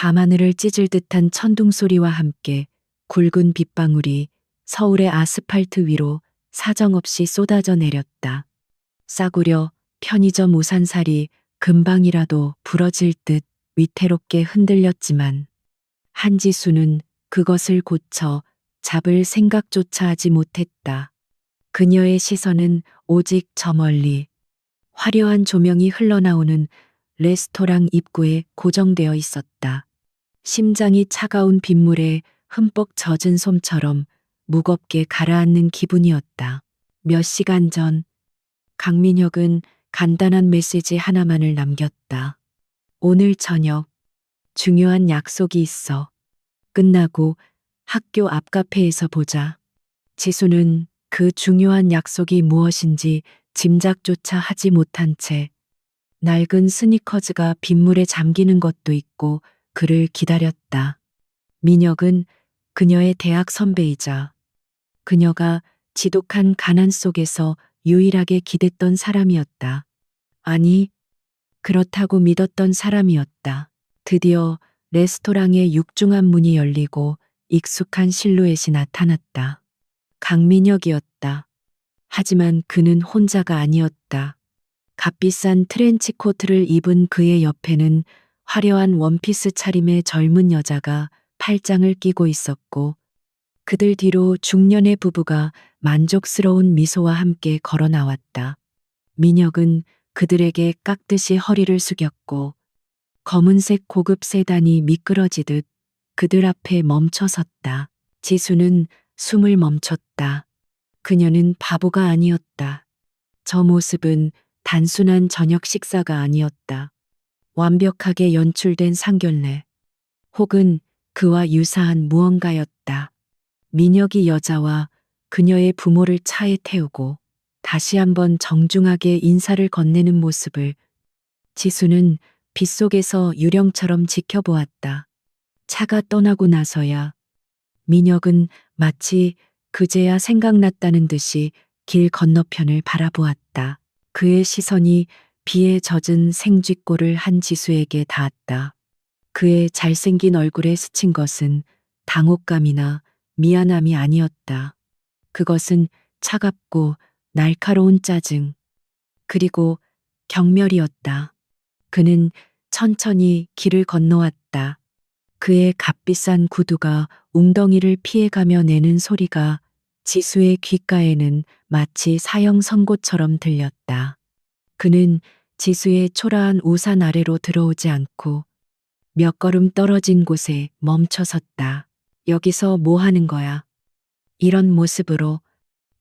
밤하늘을 찢을 듯한 천둥 소리와 함께 굵은 빗방울이 서울의 아스팔트 위로 사정없이 쏟아져 내렸다. 싸구려 편의점 우산살이 금방이라도 부러질 듯 위태롭게 흔들렸지만 한지수는 그것을 고쳐 잡을 생각조차 하지 못했다. 그녀의 시선은 오직 저 멀리 화려한 조명이 흘러나오는 레스토랑 입구에 고정되어 있었다. 심장이 차가운 빗물에 흠뻑 젖은 솜처럼 무겁게 가라앉는 기분이었다. 몇 시간 전 강민혁은 간단한 메시지 하나만을 남겼다. 오늘 저녁 중요한 약속이 있어. 끝나고 학교 앞 카페에서 보자. 지수는 그 중요한 약속이 무엇인지 짐작조차 하지 못한 채 낡은 스니커즈가 빗물에 잠기는 것도 있고 그를 기다렸다. 민혁은 그녀의 대학 선배이자 그녀가 지독한 가난 속에서 유일하게 기댔던 사람이었다. 아니, 그렇다고 믿었던 사람이었다. 드디어 레스토랑의 육중한 문이 열리고 익숙한 실루엣이 나타났다. 강민혁이었다. 하지만 그는 혼자가 아니었다. 값비싼 트렌치 코트를 입은 그의 옆에는 화려한 원피스 차림의 젊은 여자가 팔짱을 끼고 있었고 그들 뒤로 중년의 부부가 만족스러운 미소와 함께 걸어 나왔다. 민혁은 그들에게 깍듯이 허리를 숙였고 검은색 고급 세단이 미끄러지듯 그들 앞에 멈춰 섰다. 지수는 숨을 멈췄다. 그녀는 바보가 아니었다. 저 모습은 단순한 저녁 식사가 아니었다. 완벽하게 연출된 상견례 혹은 그와 유사한 무언가였다. 민혁이 여자와 그녀의 부모를 차에 태우고 다시 한번 정중하게 인사를 건네는 모습을 지수는 빗속에서 유령처럼 지켜보았다. 차가 떠나고 나서야 민혁은 마치 그제야 생각났다는 듯이 길 건너편을 바라보았다. 그의 시선이 비에 젖은 생쥐꼴을 한 지수에게 닿았다. 그의 잘생긴 얼굴에 스친 것은 당혹감이나 미안함이 아니었다. 그것은 차갑고 날카로운 짜증, 그리고 경멸이었다. 그는 천천히 길을 건너왔다. 그의 값비싼 구두가 웅덩이를 피해가며 내는 소리가 지수의 귓가에는 마치 사형 선고처럼 들렸다. 그는 지수의 초라한 우산 아래로 들어오지 않고 몇 걸음 떨어진 곳에 멈춰 섰다. 여기서 뭐 하는 거야? 이런 모습으로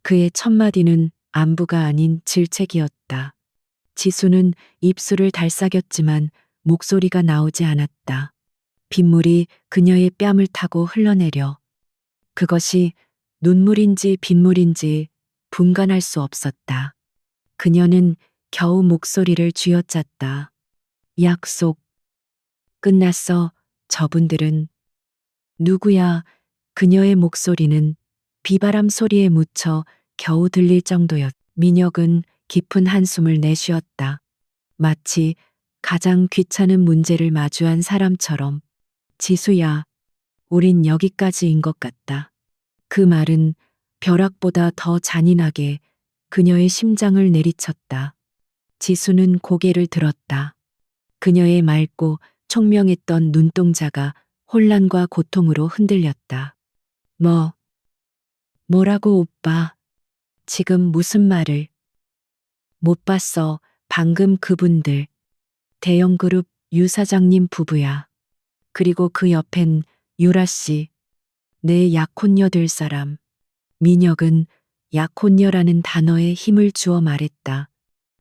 그의 첫마디는 안부가 아닌 질책이었다. 지수는 입술을 달싹였지만 목소리가 나오지 않았다. 빗물이 그녀의 뺨을 타고 흘러내려 그것이 눈물인지 빗물인지 분간할 수 없었다. 그녀는 겨우 목소리를 쥐어짰다. 약속. 끝났어. 저분들은. 누구야? 그녀의 목소리는 비바람 소리에 묻혀 겨우 들릴 정도였다. 민혁은 깊은 한숨을 내쉬었다. 마치 가장 귀찮은 문제를 마주한 사람처럼. 지수야, 우린 여기까지인 것 같다. 그 말은 벼락보다 더 잔인하게 그녀의 심장을 내리쳤다. 지수는 고개를 들었다. 그녀의 맑고 총명했던 눈동자가 혼란과 고통으로 흔들렸다. 뭐라고 오빠? 지금 무슨 말을? 못 봤어. 방금 그분들. 대형그룹 유 사장님 부부야. 그리고 그 옆엔 유라 씨. 내 약혼녀 될 사람. 민혁은 약혼녀라는 단어에 힘을 주어 말했다.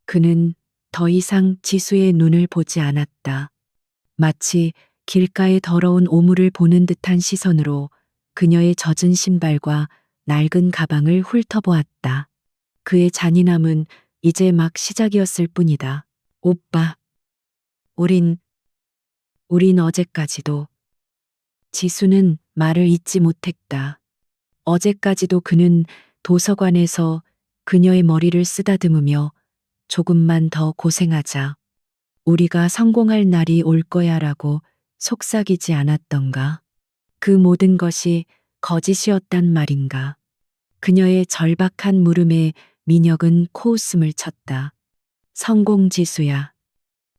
그는 더 이상 지수의 눈을 보지 않았다. 마치 길가의 더러운 오물을 보는 듯한 시선으로 그녀의 젖은 신발과 낡은 가방을 훑어보았다. 그의 잔인함은 이제 막 시작이었을 뿐이다. 오빠. 우린 어제까지도. 지수는 말을 잇지 못했다. 어제까지도 그는 도서관에서 그녀의 머리를 쓰다듬으며 조금만 더 고생하자. 우리가 성공할 날이 올 거야 라고 속삭이지 않았던가? 그 모든 것이 거짓이었단 말인가? 그녀의 절박한 물음에 민혁은 코웃음을 쳤다. 성공지수야.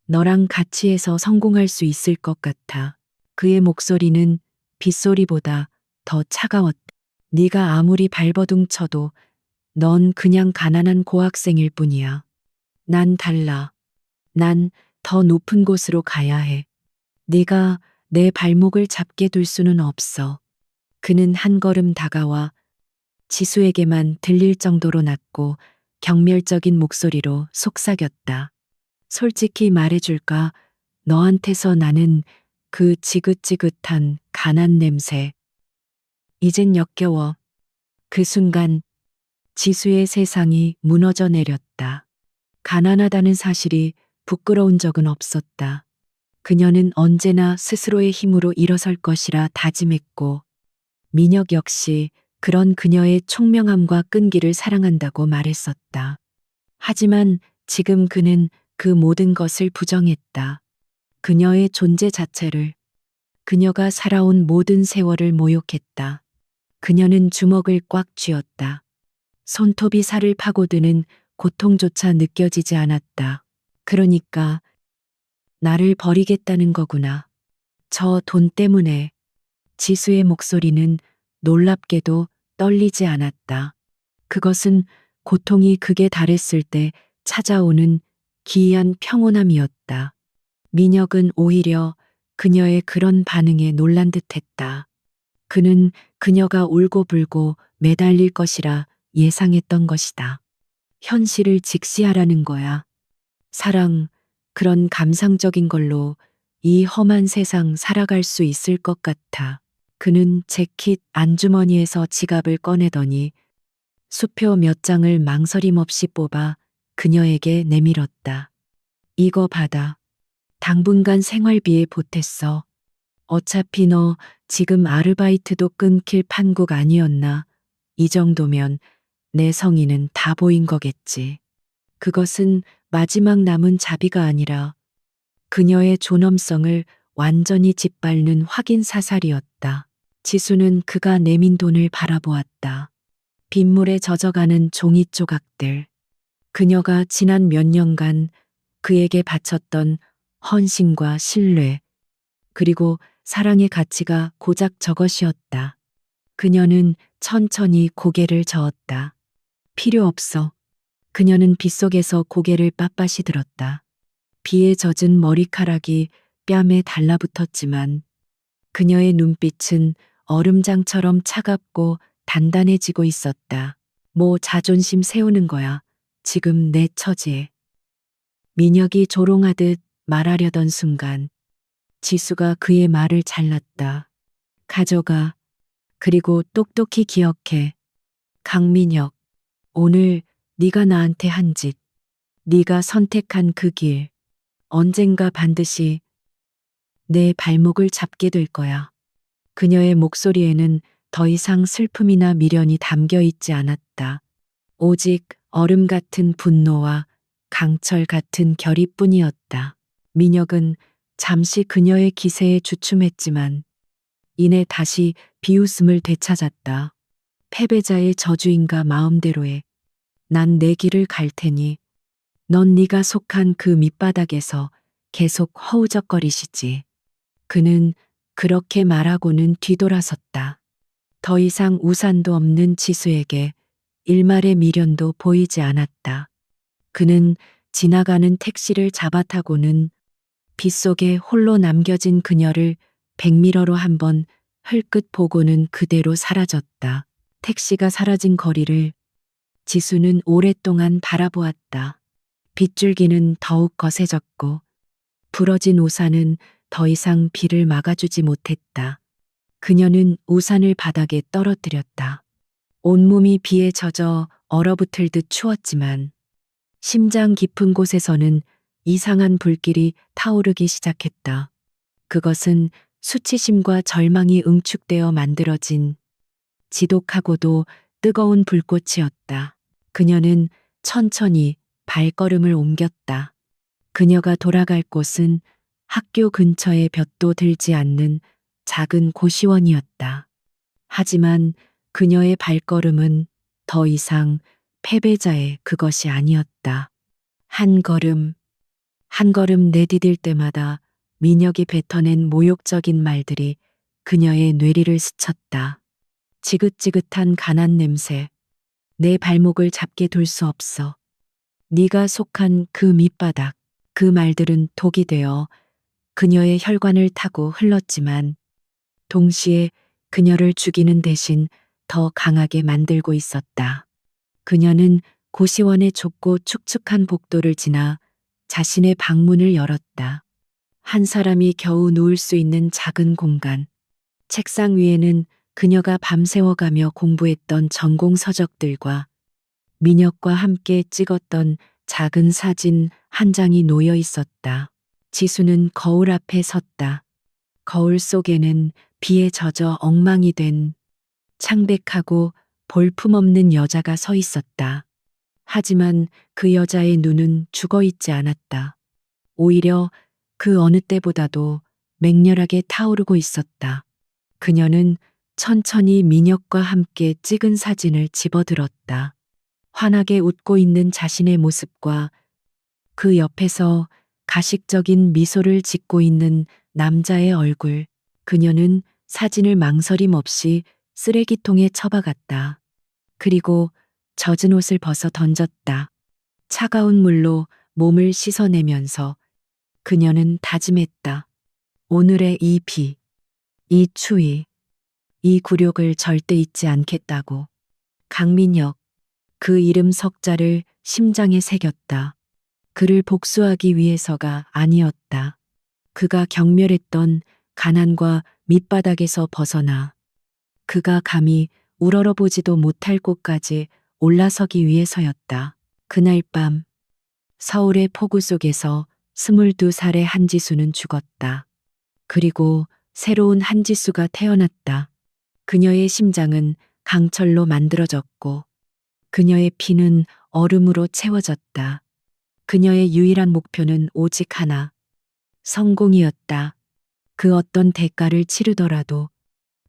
너랑 같이 해서 성공할 수 있을 것 같아. 그의 목소리는 빗소리보다 더 차가웠다. 네가 아무리 발버둥 쳐도 넌 그냥 가난한 고학생일 뿐이야. 난 달라. 난 더 높은 곳으로 가야 해. 네가 내 발목을 잡게 둘 수는 없어. 그는 한 걸음 다가와 지수에게만 들릴 정도로 낮고 경멸적인 목소리로 속삭였다. 솔직히 말해줄까? 너한테서 나는 그 지긋지긋한 가난 냄새. 이젠 역겨워. 그 순간 지수의 세상이 무너져 내렸다. 가난하다는 사실이 부끄러운 적은 없었다. 그녀는 언제나 스스로의 힘으로 일어설 것이라 다짐했고, 민혁 역시 그런 그녀의 총명함과 끈기를 사랑한다고 말했었다. 하지만 지금 그는 그 모든 것을 부정했다. 그녀의 존재 자체를, 그녀가 살아온 모든 세월을 모욕했다. 그녀는 주먹을 꽉 쥐었다. 손톱이 살을 파고드는 고통조차 느껴지지 않았다. 그러니까 나를 버리겠다는 거구나. 저 돈 때문에. 지수의 목소리는 놀랍게도 떨리지 않았다. 그것은 고통이 극에 달했을 때 찾아오는 기이한 평온함이었다. 민혁은 오히려 그녀의 그런 반응에 놀란 듯했다. 그는 그녀가 울고불고 매달릴 것이라 예상했던 것이다. 현실을 직시하라는 거야. 사랑, 그런 감상적인 걸로 이 험한 세상 살아갈 수 있을 것 같아. 그는 재킷 안주머니에서 지갑을 꺼내더니 수표 몇 장을 망설임 없이 뽑아 그녀에게 내밀었다. 이거 받아. 당분간 생활비에 보탰어. 어차피 너 지금 아르바이트도 끊길 판국 아니었나? 이 정도면 내 성의는 다 보인 거겠지. 그것은 마지막 남은 자비가 아니라 그녀의 존엄성을 완전히 짓밟는 확인 사살이었다. 지수는 그가 내민 돈을 바라보았다. 빗물에 젖어가는 종이 조각들. 그녀가 지난 몇 년간 그에게 바쳤던 헌신과 신뢰, 그리고 사랑의 가치가 고작 저것이었다. 그녀는 천천히 고개를 저었다. 필요 없어. 그녀는 빗속에서 고개를 빳빳이 들었다. 비에 젖은 머리카락이 뺨에 달라붙었지만 그녀의 눈빛은 얼음장처럼 차갑고 단단해지고 있었다. 뭐 자존심 세우는 거야. 지금 내 처지에. 민혁이 조롱하듯 말하려던 순간 지수가 그의 말을 잘랐다. 가져가. 그리고 똑똑히 기억해. 강민혁, 오늘 네가 나한테 한 짓, 네가 선택한 그 길, 언젠가 반드시 내 발목을 잡게 될 거야. 그녀의 목소리에는 더 이상 슬픔이나 미련이 담겨 있지 않았다. 오직 얼음 같은 분노와 강철 같은 결의뿐이었다. 민혁은 잠시 그녀의 기세에 주춤했지만 이내 다시 비웃음을 되찾았다. 패배자의 저주인가 마음대로 해. 난 내 길을 갈 테니 넌 네가 속한 그 밑바닥에서 계속 허우적거리시지. 그는 그렇게 말하고는 뒤돌아섰다. 더 이상 우산도 없는 지수에게 일말의 미련도 보이지 않았다. 그는 지나가는 택시를 잡아타고는 빗속에 홀로 남겨진 그녀를 백미러로 한번 흘끗 보고는 그대로 사라졌다. 택시가 사라진 거리를 지수는 오랫동안 바라보았다. 빗줄기는 더욱 거세졌고 부러진 우산은 더 이상 비를 막아주지 못했다. 그녀는 우산을 바닥에 떨어뜨렸다. 온몸이 비에 젖어 얼어붙을 듯 추웠지만 심장 깊은 곳에서는 이상한 불길이 타오르기 시작했다. 그것은 수치심과 절망이 응축되어 만들어진 지독하고도 뜨거운 불꽃이었다. 그녀는 천천히 발걸음을 옮겼다. 그녀가 돌아갈 곳은 학교 근처에 볕도 들지 않는 작은 고시원이었다. 하지만 그녀의 발걸음은 더 이상 패배자의 그것이 아니었다. 한 걸음, 한 걸음 내디딜 때마다 민혁이 뱉어낸 모욕적인 말들이 그녀의 뇌리를 스쳤다. 지긋지긋한 가난 냄새. 내 발목을 잡게 둘 수 없어. 네가 속한 그 밑바닥. 그 말들은 독이 되어 그녀의 혈관을 타고 흘렀지만 동시에 그녀를 죽이는 대신 더 강하게 만들고 있었다. 그녀는 고시원의 좁고 축축한 복도를 지나 자신의 방문을 열었다. 한 사람이 겨우 누울 수 있는 작은 공간. 책상 위에는 그녀가 밤새워가며 공부했던 전공 서적들과 민혁과 함께 찍었던 작은 사진 한 장이 놓여 있었다. 지수는 거울 앞에 섰다. 거울 속에는 비에 젖어 엉망이 된 창백하고 볼품없는 여자가 서 있었다. 하지만 그 여자의 눈은 죽어 있지 않았다. 오히려 그 어느 때보다도 맹렬하게 타오르고 있었다. 그녀는 천천히 민혁과 함께 찍은 사진을 집어들었다. 환하게 웃고 있는 자신의 모습과 그 옆에서 가식적인 미소를 짓고 있는 남자의 얼굴. 그녀는 사진을 망설임 없이 쓰레기통에 처박았다. 그리고 젖은 옷을 벗어 던졌다. 차가운 물로 몸을 씻어내면서 그녀는 다짐했다. 오늘의 이 비, 이 추위, 이 굴욕을 절대 잊지 않겠다고. 강민혁, 그 이름 석자를 심장에 새겼다. 그를 복수하기 위해서가 아니었다. 그가 경멸했던 가난과 밑바닥에서 벗어나 그가 감히 우러러보지도 못할 곳까지 올라서기 위해서였다. 그날 밤 서울의 폭우 속에서 22살의 한지수는 죽었다. 그리고 새로운 한지수가 태어났다. 그녀의 심장은 강철로 만들어졌고 그녀의 피는 얼음으로 채워졌다. 그녀의 유일한 목표는 오직 하나, 성공이었다. 그 어떤 대가를 치르더라도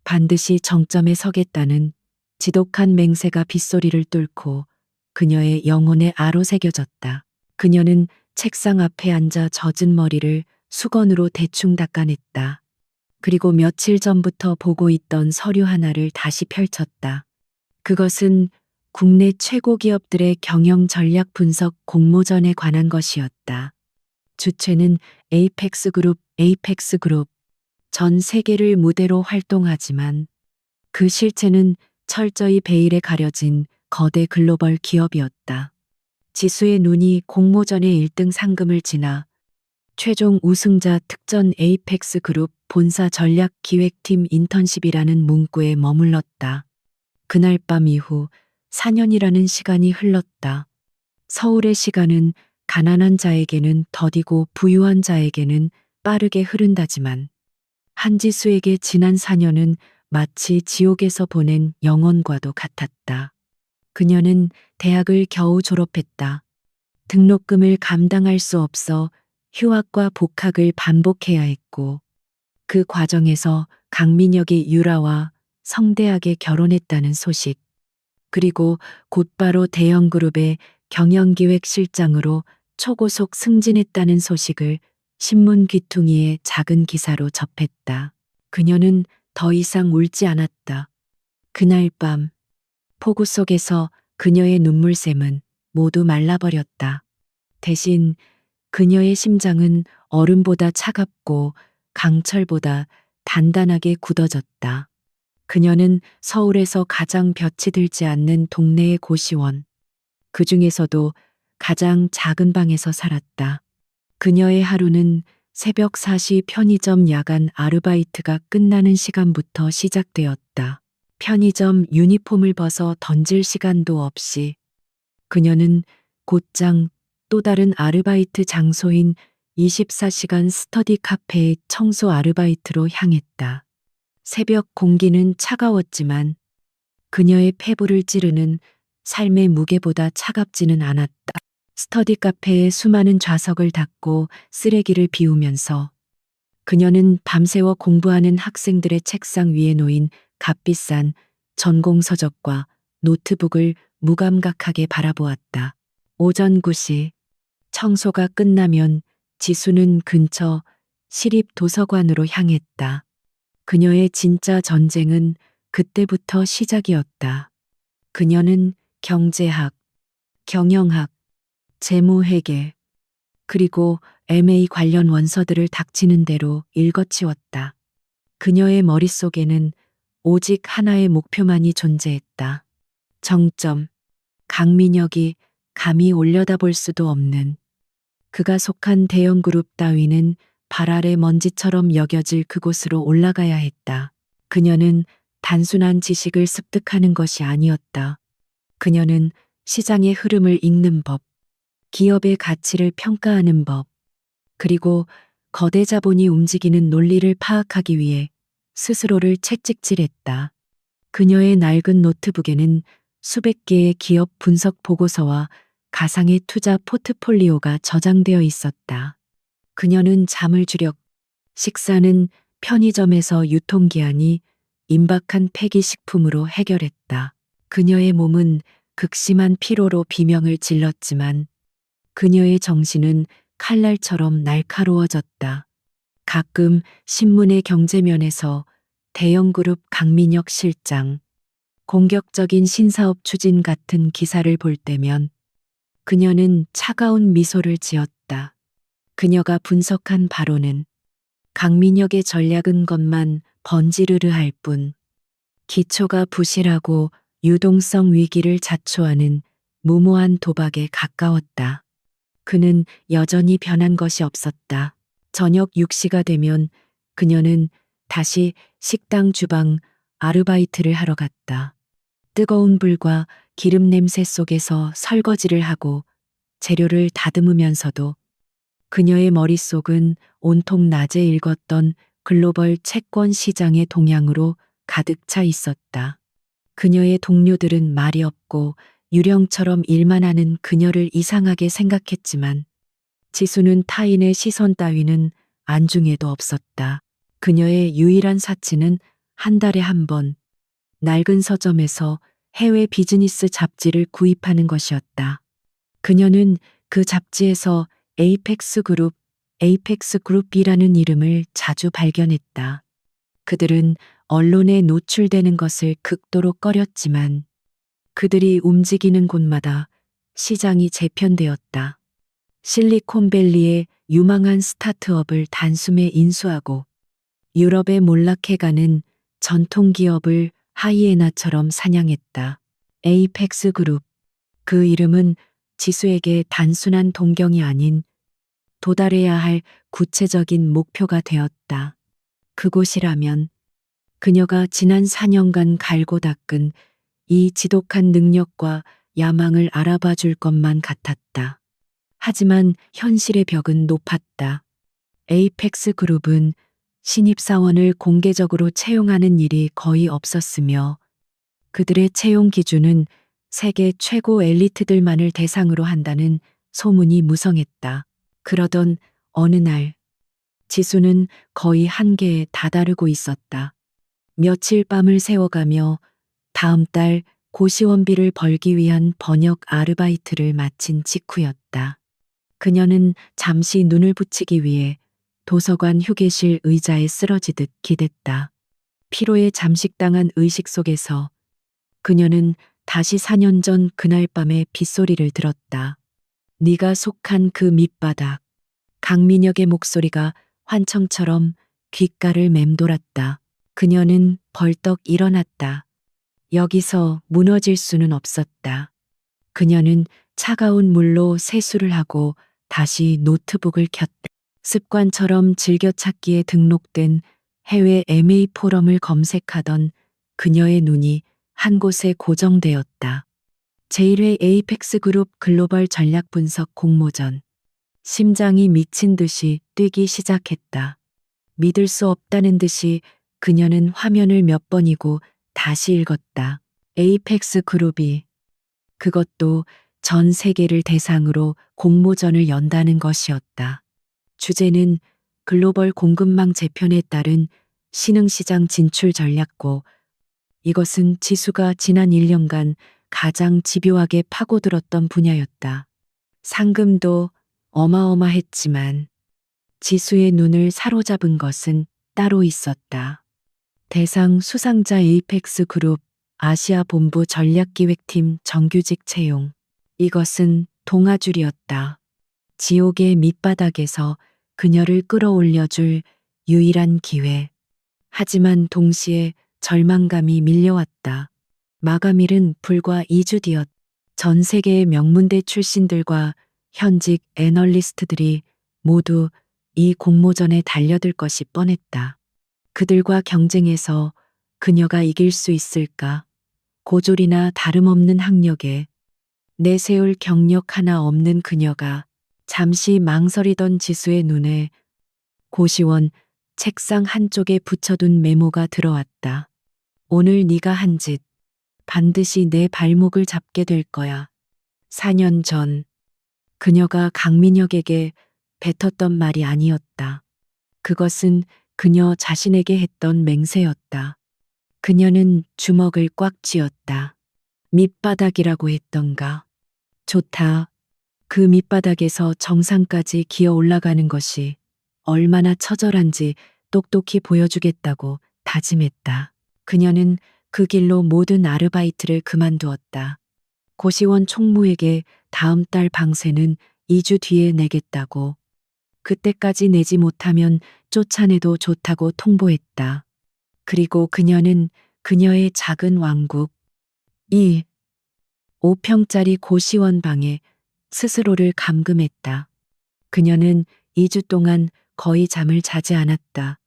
반드시 정점에 서겠다는 지독한 맹세가 빗소리를 뚫고 그녀의 영혼에 아로새겨졌다. 그녀는 책상 앞에 앉아 젖은 머리를 수건으로 대충 닦아냈다. 그리고 며칠 전부터 보고 있던 서류 하나를 다시 펼쳤다. 그것은 국내 최고 기업들의 경영 전략 분석 공모전에 관한 것이었다. 주최는 에이펙스 그룹, 에이펙스 그룹. 전 세계를 무대로 활동하지만 그 실체는 철저히 베일에 가려진 거대 글로벌 기업이었다. 지수의 눈이 공모전의 1등 상금을 지나 최종 우승자 특전 에이펙스 그룹 본사 전략 기획팀 인턴십이라는 문구에 머물렀다. 그날 밤 이후 4년이라는 시간이 흘렀다. 서울의 시간은 가난한 자에게는 더디고 부유한 자에게는 빠르게 흐른다지만 한지수에게 지난 4년은 마치 지옥에서 보낸 영혼과도 같았다. 그녀는 대학을 겨우 졸업했다. 등록금을 감당할 수 없어 휴학과 복학을 반복해야 했고 그 과정에서 강민혁이 유라와 성대하게 결혼했다는 소식, 그리고 곧바로 대형그룹의 경영기획실장으로 초고속 승진했다는 소식을 신문 귀퉁이의 작은 기사로 접했다. 그녀는 더 이상 울지 않았다. 그날 밤 폭우 속에서 그녀의 눈물샘은 모두 말라버렸다. 대신 그녀의 심장은 얼음보다 차갑고 강철보다 단단하게 굳어졌다. 그녀는 서울에서 가장 볕이 들지 않는 동네의 고시원, 그 중에서도 가장 작은 방에서 살았다. 그녀의 하루는 새벽 4시 편의점 야간 아르바이트가 끝나는 시간부터 시작되었다. 편의점 유니폼을 벗어 던질 시간도 없이 그녀는 곧장 또 다른 아르바이트 장소인 24시간 스터디 카페의 청소 아르바이트로 향했다. 새벽 공기는 차가웠지만 그녀의 폐부를 찌르는 삶의 무게보다 차갑지는 않았다. 스터디 카페의 수많은 좌석을 닦고 쓰레기를 비우면서 그녀는 밤새워 공부하는 학생들의 책상 위에 놓인 값비싼 전공서적과 노트북을 무감각하게 바라보았다. 오전 9시 청소가 끝나면 지수는 근처 시립 도서관으로 향했다. 그녀의 진짜 전쟁은 그때부터 시작이었다. 그녀는 경제학, 경영학, 재무회계, 그리고 MA 관련 원서들을 닥치는 대로 읽어치웠다. 그녀의 머릿속에는 오직 하나의 목표만이 존재했다. 정점. 강민혁이 감히 올려다볼 수도 없는, 그가 속한 대형 그룹 따위는 발 아래 먼지처럼 여겨질 그곳으로 올라가야 했다. 그녀는 단순한 지식을 습득하는 것이 아니었다. 그녀는 시장의 흐름을 읽는 법, 기업의 가치를 평가하는 법, 그리고 거대 자본이 움직이는 논리를 파악하기 위해 스스로를 채찍질했다. 그녀의 낡은 노트북에는 수백 개의 기업 분석 보고서와 가상의 투자 포트폴리오가 저장되어 있었다. 그녀는 잠을 줄였고 식사는 편의점에서 유통기한이 임박한 폐기식품으로 해결했다. 그녀의 몸은 극심한 피로로 비명을 질렀지만 그녀의 정신은 칼날처럼 날카로워졌다. 가끔 신문의 경제면에서 대형그룹 강민혁 실장, 공격적인 신사업 추진 같은 기사를 볼 때면 그녀는 차가운 미소를 지었다. 그녀가 분석한 바로는 강민혁의 전략은 것만 번지르르 할 뿐, 기초가 부실하고 유동성 위기를 자초하는 무모한 도박에 가까웠다. 그는 여전히 변한 것이 없었다. 저녁 6시가 되면 그녀는 다시 식당 주방 아르바이트를 하러 갔다. 뜨거운 불과 기름 냄새 속에서 설거지를 하고 재료를 다듬으면서도 그녀의 머릿속은 온통 낮에 읽었던 글로벌 채권 시장의 동향으로 가득 차 있었다. 그녀의 동료들은 말이 없고 유령처럼 일만 하는 그녀를 이상하게 생각했지만 지수는 타인의 시선 따위는 안중에도 없었다. 그녀의 유일한 사치는 한 달에 한 번 낡은 서점에서 해외 비즈니스 잡지를 구입하는 것이었다. 그녀는 그 잡지에서 에이펙스 그룹이라는 이름을 자주 발견했다. 그들은 언론에 노출되는 것을 극도로 꺼렸지만 그들이 움직이는 곳마다 시장이 재편되었다. 실리콘밸리의 유망한 스타트업을 단숨에 인수하고 유럽에 몰락해가는 전통기업을 하이에나처럼 사냥했다. 에이펙스 그룹. 그 이름은 지수에게 단순한 동경이 아닌 도달해야 할 구체적인 목표가 되었다. 그곳이라면 그녀가 지난 4년간 갈고 닦은 이 지독한 능력과 야망을 알아봐 줄 것만 같았다. 하지만 현실의 벽은 높았다. 에이펙스 그룹은 신입사원을 공개적으로 채용하는 일이 거의 없었으며 그들의 채용 기준은 세계 최고 엘리트들만을 대상으로 한다는 소문이 무성했다. 그러던 어느 날 지수는 거의 한계에 다다르고 있었다. 며칠 밤을 새워가며 다음 달 고시원비를 벌기 위한 번역 아르바이트를 마친 직후였다. 그녀는 잠시 눈을 붙이기 위해 도서관 휴게실 의자에 쓰러지듯 기댔다. 피로에 잠식당한 의식 속에서 그녀는 다시 4년 전 그날 밤의 빗소리를 들었다. 네가 속한 그 밑바닥. 강민혁의 목소리가 환청처럼 귓가를 맴돌았다. 그녀는 벌떡 일어났다. 여기서 무너질 수는 없었다. 그녀는 차가운 물로 세수를 하고 다시 노트북을 켰다. 습관처럼 즐겨찾기에 등록된 해외 MA 포럼을 검색하던 그녀의 눈이 한 곳에 고정되었다. 제1회 에이펙스 그룹 글로벌 전략 분석 공모전. 심장이 미친 듯이 뛰기 시작했다. 믿을 수 없다는 듯이 그녀는 화면을 몇 번이고 다시 읽었다. 에이펙스 그룹이, 그것도 전 세계를 대상으로 공모전을 연다는 것이었다. 주제는 글로벌 공급망 재편에 따른 신흥시장 진출 전략고, 이것은 지수가 지난 1년간 가장 집요하게 파고들었던 분야였다. 상금도 어마어마했지만 지수의 눈을 사로잡은 것은 따로 있었다. 대상 수상자 에이펙스 그룹 아시아 본부 전략기획팀 정규직 채용. 이것은 동아줄이었다. 지옥의 밑바닥에서 그녀를 끌어올려줄 유일한 기회. 하지만 동시에 절망감이 밀려왔다. 마감일은 불과 2주 뒤였다. 전 세계의 명문대 출신들과 현직 애널리스트들이 모두 이 공모전에 달려들 것이 뻔했다. 그들과 경쟁해서 그녀가 이길 수 있을까? 고졸이나 다름없는 학력에 내세울 경력 하나 없는 그녀가 잠시 망설이던 지수의 눈에 고시원 책상 한쪽에 붙여둔 메모가 들어왔다. 오늘 네가 한 짓 반드시 내 발목을 잡게 될 거야. 4년 전 그녀가 강민혁에게 뱉었던 말이 아니었다. 그것은 그녀 자신에게 했던 맹세였다. 그녀는 주먹을 꽉 쥐었다. 밑바닥이라고 했던가. 좋다. 그 밑바닥에서 정상까지 기어 올라가는 것이 얼마나 처절한지 똑똑히 보여주겠다고 다짐했다. 그녀는 그 길로 모든 아르바이트를 그만두었다. 고시원 총무에게 다음 달 방세는 2주 뒤에 내겠다고. 그때까지 내지 못하면 쫓아내도 좋다고 통보했다. 그리고 그녀는 그녀의 작은 왕국, 이 5평짜리 고시원 방에 스스로를 감금했다. 그녀는 2주 동안 거의 잠을 자지 않았다.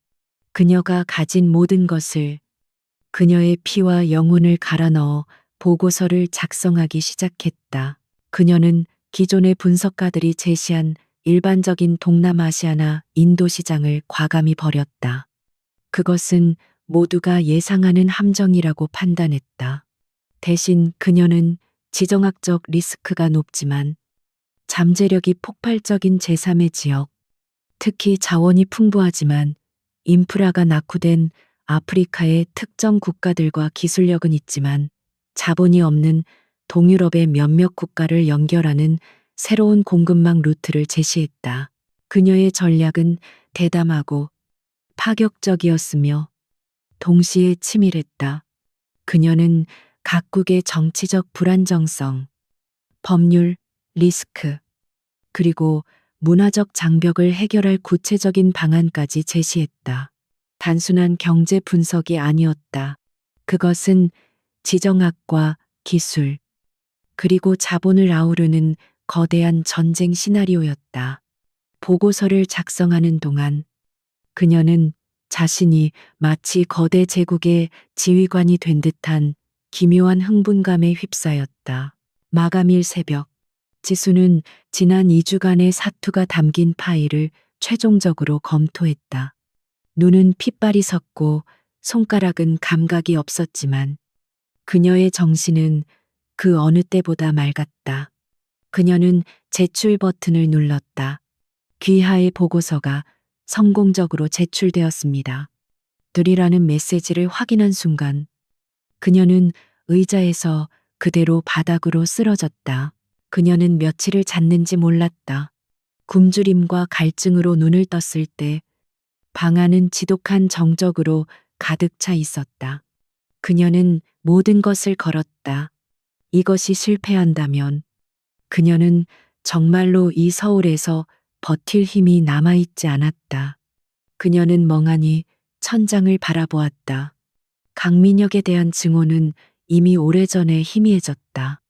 그녀가 가진 모든 것을, 그녀의 피와 영혼을 갈아 넣어 보고서를 작성하기 시작했다. 그녀는 기존의 분석가들이 제시한 일반적인 동남아시아나 인도 시장을 과감히 버렸다. 그것은 모두가 예상하는 함정이라고 판단했다. 대신 그녀는 지정학적 리스크가 높지만 잠재력이 폭발적인 제3의 지역, 특히 자원이 풍부하지만 인프라가 낙후된 아프리카의 특정 국가들과 기술력은 있지만 자본이 없는 동유럽의 몇몇 국가를 연결하는 새로운 공급망 루트를 제시했다. 그녀의 전략은 대담하고 파격적이었으며 동시에 치밀했다. 그녀는 각국의 정치적 불안정성, 법률, 리스크, 그리고 문화적 장벽을 해결할 구체적인 방안까지 제시했다. 단순한 경제 분석이 아니었다. 그것은 지정학과 기술, 그리고 자본을 아우르는 거대한 전쟁 시나리오였다. 보고서를 작성하는 동안 그녀는 자신이 마치 거대 제국의 지휘관이 된 듯한 기묘한 흥분감에 휩싸였다. 마감일 새벽, 지수는 지난 2주간의 사투가 담긴 파일을 최종적으로 검토했다. 눈은 핏발이 섰고 손가락은 감각이 없었지만 그녀의 정신은 그 어느 때보다 맑았다. 그녀는 제출 버튼을 눌렀다. 귀하의 보고서가 성공적으로 제출되었습니다. 드리라는 메시지를 확인한 순간 그녀는 의자에서 그대로 바닥으로 쓰러졌다. 그녀는 며칠을 잤는지 몰랐다. 굶주림과 갈증으로 눈을 떴을 때 방안은 지독한 정적으로 가득 차 있었다. 그녀는 모든 것을 걸었다. 이것이 실패한다면 그녀는 정말로 이 서울에서 버틸 힘이 남아있지 않았다. 그녀는 멍하니 천장을 바라보았다. 강민혁에 대한 증오는 이미 오래전에 희미해졌다.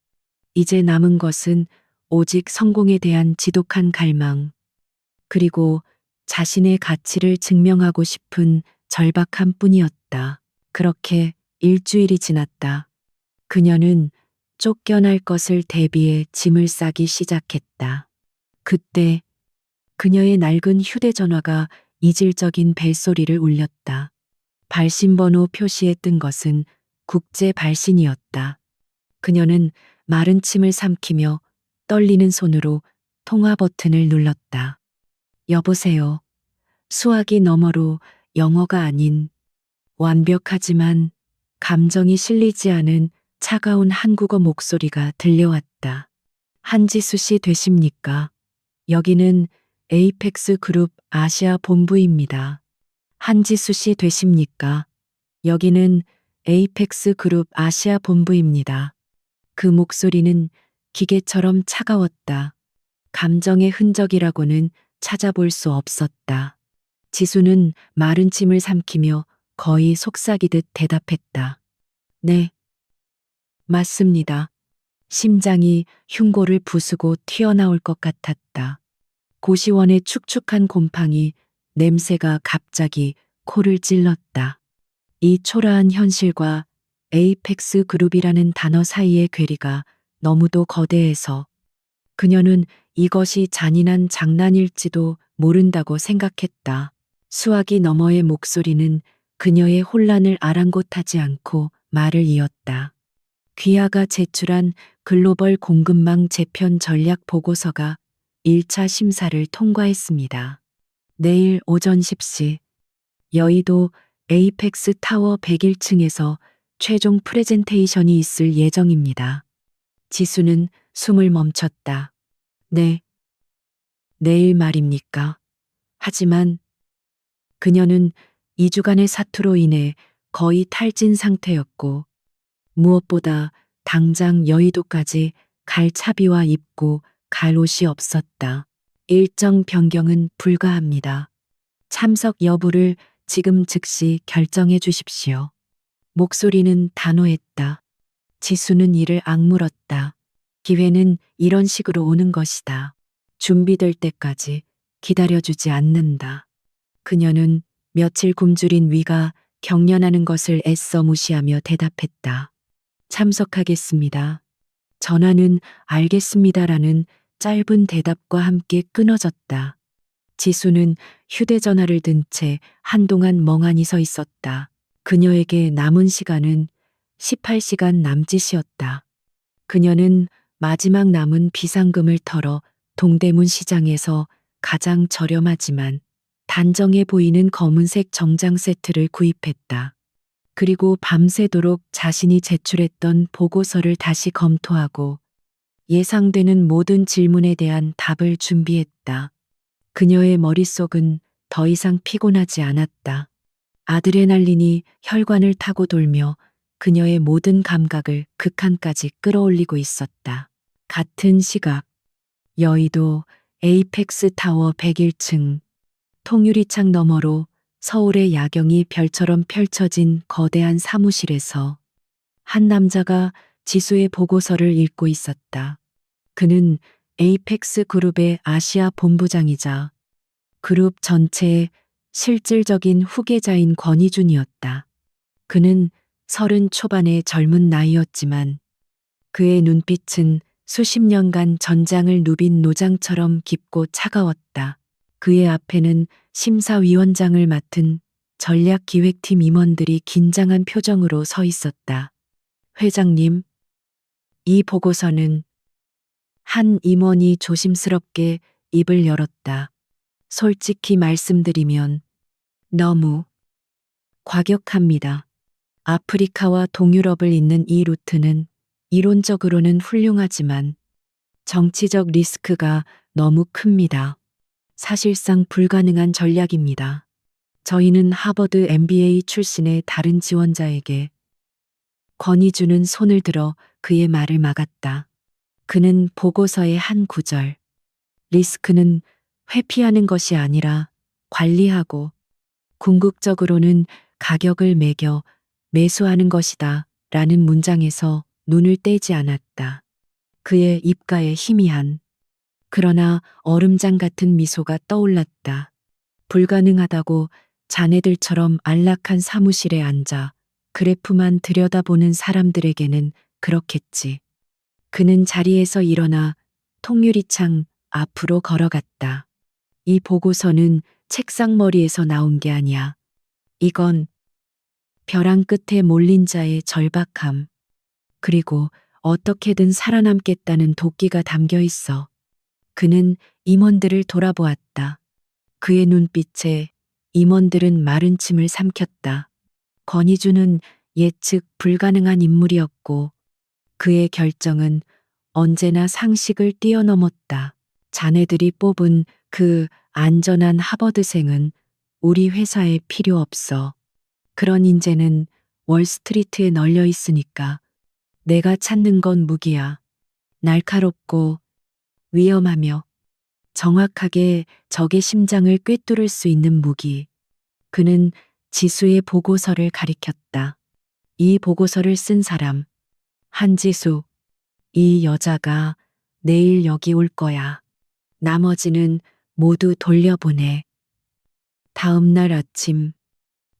이제 남은 것은 오직 성공에 대한 지독한 갈망, 그리고 자신의 가치를 증명하고 싶은 절박함 뿐이었다. 그렇게 일주일이 지났다. 그녀는 쫓겨날 것을 대비해 짐을 싸기 시작했다. 그때 그녀의 낡은 휴대전화가 이질적인 벨소리를 울렸다. 발신번호 표시에 뜬 것은 국제 발신이었다. 그녀는 마른 침을 삼키며 떨리는 손으로 통화 버튼을 눌렀다. 여보세요. 수학이 너머로 영어가 아닌 완벽하지만 감정이 실리지 않은 차가운 한국어 목소리가 들려왔다. 한지수 씨 되십니까? 여기는 에이펙스 그룹 아시아 본부입니다. 한지수 씨 되십니까? 여기는 에이펙스 그룹 아시아 본부입니다. 그 목소리는 기계처럼 차가웠다. 감정의 흔적이라고는 찾아볼 수 없었다. 지수는 마른 침을 삼키며 거의 속삭이듯 대답했다. 네, 맞습니다. 심장이 흉골을 부수고 튀어나올 것 같았다. 고시원의 축축한 곰팡이 냄새가 갑자기 코를 찔렀다. 이 초라한 현실과 에이펙스 그룹이라는 단어 사이의 괴리가 너무도 거대해서 그녀는 이것이 잔인한 장난일지도 모른다고 생각했다. 수화기 너머의 목소리는 그녀의 혼란을 아랑곳하지 않고 말을 이었다. 귀하가 제출한 글로벌 공급망 재편 전략 보고서가 1차 심사를 통과했습니다. 내일 오전 10시 여의도 에이펙스 타워 101층에서 최종 프레젠테이션이 있을 예정입니다. 지수는 숨을 멈췄다. 네, 내일 말입니까? 하지만 그녀는 2주간의 사투로 인해 거의 탈진 상태였고 무엇보다 당장 여의도까지 갈 차비와 입고 갈 옷이 없었다. 일정 변경은 불가합니다. 참석 여부를 지금 즉시 결정해 주십시오. 목소리는 단호했다. 지수는 이를 악물었다. 기회는 이런 식으로 오는 것이다. 준비될 때까지 기다려주지 않는다. 그녀는 며칠 굶주린 위가 경련하는 것을 애써 무시하며 대답했다. 참석하겠습니다. 전화는 알겠습니다라는 짧은 대답과 함께 끊어졌다. 지수는 휴대전화를 든 채 한동안 멍하니 서 있었다. 그녀에게 남은 시간은 18시간 남짓이었다. 그녀는 마지막 남은 비상금을 털어 동대문 시장에서 가장 저렴하지만 단정해 보이는 검은색 정장 세트를 구입했다. 그리고 밤새도록 자신이 제출했던 보고서를 다시 검토하고 예상되는 모든 질문에 대한 답을 준비했다. 그녀의 머릿속은 더 이상 피곤하지 않았다. 아드레날린이 혈관을 타고 돌며 그녀의 모든 감각을 극한까지 끌어올리고 있었다. 같은 시각, 여의도 에이펙스 타워 101층, 통유리창 너머로 서울의 야경이 별처럼 펼쳐진 거대한 사무실에서 한 남자가 지수의 보고서를 읽고 있었다. 그는 에이펙스 그룹의 아시아 본부장이자 그룹 전체의 실질적인 후계자인 권희준이었다. 그는 30 초반의 젊은 나이였지만 그의 눈빛은 수십 년간 전장을 누빈 노장처럼 깊고 차가웠다. 그의 앞에는 심사위원장을 맡은 전략기획팀 임원들이 긴장한 표정으로 서 있었다. 회장님, 이 보고서는 한 임원이 조심스럽게 입을 열었다. 솔직히 말씀드리면 너무 과격합니다. 아프리카와 동유럽을 잇는 이 루트는 이론적으로는 훌륭하지만 정치적 리스크가 너무 큽니다. 사실상 불가능한 전략입니다. 저희는 하버드 MBA 출신의 다른 지원자에게 권희준은 손을 들어 그의 말을 막았다. 그는 보고서의 한 구절. 리스크는 회피하는 것이 아니라 관리하고 궁극적으로는 가격을 매겨 매수하는 것이다 라는 문장에서 눈을 떼지 않았다. 그의 입가에 희미한 그러나 얼음장 같은 미소가 떠올랐다. 불가능하다고 자네들처럼 안락한 사무실에 앉아 그래프만 들여다보는 사람들에게는 그렇겠지. 그는 자리에서 일어나 통유리창 앞으로 걸어갔다. 이 보고서는 책상머리에서 나온 게 아니야. 이건 벼랑 끝에 몰린 자의 절박함, 그리고 어떻게든 살아남겠다는 도끼가 담겨 있어. 그는 임원들을 돌아보았다. 그의 눈빛에 임원들은 마른 침을 삼켰다. 권희주는 예측 불가능한 인물이었고 그의 결정은 언제나 상식을 뛰어넘었다. 자네들이 뽑은 그 안전한 하버드생은 우리 회사에 필요 없어. 그런 인재는 월스트리트에 널려 있으니까 내가 찾는 건 무기야. 날카롭고 위험하며 정확하게 적의 심장을 꿰뚫을 수 있는 무기. 그는 지수의 보고서를 가리켰다. 이 보고서를 쓴 사람, 한지수. 이 여자가 내일 여기 올 거야. 나머지는 모두 돌려보내. 다음 날 아침,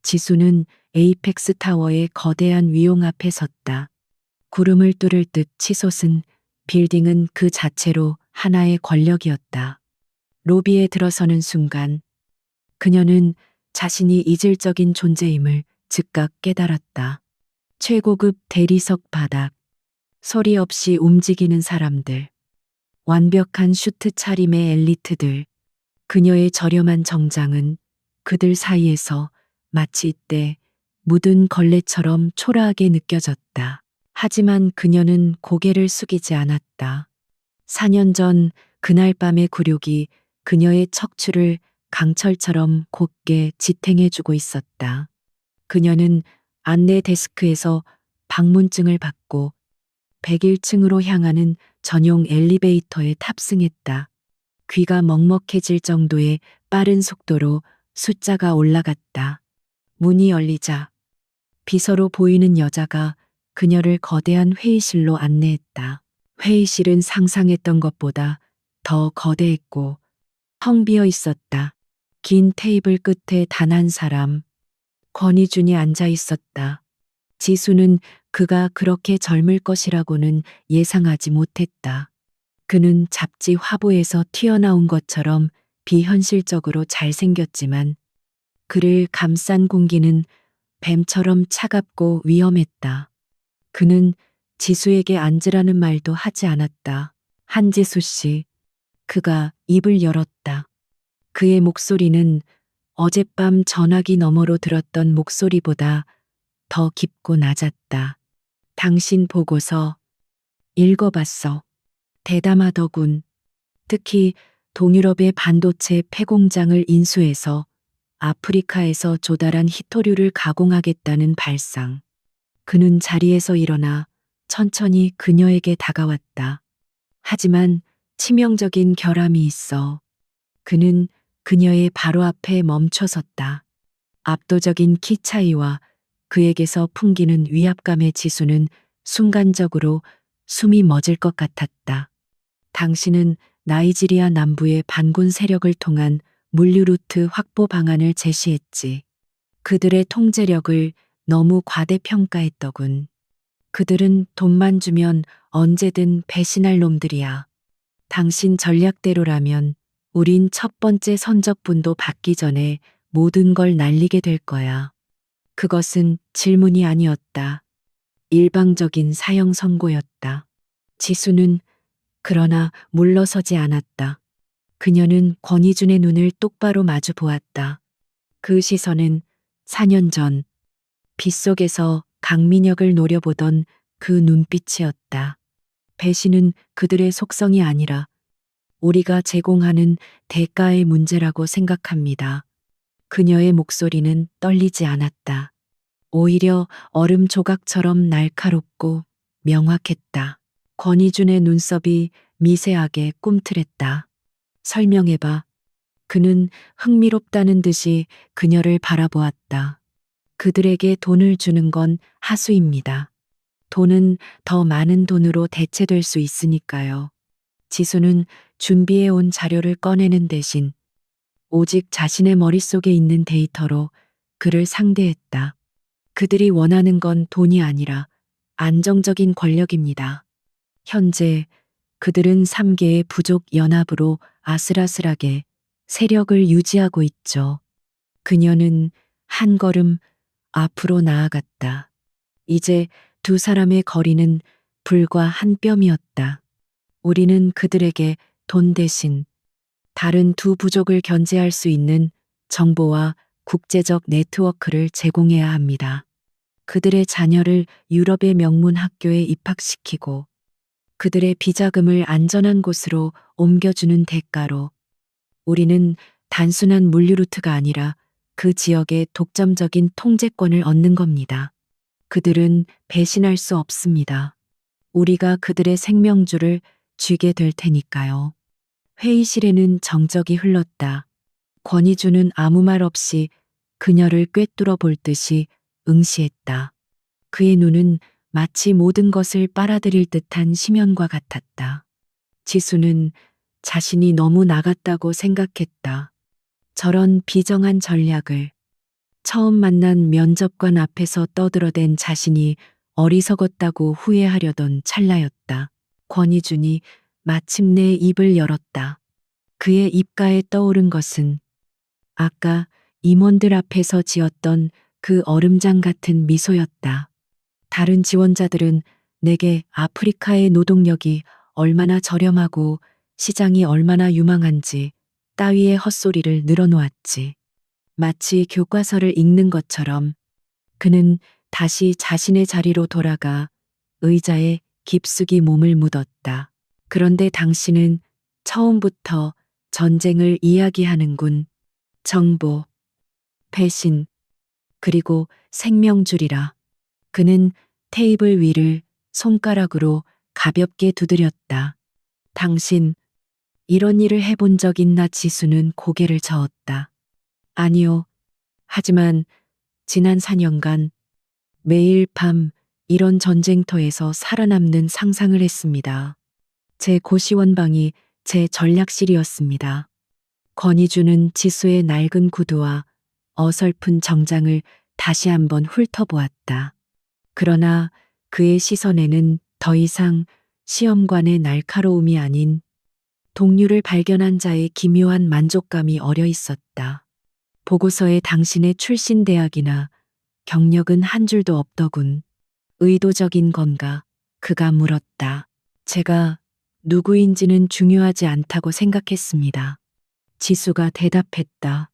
지수는 에이펙스 타워의 거대한 위용 앞에 섰다. 구름을 뚫을 듯 치솟은 빌딩은 그 자체로 하나의 권력이었다. 로비에 들어서는 순간 그녀는 자신이 이질적인 존재임을 즉각 깨달았다. 최고급 대리석 바닥, 소리 없이 움직이는 사람들, 완벽한 슈트 차림의 엘리트들, 그녀의 저렴한 정장은 그들 사이에서 마치 때 묻은 걸레처럼 초라하게 느껴졌다. 하지만 그녀는 고개를 숙이지 않았다. 4년 전 그날 밤의 굴욕이 그녀의 척추를 강철처럼 곧게 지탱해주고 있었다. 그녀는 안내 데스크에서 방문증을 받고 101층으로 향하는 전용 엘리베이터에 탑승했다. 귀가 먹먹해질 정도의 빠른 속도로 숫자가 올라갔다. 문이 열리자 비서로 보이는 여자가 그녀를 거대한 회의실로 안내했다. 회의실은 상상했던 것보다 더 거대했고 텅 비어 있었다. 긴 테이블 끝에 단 한 사람, 권희준이 앉아 있었다. 지수는 그가 그렇게 젊을 것이라고는 예상하지 못했다. 그는 잡지 화보에서 튀어나온 것처럼 비현실적으로 잘생겼지만 그를 감싼 공기는 뱀처럼 차갑고 위험했다. 그는 지수에게 앉으라는 말도 하지 않았다. 한지수 씨, 그가 입을 열었다. 그의 목소리는 어젯밤 전화기 너머로 들었던 목소리보다 더 깊고 낮았다. 당신 보고서 읽어봤어. 대담하더군. 특히 동유럽의 반도체 폐공장을 인수해서 아프리카에서 조달한 히토류를 가공하겠다는 발상. 그는 자리에서 일어나 천천히 그녀에게 다가왔다. 하지만 치명적인 결함이 있어. 그는 그녀의 바로 앞에 멈춰섰다. 압도적인 키 차이와 그에게서 풍기는 위압감의 지수는 순간적으로 숨이 멎을 것 같았다. 당신은 나이지리아 남부의 반군 세력을 통한 물류 루트 확보 방안을 제시했지. 그들의 통제력을 너무 과대평가했더군. 그들은 돈만 주면 언제든 배신할 놈들이야. 당신 전략대로라면 우린 첫 번째 선적분도 받기 전에 모든 걸 날리게 될 거야. 그것은 질문이 아니었다. 일방적인 사형 선고였다. 지수는 그러나 물러서지 않았다. 그녀는 권희준의 눈을 똑바로 마주 보았다. 그 시선은 4년 전 빗속에서 강민혁을 노려보던 그 눈빛이었다. 배신은 그들의 속성이 아니라 우리가 제공하는 대가의 문제라고 생각합니다. 그녀의 목소리는 떨리지 않았다. 오히려 얼음 조각처럼 날카롭고 명확했다. 권희준의 눈썹이 미세하게 꿈틀했다. 설명해봐. 그는 흥미롭다는 듯이 그녀를 바라보았다. 그들에게 돈을 주는 건 하수입니다. 돈은 더 많은 돈으로 대체될 수 있으니까요. 지수는 준비해온 자료를 꺼내는 대신 오직 자신의 머릿속에 있는 데이터로 그를 상대했다. 그들이 원하는 건 돈이 아니라 안정적인 권력입니다. 현재 그들은 3개의 부족 연합으로 아슬아슬하게 세력을 유지하고 있죠. 그녀는 한 걸음 앞으로 나아갔다. 이제 두 사람의 거리는 불과 한 뼘이었다. 우리는 그들에게 돈 대신 다른 두 부족을 견제할 수 있는 정보와 국제적 네트워크를 제공해야 합니다. 그들의 자녀를 유럽의 명문 학교에 입학시키고 그들의 비자금을 안전한 곳으로 옮겨주는 대가로 우리는 단순한 물류 루트가 아니라 그 지역의 독점적인 통제권을 얻는 겁니다. 그들은 배신할 수 없습니다. 우리가 그들의 생명줄을 쥐게 될 테니까요. 회의실에는 정적이 흘렀다. 권희주는 아무 말 없이 그녀를 꿰뚫어 볼 듯이 응시했다. 그의 눈은 마치 모든 것을 빨아들일 듯한 심연과 같았다. 지수는 자신이 너무 나갔다고 생각했다. 저런 비정한 전략을 처음 만난 면접관 앞에서 떠들어댄 자신이 어리석었다고 후회하려던 찰나였다. 권희준이 마침내 입을 열었다. 그의 입가에 떠오른 것은 아까 임원들 앞에서 지었던 그 얼음장 같은 미소였다. 다른 지원자들은 내게 아프리카의 노동력이 얼마나 저렴하고 시장이 얼마나 유망한지 따위의 헛소리를 늘어놓았지. 마치 교과서를 읽는 것처럼 그는 다시 자신의 자리로 돌아가 의자에 깊숙이 몸을 묻었다. 그런데 당신은 처음부터 전쟁을 이야기하는군. 정보, 배신, 그리고 생명줄이라. 그는 테이블 위를 손가락으로 가볍게 두드렸다. 당신, 이런 일을 해본 적 있나? 지수는 고개를 저었다. 아니요. 하지만 지난 4년간 매일 밤 이런 전쟁터에서 살아남는 상상을 했습니다. 제 고시원방이 제 전략실이었습니다. 권희주는 지수의 낡은 구두와 어설픈 정장을 다시 한번 훑어보았다. 그러나 그의 시선에는 더 이상 시험관의 날카로움이 아닌 동료를 발견한 자의 기묘한 만족감이 어려 있었다. 보고서에 당신의 출신 대학이나 경력은 한 줄도 없더군. 의도적인 건가? 그가 물었다. 제가 누구인지는 중요하지 않다고 생각했습니다. 지수가 대답했다.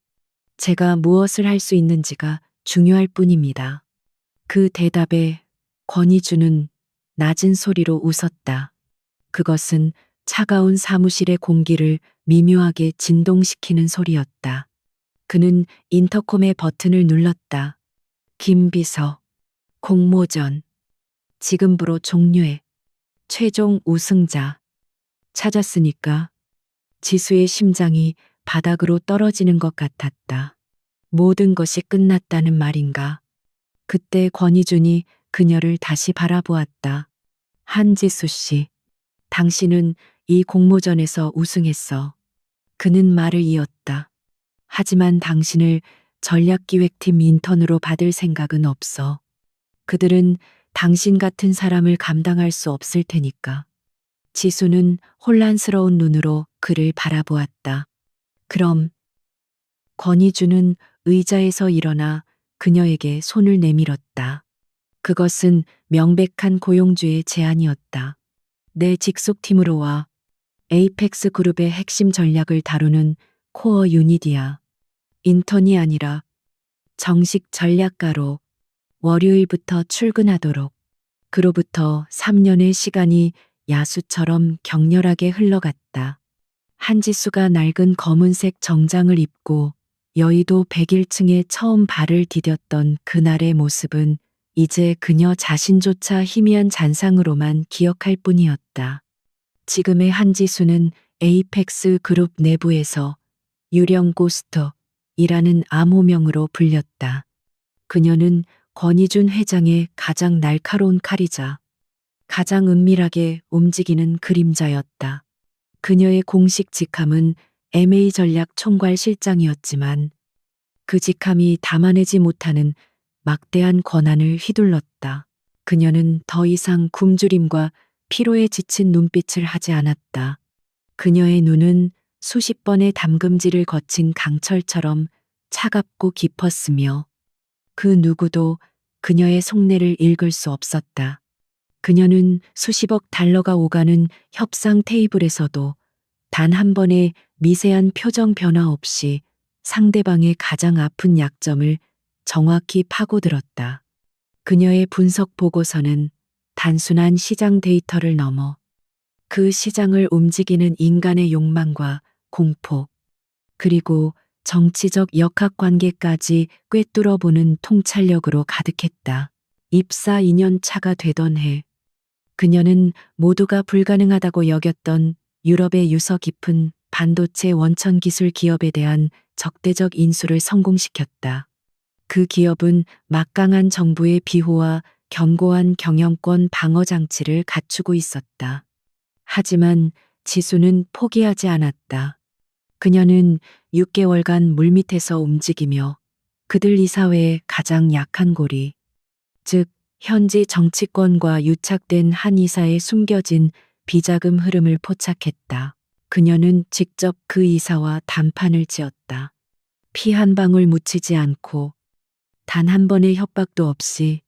제가 무엇을 할 수 있는지가 중요할 뿐입니다. 그 대답에 권희주는 낮은 소리로 웃었다. 그것은 차가운 사무실의 공기를 미묘하게 진동시키는 소리였다. 그는 인터콤의 버튼을 눌렀다. 김 비서, 공모전, 지금부로 종료해. 최종 우승자. 찾았으니까. 지수의 심장이 바닥으로 떨어지는 것 같았다. 모든 것이 끝났다는 말인가. 그때 권희준이 그녀를 다시 바라보았다. 한지수 씨, 당신은 이 공모전에서 우승했어. 그는 말을 이었다. 하지만 당신을 전략기획팀 인턴으로 받을 생각은 없어. 그들은 당신 같은 사람을 감당할 수 없을 테니까. 지수는 혼란스러운 눈으로 그를 바라보았다. 그럼 권희주는 의자에서 일어나 그녀에게 손을 내밀었다. 그것은 명백한 고용주의 제안이었다. 내 직속팀으로 와. 에이펙스 그룹의 핵심 전략을 다루는 코어 유닛이야. 인턴이 아니라 정식 전략가로 월요일부터 출근하도록. 그로부터 3년의 시간이 야수처럼 격렬하게 흘러갔다. 한지수가 낡은 검은색 정장을 입고 여의도 101층에 처음 발을 디뎠던 그날의 모습은 이제 그녀 자신조차 희미한 잔상으로만 기억할 뿐이었다. 지금의 한지수는 에이펙스 그룹 내부에서 유령 고스터이라는 암호명으로 불렸다. 그녀는 권희준 회장의 가장 날카로운 칼이자 가장 은밀하게 움직이는 그림자였다. 그녀의 공식 직함은 MA 전략 총괄 실장이었지만 그 직함이 담아내지 못하는 막대한 권한을 휘둘렀다. 그녀는 더 이상 굶주림과 피로에 지친 눈빛을 하지 않았다. 그녀의 눈은 수십 번의 담금질을 거친 강철처럼 차갑고 깊었으며 그 누구도 그녀의 속내를 읽을 수 없었다. 그녀는 수십억 달러가 오가는 협상 테이블에서도 단 한 번의 미세한 표정 변화 없이 상대방의 가장 아픈 약점을 정확히 파고들었다. 그녀의 분석 보고서는 단순한 시장 데이터를 넘어 그 시장을 움직이는 인간의 욕망과 공포, 그리고 정치적 역학관계까지 꿰뚫어보는 통찰력으로 가득했다. 입사 2년 차가 되던 해, 그녀는 모두가 불가능하다고 여겼던 유럽의 유서 깊은 반도체 원천 기술 기업에 대한 적대적 인수를 성공시켰다. 그 기업은 막강한 정부의 비호와 견고한 경영권 방어 장치를 갖추고 있었다. 하지만 지수는 포기하지 않았다. 그녀는 6개월간 물밑에서 움직이며 그들 이사회의 가장 약한 고리, 즉 현지 정치권과 유착된 한 이사의 숨겨진 비자금 흐름을 포착했다. 그녀는 직접 그 이사와 담판을 지었다. 피 한 방울 묻히지 않고 단 한 번의 협박도 없이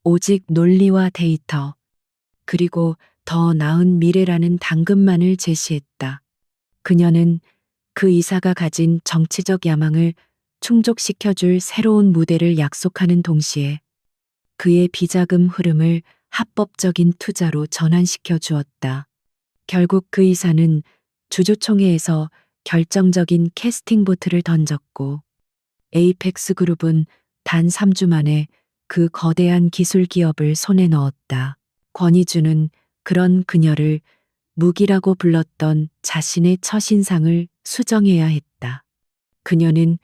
오직 논리와 데이터, 그리고 더 나은 미래라는 당근만을 제시했다. 그녀는 그 이사가 가진 정치적 야망을 충족시켜줄 새로운 무대를 약속하는 동시에 그의 비자금 흐름을 합법적인 투자로 전환시켜 주었다. 결국 그 이사는 주주총회에서 결정적인 캐스팅 보트를 던졌고 에이펙스 그룹은 단 3주 만에 그 거대한 기술 기업을 손에 넣었다. 권희주는 그런 그녀를 무기라고 불렀던 자신의 첫인상을 수정해야 했다. 그녀는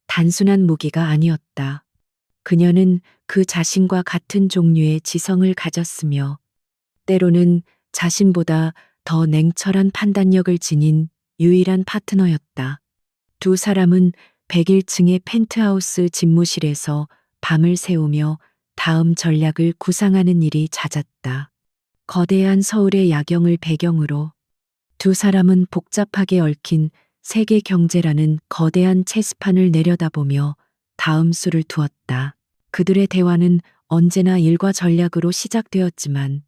단순한 무기가 아니었다. 그녀는 그 자신과 같은 종류의 지성을 가졌으며 때로는 자신보다 더 냉철한 판단력을 지닌 유일한 파트너였다. 두 사람은 101층의 펜트하우스 집무실에서 밤을 새우며 다음 전략을 구상하는 일이 잦았다. 거대한 서울의 야경을 배경으로 두 사람은 복잡하게 얽힌 세계 경제라는 거대한 체스판을 내려다보며 다음 수를 두었다. 그들의 대화는 언제나 일과 전략으로 시작되었지만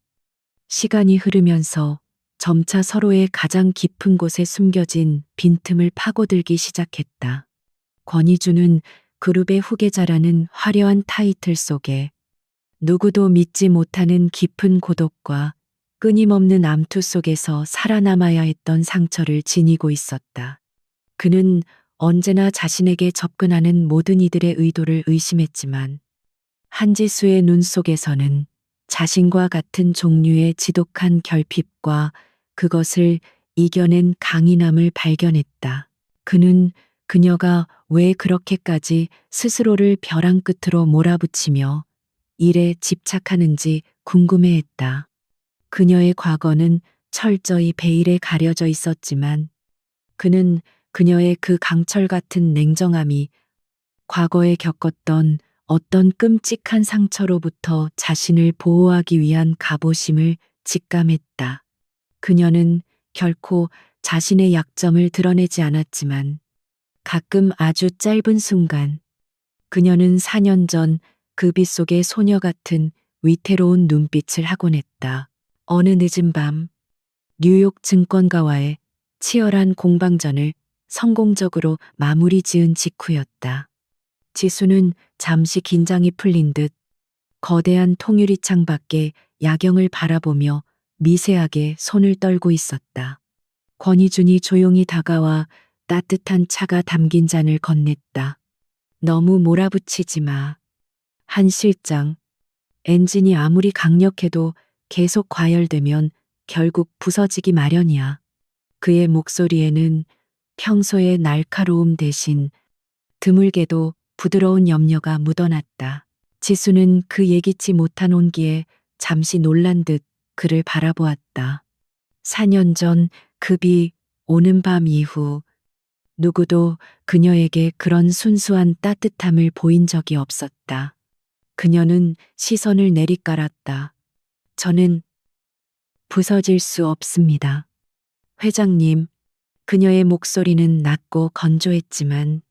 시간이 흐르면서 점차 서로의 가장 깊은 곳에 숨겨진 빈틈을 파고들기 시작했다. 권희주는 그룹의 후계자라는 화려한 타이틀 속에 누구도 믿지 못하는 깊은 고독과 끊임없는 암투 속에서 살아남아야 했던 상처를 지니고 있었다. 그는 언제나 자신에게 접근하는 모든 이들의 의도를 의심했지만 한지수의 눈 속에서는 자신과 같은 종류의 지독한 결핍과 그것을 이겨낸 강인함을 발견했다. 그는 그녀가 왜 그렇게까지 스스로를 벼랑 끝으로 몰아붙이며 일에 집착하는지 궁금해했다. 그녀의 과거는 철저히 베일에 가려져 있었지만 그는 그녀의 그 강철 같은 냉정함이 과거에 겪었던 어떤 끔찍한 상처로부터 자신을 보호하기 위한 갑오심을 직감했다. 그녀는 결코 자신의 약점을 드러내지 않았지만 가끔 아주 짧은 순간 그녀는 4년 전 그 빛 속의 소녀 같은 위태로운 눈빛을 하곤 했다. 어느 늦은 밤 뉴욕 증권가와의 치열한 공방전을 성공적으로 마무리 지은 직후였다. 지수는 잠시 긴장이 풀린 듯 거대한 통유리창 밖에 야경을 바라보며 미세하게 손을 떨고 있었다. 권희준이 조용히 다가와 따뜻한 차가 담긴 잔을 건넸다. 너무 몰아붙이지 마. 한 실장, 엔진이 아무리 강력해도 계속 과열되면 결국 부서지기 마련이야. 그의 목소리에는 평소의 날카로움 대신 드물게도 부드러운 염려가 묻어났다. 지수는 그 예기치 못한 온기에 잠시 놀란 듯 그를 바라보았다. 4년 전 급이 오는 밤 이후 누구도 그녀에게 그런 순수한 따뜻함을 보인 적이 없었다. 그녀는 시선을 내리깔았다. 저는 부서질 수 없습니다. 회장님, 그녀의 목소리는 낮고 건조했지만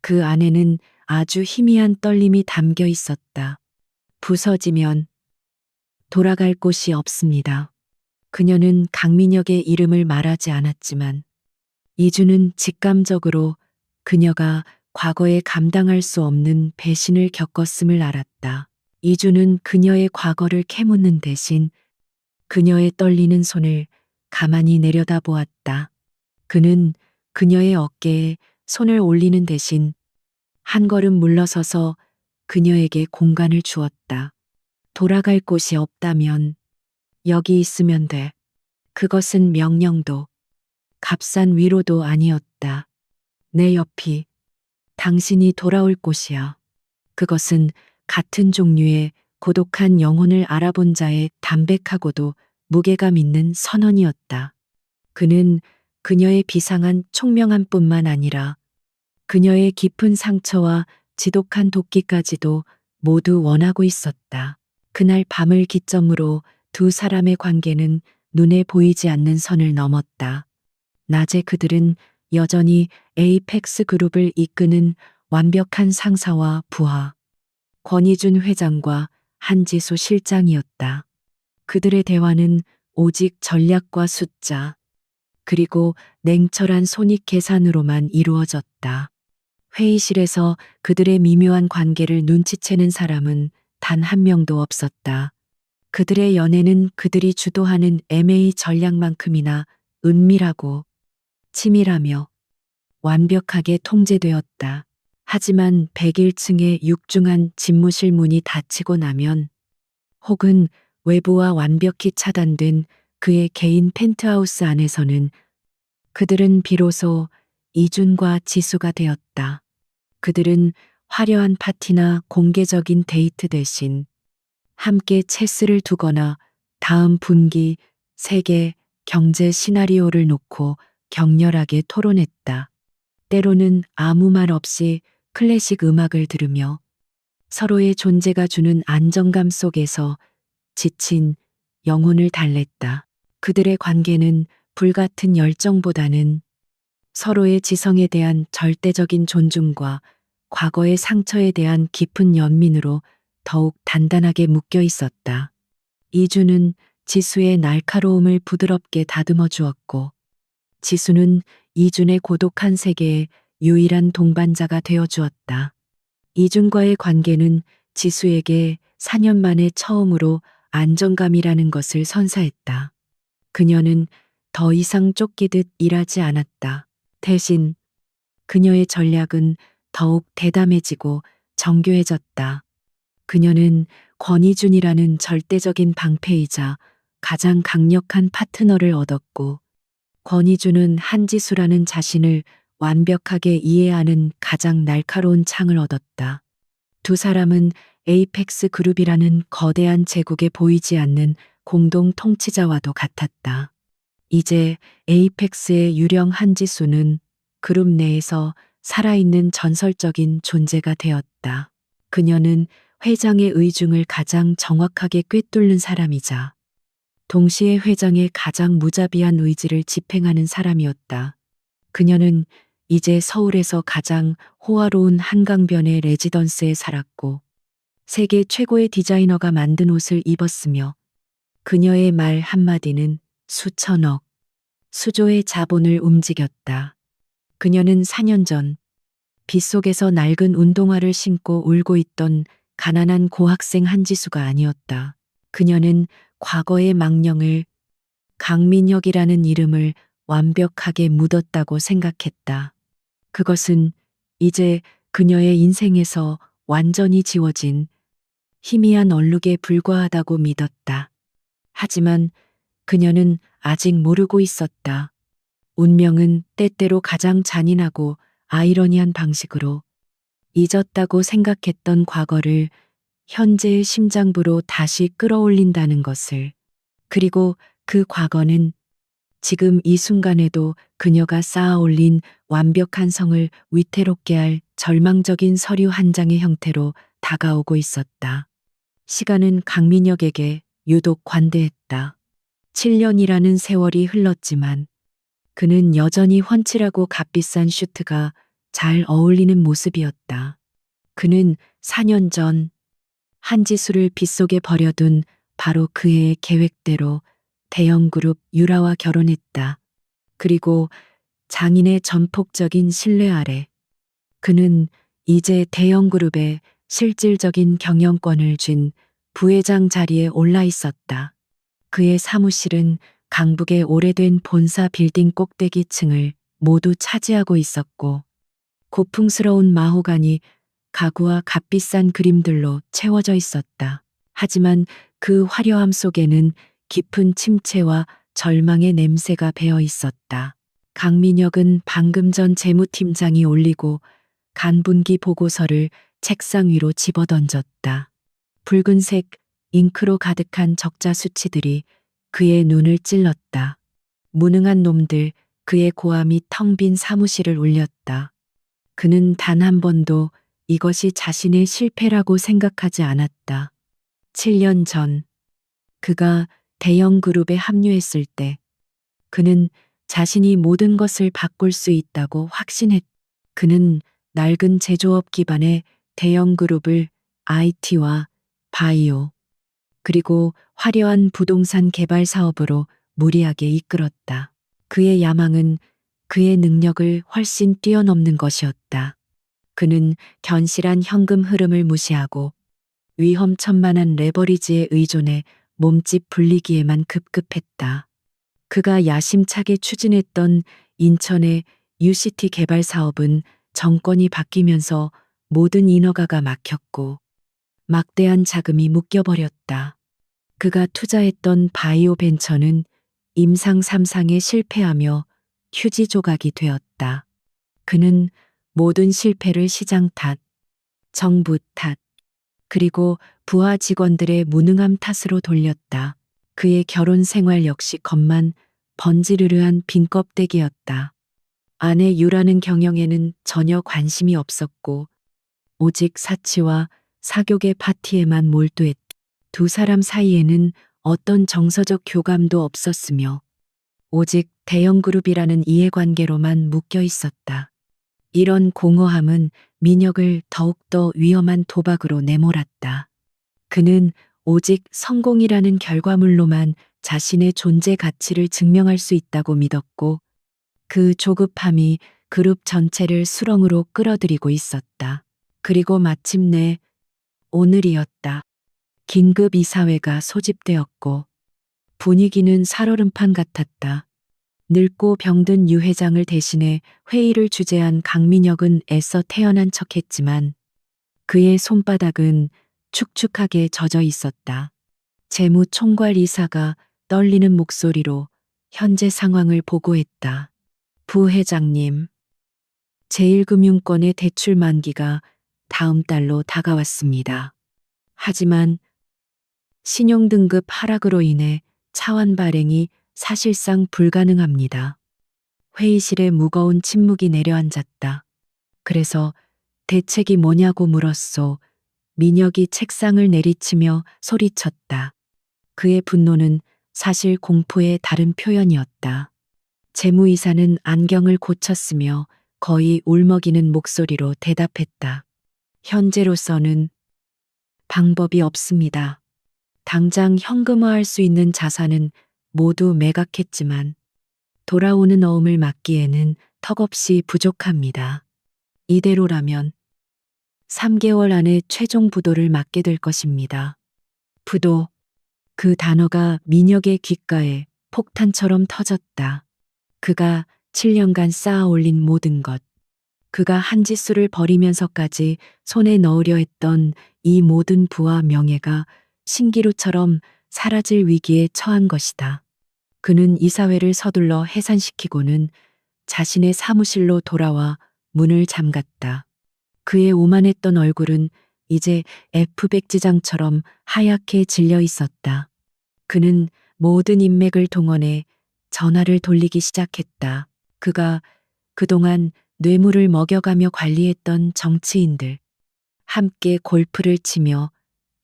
그 안에는 아주 희미한 떨림이 담겨 있었다. 부서지면 돌아갈 곳이 없습니다. 그녀는 강민혁의 이름을 말하지 않았지만 이주는 직감적으로 그녀가 과거에 감당할 수 없는 배신을 겪었음을 알았다. 이주는 그녀의 과거를 캐묻는 대신 그녀의 떨리는 손을 가만히 내려다보았다. 그는 그녀의 어깨에 손을 올리는 대신 한 걸음 물러서서 그녀에게 공간을 주었다. 돌아갈 곳이 없다면 여기 있으면 돼. 그것은 명령도 값싼 위로도 아니었다. 내 옆이 당신이 돌아올 곳이야. 그것은 같은 종류의 고독한 영혼을 알아본 자의 담백하고도 무게감 있는 선언이었다. 그는 그녀의 비상한 총명함뿐만 아니라 그녀의 깊은 상처와 지독한 도끼까지도 모두 원하고 있었다. 그날 밤을 기점으로 두 사람의 관계는 눈에 보이지 않는 선을 넘었다. 낮에 그들은 여전히 에이펙스 그룹을 이끄는 완벽한 상사와 부하, 권희준 회장과 한지수 실장이었다. 그들의 대화는 오직 전략과 숫자, 그리고 냉철한 손익 계산으로만 이루어졌다. 회의실에서 그들의 미묘한 관계를 눈치채는 사람은 단 한 명도 없었다. 그들의 연애는 그들이 주도하는 M&A 전략만큼이나 은밀하고 치밀하며 완벽하게 통제되었다. 하지만 101층의 육중한 집무실 문이 닫히고 나면 혹은 외부와 완벽히 차단된 그의 개인 펜트하우스 안에서는 그들은 비로소 이준과 지수가 되었다. 그들은 화려한 파티나 공개적인 데이트 대신 함께 체스를 두거나 다음 분기 세계 경제 시나리오를 놓고 격렬하게 토론했다. 때로는 아무 말 없이 클래식 음악을 들으며 서로의 존재가 주는 안정감 속에서 지친 영혼을 달랬다. 그들의 관계는 불같은 열정보다는 서로의 지성에 대한 절대적인 존중과 과거의 상처에 대한 깊은 연민으로 더욱 단단하게 묶여 있었다. 이주는 지수의 날카로움을 부드럽게 다듬어 주었고, 지수는 이준의 고독한 세계의 유일한 동반자가 되어 주었다. 이준과의 관계는 지수에게 4년 만에 처음으로 안정감이라는 것을 선사했다. 그녀는 더 이상 쫓기듯 일하지 않았다. 대신 그녀의 전략은 더욱 대담해지고 정교해졌다. 그녀는 권희준이라는 절대적인 방패이자 가장 강력한 파트너를 얻었고, 권희준은 한지수라는 자신을 완벽하게 이해하는 가장 날카로운 창을 얻었다. 두 사람은 에이펙스 그룹이라는 거대한 제국에 보이지 않는 공동 통치자와도 같았다. 이제 에이펙스의 유령 한지수는 그룹 내에서 살아있는 전설적인 존재가 되었다. 그녀는 회장의 의중을 가장 정확하게 꿰뚫는 사람이자 동시에 회장의 가장 무자비한 의지를 집행하는 사람이었다. 그녀는 이제 서울에서 가장 호화로운 한강변의 레지던스에 살았고 세계 최고의 디자이너가 만든 옷을 입었으며 그녀의 말 한마디는 수천억, 수조의 자본을 움직였다. 그녀는 4년 전 빗속에서 낡은 운동화를 신고 울고 있던 가난한 고학생 한지수가 아니었다. 그녀는 과거의 망령을 강민혁이라는 이름을 완벽하게 묻었다고 생각했다. 그것은 이제 그녀의 인생에서 완전히 지워진 희미한 얼룩에 불과하다고 믿었다. 하지만 그녀는 아직 모르고 있었다. 운명은 때때로 가장 잔인하고 아이러니한 방식으로 잊었다고 생각했던 과거를 현재의 심장부로 다시 끌어올린다는 것을. 그리고 그 과거는 지금 이 순간에도 그녀가 쌓아 올린 완벽한 성을 위태롭게 할 절망적인 서류 한 장의 형태로 다가오고 있었다. 시간은 강민혁에게 유독 관대했다. 7년이라는 세월이 흘렀지만 그는 여전히 훤칠하고 값비싼 슈트가 잘 어울리는 모습이었다. 그는 4년 전 한지수를 빗속에 버려둔 바로 그의 계획대로 대형그룹 유라와 결혼했다. 그리고 장인의 전폭적인 신뢰 아래 그는 이제 대형 그룹의 실질적인 경영권을 쥔 부회장 자리에 올라 있었다. 그의 사무실은 강북의 오래된 본사 빌딩 꼭대기층을 모두 차지하고 있었고, 고풍스러운 마호가니 가구와 값비싼 그림들로 채워져 있었다. 하지만 그 화려함 속에는 깊은 침체와 절망의 냄새가 배어 있었다. 강민혁은 방금 전 재무팀장이 올리고 간분기 보고서를 책상 위로 집어던졌다. 붉은색 잉크로 가득한 적자 수치들이 그의 눈을 찔렀다. 무능한 놈들, 그의 고함이 텅 빈 사무실을 울렸다. 그는 단 한 번도 이것이 자신의 실패라고 생각하지 않았다. 7년 전, 그가 대형 그룹에 합류했을 때, 그는 자신이 모든 것을 바꿀 수 있다고 확신했다. 그는 낡은 제조업 기반의 대형 그룹을 IT와 바이오, 그리고 화려한 부동산 개발 사업으로 무리하게 이끌었다. 그의 야망은 그의 능력을 훨씬 뛰어넘는 것이었다. 그는 견실한 현금 흐름을 무시하고 위험천만한 레버리지에 의존해 몸집 불리기에만 급급했다. 그가 야심차게 추진했던 인천의 UCT 개발 사업은 정권이 바뀌면서 모든 인허가가 막혔고 막대한 자금이 묶여버렸다. 그가 투자했던 바이오 벤처는 임상삼상에 실패하며 휴지 조각이 되었다. 그는 모든 실패를 시장 탓, 정부 탓, 그리고 부하 직원들의 무능함 탓으로 돌렸다. 그의 결혼 생활 역시 겉만 번지르르한 빈 껍데기였다. 아내 유라는 경영에는 전혀 관심이 없었고 오직 사치와 사교계 파티에만 몰두했다. 두 사람 사이에는 어떤 정서적 교감도 없었으며 오직 대형 그룹이라는 이해관계로만 묶여 있었다. 이런 공허함은 민혁을 더욱더 위험한 도박으로 내몰았다. 그는 오직 성공이라는 결과물로만 자신의 존재 가치를 증명할 수 있다고 믿었고 그 조급함이 그룹 전체를 수렁으로 끌어들이고 있었다. 그리고 마침내 오늘이었다. 긴급 이사회가 소집되었고 분위기는 살얼음판 같았다. 늙고 병든 유 회장을 대신해 회의를 주재한 강민혁은 애써 태연한 척했지만 그의 손바닥은 축축하게 젖어 있었다. 재무총괄 이사가 떨리는 목소리로 현재 상황을 보고했다. 부회장님, 제1금융권의 대출 만기가 다음 달로 다가왔습니다. 하지만 신용등급 하락으로 인해 차환 발행이 사실상 불가능합니다. 회의실에 무거운 침묵이 내려앉았다. 그래서 대책이 뭐냐고 물었소. 민혁이 책상을 내리치며 소리쳤다. 그의 분노는 사실 공포의 다른 표현이었다. 재무이사는 안경을 고쳤으며 거의 울먹이는 목소리로 대답했다. 현재로서는 방법이 없습니다. 당장 현금화할 수 있는 자산은 모두 매각했지만 돌아오는 어음을 막기에는 턱없이 부족합니다. 이대로라면 3개월 안에 최종 부도를 맞게 될 것입니다. 부도, 그 단어가 민혁의 귓가에 폭탄처럼 터졌다. 그가 7년간 쌓아 올린 모든 것, 그가 한짓수를 벌이면서까지 손에 넣으려 했던 이 모든 부와 명예가 신기루처럼 사라질 위기에 처한 것이다. 그는 이사회를 서둘러 해산시키고는 자신의 사무실로 돌아와 문을 잠갔다. 그의 오만했던 얼굴은 이제 F백지장처럼 하얗게 질려 있었다. 그는 모든 인맥을 동원해 전화를 돌리기 시작했다. 그가 그동안 뇌물을 먹여가며 관리했던 정치인들, 함께 골프를 치며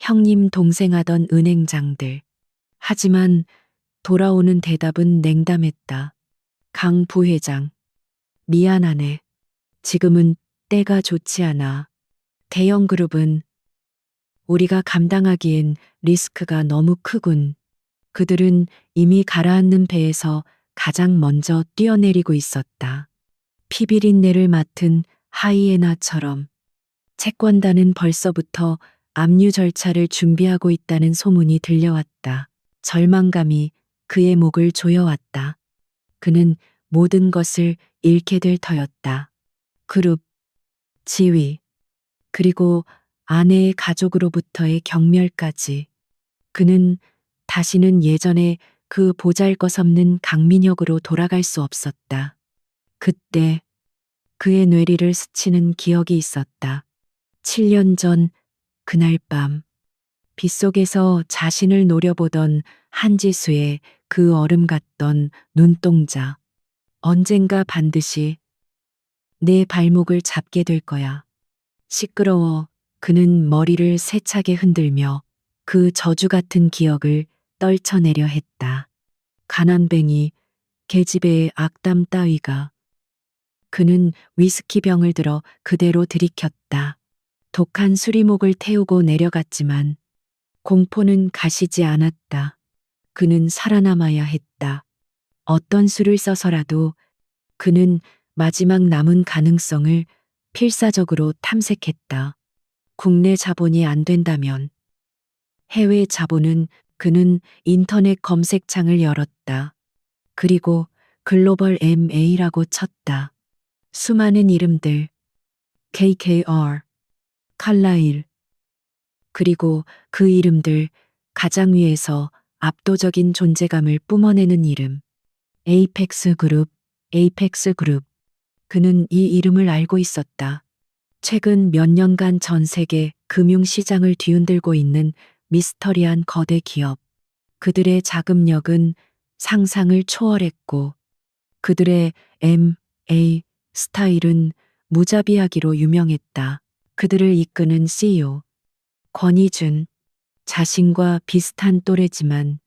형님 동생하던 은행장들. 하지만 돌아오는 대답은 냉담했다. 강 부회장, 미안하네. 지금은 때가 좋지 않아. 대형 그룹은 우리가 감당하기엔 리스크가 너무 크군. 그들은 이미 가라앉는 배에서 가장 먼저 뛰어내리고 있었다. 피비린내를 맡은 하이에나처럼. 채권단은 벌써부터 압류 절차를 준비하고 있다는 소문이 들려왔다. 절망감이 그의 목을 조여왔다. 그는 모든 것을 잃게 될 터였다. 그룹, 지위, 그리고 아내의 가족으로부터의 경멸까지. 그는 다시는 예전의 그 보잘것없는 강민혁으로 돌아갈 수 없었다. 그때 그의 뇌리를 스치는 기억이 있었다. 7년 전 그날 밤 빗속에서 자신을 노려보던 한지수의 그 얼음 같던 눈동자. 언젠가 반드시 내 발목을 잡게 될 거야. 시끄러워 그는 머리를 세차게 흔들며 그 저주 같은 기억을 떨쳐내려 했다. 가난뱅이, 계집애의 악담 따위가. 그는 위스키병을 들어 그대로 들이켰다. 독한 수리목을 태우고 내려갔지만 공포는 가시지 않았다. 그는 살아남아야 했다. 어떤 수를 써서라도 그는 마지막 남은 가능성을 필사적으로 탐색했다. 국내 자본이 안 된다면 해외 자본은. 그는 인터넷 검색창을 열었다. 그리고 글로벌 MA라고 쳤다. 수많은 이름들, KKR, 칼라일, 그리고 그 이름들 가장 위에서 압도적인 존재감을 뿜어내는 이름. 에이펙스 그룹, 에이펙스 그룹. 그는 이 이름을 알고 있었다. 최근 몇 년간 전 세계 금융시장을 뒤흔들고 있는 미스터리한 거대 기업. 그들의 자금력은 상상을 초월했고 그들의 M.A. 스타일은 무자비하기로 유명했다. 그들을 이끄는 CEO, 권희준, 자신과 비슷한 또래지만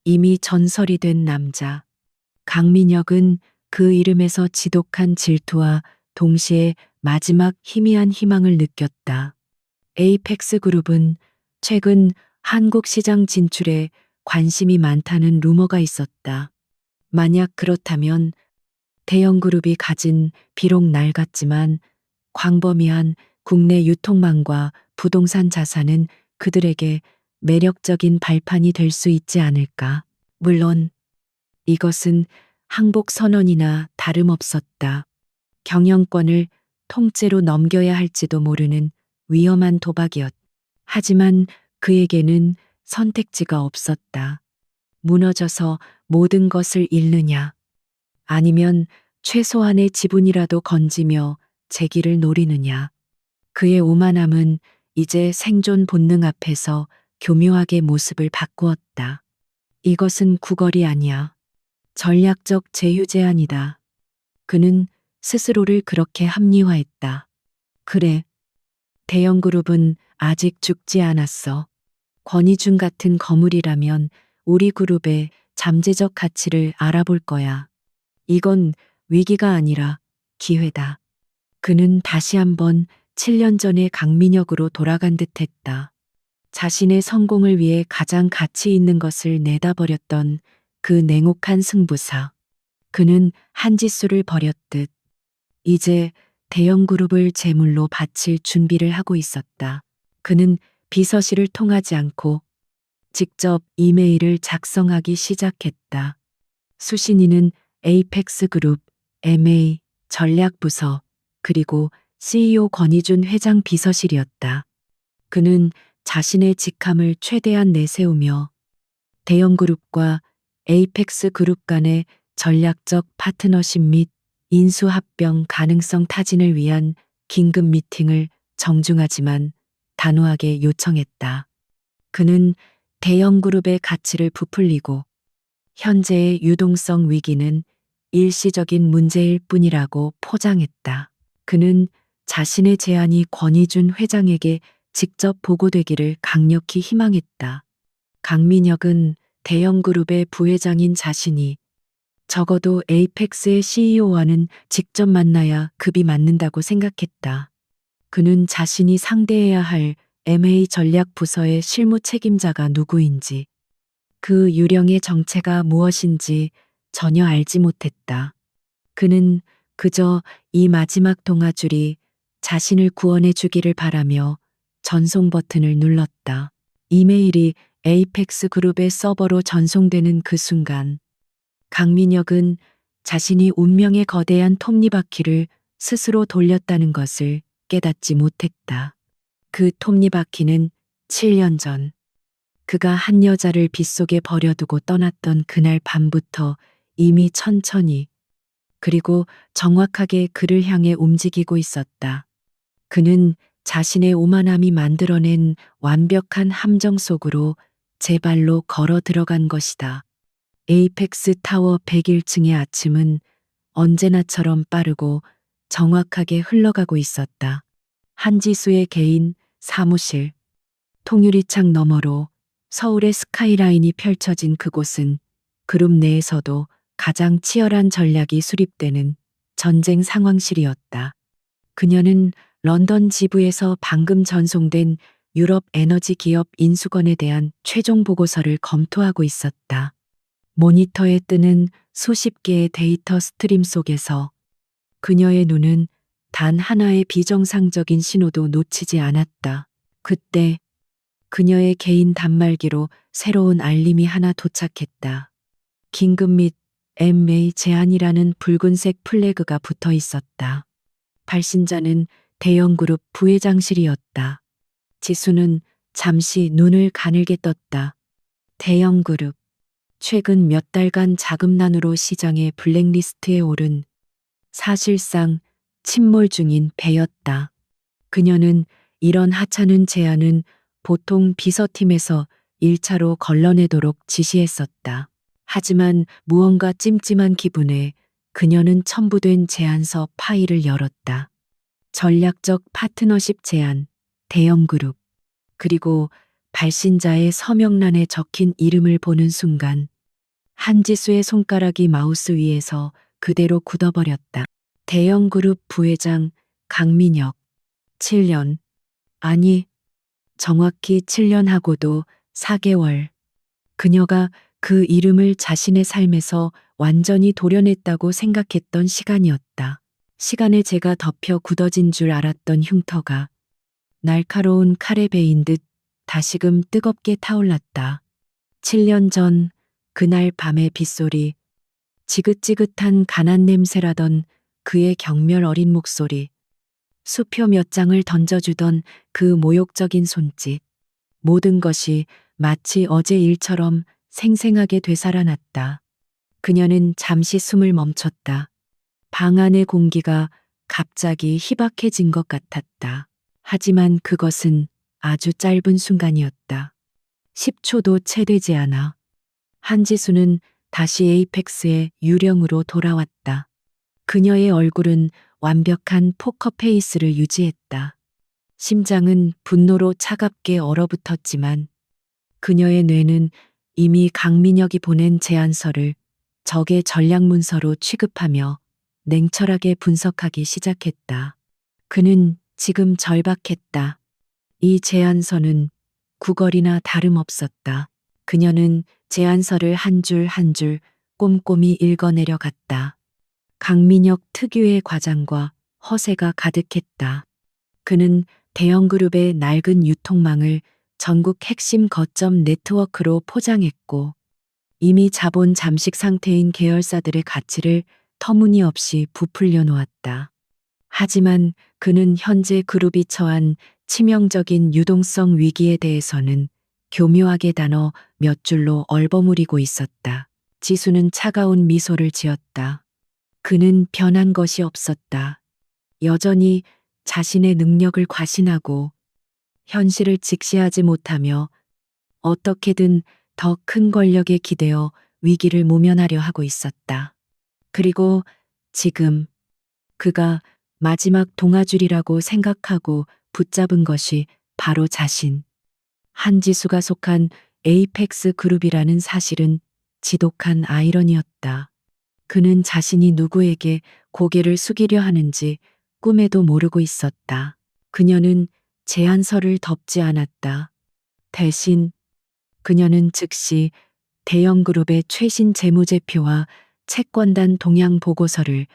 이미 전설이 된 남자. 강민혁은 그 이름에서 지독한 질투와 동시에 마지막 희미한 희망을 느꼈다. 에이펙스 그룹은 최근 한국 시장 진출에 관심이 많다는 루머가 있었다. 만약 그렇다면 대형 그룹이 가진 비록 낡았지만 광범위한 국내 유통망과 부동산 자산은 그들에게 매력적인 발판이 될 수 있지 않을까. 물론 이것은 항복 선언이나 다름없었다. 경영권을 통째로 넘겨야 할지도 모르는 위험한 도박이었다. 하지만 그에게는 선택지가 없었다. 무너져서 모든 것을 잃느냐, 아니면 최소한의 지분이라도 건지며 재기를 노리느냐. 그의 오만함은 이제 생존 본능 앞에서 교묘하게 모습을 바꾸었다. 이것은 구걸이 아니야. 전략적 제휴 제안이다. 그는 스스로를 그렇게 합리화했다. 그래, 대형 그룹은 아직 죽지 않았어. 권희준 같은 거물이라면 우리 그룹의 잠재적 가치를 알아볼 거야. 이건 위기가 아니라 기회다. 그는 다시 한번 7년 전의 강민혁으로 돌아간 듯 했다. 자신의 성공을 위해 가장 가치 있는 것을 내다버렸던 그 냉혹한 승부사. 그는 한지수를 버렸듯 이제 대형 그룹을 제물로 바칠 준비를 하고 있었다. 그는 비서실을 통하지 않고 직접 이메일을 작성하기 시작했다. 수신인은 에이펙스 그룹, MA, 전략부서, 그리고 CEO 권희준 회장 비서실이었다. 그는 자신의 직함을 최대한 내세우며 대형 그룹과 에이펙스 그룹 간의 전략적 파트너십 및 인수합병 가능성 타진을 위한 긴급 미팅을 정중하지만 단호하게 요청했다. 그는 대형 그룹의 가치를 부풀리고 현재의 유동성 위기는 일시적인 문제일 뿐이라고 포장했다. 그는 자신의 제안이 권희준 회장에게 직접 보고되기를 강력히 희망했다. 강민혁은 대형 그룹의 부회장인 자신이 적어도 에이펙스의 CEO와는 직접 만나야 급이 맞는다고 생각했다. 그는 자신이 상대해야 할 MA 전략 부서의 실무 책임자가 누구인지, 그 유령의 정체가 무엇인지 전혀 알지 못했다. 그는 그저 이 마지막 동아줄이 자신을 구원해 주기를 바라며 전송 버튼을 눌렀다. 이메일이 에이펙스 그룹의 서버로 전송되는 그 순간 강민혁은 자신이 운명의 거대한 톱니바퀴를 스스로 돌렸다는 것을 깨닫지 못했다. 그 톱니바퀴는 7년 전 그가 한 여자를 빗속에 버려두고 떠났던 그날 밤부터 이미 천천히 그리고 정확하게 그를 향해 움직이고 있었다. 그는 자신의 오만함이 만들어낸 완벽한 함정 속으로 제 발로 걸어 들어간 것이다. 에이펙스 타워 101층의 아침은 언제나처럼 빠르고 정확하게 흘러가고 있었다. 한지수의 개인 사무실, 통유리창 너머로 서울의 스카이라인이 펼쳐진 그곳은 그룹 내에서도 가장 치열한 전략이 수립되는 전쟁 상황실이었다. 그녀는 런던 지부에서 방금 전송된 유럽 에너지 기업 인수건에 대한 최종 보고서를 검토하고 있었다. 모니터에 뜨는 수십 개의 데이터 스트림 속에서 그녀의 눈은 단 하나의 비정상적인 신호도 놓치지 않았다. 그때 그녀의 개인 단말기로 새로운 알림이 하나 도착했다. 긴급 및 MA 제한이라는 붉은색 플래그가 붙어 있었다. 발신자는 대형그룹 부회장실이었다. 지수는 잠시 눈을 가늘게 떴다. 대형그룹. 최근 몇 달간 자금난으로 시장의 블랙리스트에 오른 사실상 침몰 중인 배였다. 그녀는 이런 하찮은 제안은 보통 비서팀에서 1차로 걸러내도록 지시했었다. 하지만 무언가 찜찜한 기분에 그녀는 첨부된 제안서 파일을 열었다. 전략적 파트너십 제안, 대형그룹, 그리고 발신자의 서명란에 적힌 이름을 보는 순간 한지수의 손가락이 마우스 위에서 그대로 굳어버렸다. 대형그룹 부회장 강민혁, 7년. 아니, 정확히 7년하고도 4개월. 그녀가 그 이름을 자신의 삶에서 완전히 도려냈다고 생각했던 시간이었다. 시간에 제가 덮여 굳어진 줄 알았던 흉터가 날카로운 칼에 베인 듯 다시금 뜨겁게 타올랐다. 7년 전 그날 밤의 빗소리, 지긋지긋한 가난 냄새라던 그의 경멸 어린 목소리, 수표 몇 장을 던져주던 그 모욕적인 손짓, 모든 것이 마치 어제 일처럼 생생하게 되살아났다. 그녀는 잠시 숨을 멈췄다. 방 안의 공기가 갑자기 희박해진 것 같았다. 하지만 그것은 아주 짧은 순간이었다. 10초도 채 되지 않아. 한지수는 다시 에이펙스의 유령으로 돌아왔다. 그녀의 얼굴은 완벽한 포커 페이스를 유지했다. 심장은 분노로 차갑게 얼어붙었지만 그녀의 뇌는 이미 강민혁이 보낸 제안서를 적의 전략 문서로 취급하며 냉철하게 분석하기 시작했다. 그는 지금 절박했다. 이 제안서는 구걸이나 다름없었다. 그녀는 제안서를 한 줄 한 줄 꼼꼼히 읽어내려 갔다. 강민혁 특유의 과장과 허세가 가득했다. 그는 대형그룹의 낡은 유통망을 전국 핵심 거점 네트워크로 포장했고 이미 자본 잠식 상태인 계열사들의 가치를 터무니없이 부풀려 놓았다. 하지만 그는 현재 그룹이 처한 치명적인 유동성 위기에 대해서는 교묘하게 단어 몇 줄로 얼버무리고 있었다. 지수는 차가운 미소를 지었다. 그는 변한 것이 없었다. 여전히 자신의 능력을 과신하고 현실을 직시하지 못하며 어떻게든 더 큰 권력에 기대어 위기를 모면하려 하고 있었다. 그리고 지금 그가 마지막 동아줄이라고 생각하고 붙잡은 것이 바로 자신. 한지수가 속한 에이펙스 그룹이라는 사실은 지독한 아이러니였다. 그는 자신이 누구에게 고개를 숙이려 하는지 꿈에도 모르고 있었다. 그녀는 제안서를 덮지 않았다. 대신 그녀는 즉시 대형그룹의 최신 재무제표와 채권단 동향 보고서를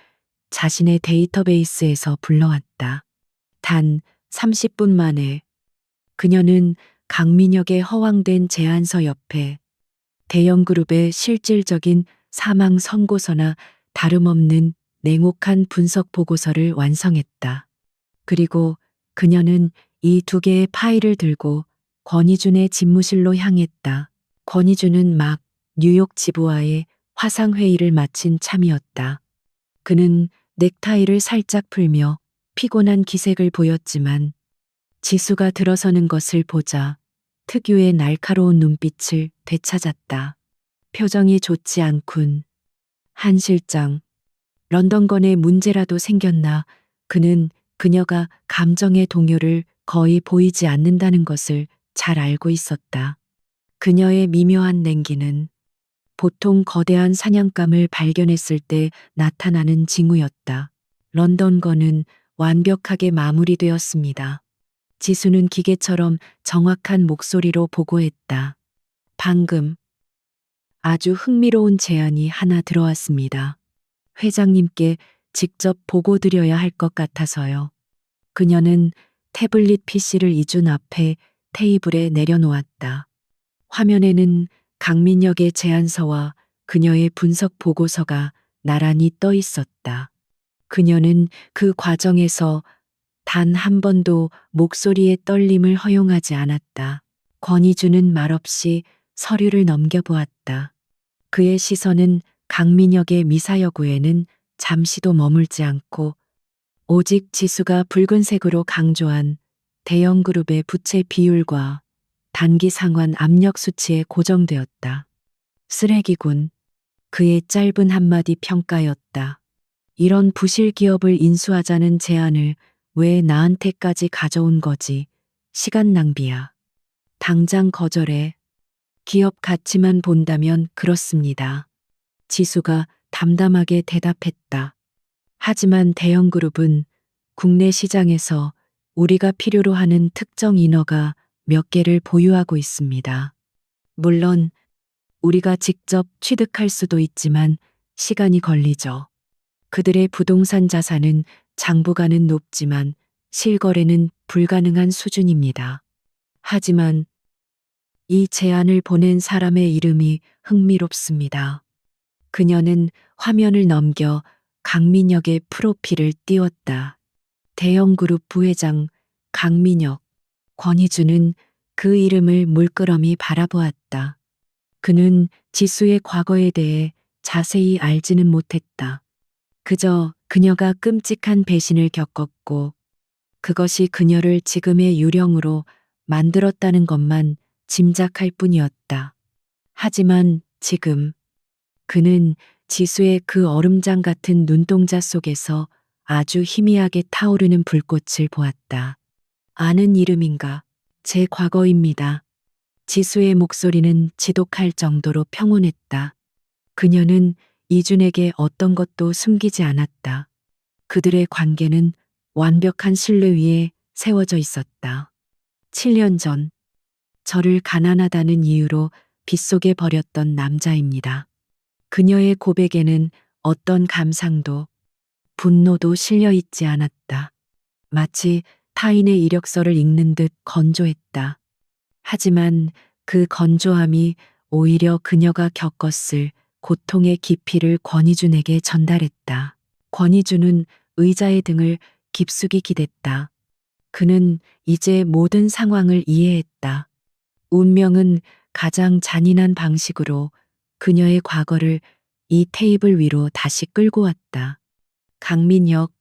자신의 데이터베이스에서 불러왔다. 단 30분 만에 그녀는 강민혁의 허황된 제안서 옆에 대형 그룹의 실질적인 사망 선고서나 다름없는 냉혹한 분석 보고서를 완성했다. 그리고 그녀는 이 두 개의 파일을 들고 권희준의 집무실로 향했다. 권희준은 막 뉴욕 지부와의 화상회의를 마친 참이었다. 그는 넥타이를 살짝 풀며 피곤한 기색을 보였지만 지수가 들어서는 것을 보자 특유의 날카로운 눈빛을 되찾았다. 표정이 좋지 않군. 한 실장, 런던건에 문제라도 생겼나. 그는 그녀가 감정의 동요를 거의 보이지 않는다는 것을 잘 알고 있었다. 그녀의 미묘한 냉기는 보통 거대한 사냥감을 발견했을 때 나타나는 징후였다. 런던건은 완벽하게 마무리되었습니다. 지수는 기계처럼 정확한 목소리로 보고했다. 방금 아주 흥미로운 제안이 하나 들어왔습니다. 회장님께 직접 보고 드려야 할 것 같아서요. 그녀는 태블릿 PC를 이준 앞에 테이블에 내려놓았다. 화면에는 강민혁의 제안서와 그녀의 분석 보고서가 나란히 떠 있었다. 그녀는 그 과정에서 단 한 번도 목소리의 떨림을 허용하지 않았다. 권희주는 말없이 서류를 넘겨보았다. 그의 시선은 강민혁의 미사여구에는 잠시도 머물지 않고 오직 지수가 붉은색으로 강조한 대형 그룹의 부채 비율과 단기 상환 압력 수치에 고정되었다. 쓰레기군. 그의 짧은 한마디 평가였다. 이런 부실 기업을 인수하자는 제안을 왜 나한테까지 가져온 거지? 시간 낭비야. 당장 거절해. 기업 가치만 본다면 그렇습니다. 지수가 담담하게 대답했다. 하지만 대형 그룹은 국내 시장에서 우리가 필요로 하는 특정 인허가 몇 개를 보유하고 있습니다. 물론 우리가 직접 취득할 수도 있지만 시간이 걸리죠. 그들의 부동산 자산은 장부가는 높지만 실거래는 불가능한 수준입니다. 하지만 이 제안을 보낸 사람의 이름이 흥미롭습니다. 그녀는 화면을 넘겨 강민혁의 프로필을 띄웠다. 대형그룹 부회장 강민혁. 권희주는 그 이름을 물끄러미 바라보았다. 그는 지수의 과거에 대해 자세히 알지는 못했다. 그저 그녀가 끔찍한 배신을 겪었고 그것이 그녀를 지금의 유령으로 만들었다는 것만 짐작할 뿐이었다. 하지만 지금 그는 지수의 그 얼음장 같은 눈동자 속에서 아주 희미하게 타오르는 불꽃을 보았다. 아는 이름인가? 제 과거입니다. 지수의 목소리는 지독할 정도로 평온했다. 그녀는 이준에게 어떤 것도 숨기지 않았다. 그들의 관계는 완벽한 신뢰 위에 세워져 있었다. 7년 전, 저를 가난하다는 이유로 빗속에 버렸던 남자입니다. 그녀의 고백에는 어떤 감상도, 분노도 실려 있지 않았다. 마치 타인의 이력서를 읽는 듯 건조했다. 하지만 그 건조함이 오히려 그녀가 겪었을 고통의 깊이를 권희준에게 전달했다. 권희준은 의자의 등을 깊숙이 기댔다. 그는 이제 모든 상황을 이해했다. 운명은 가장 잔인한 방식으로 그녀의 과거를 이 테이블 위로 다시 끌고 왔다. 강민혁,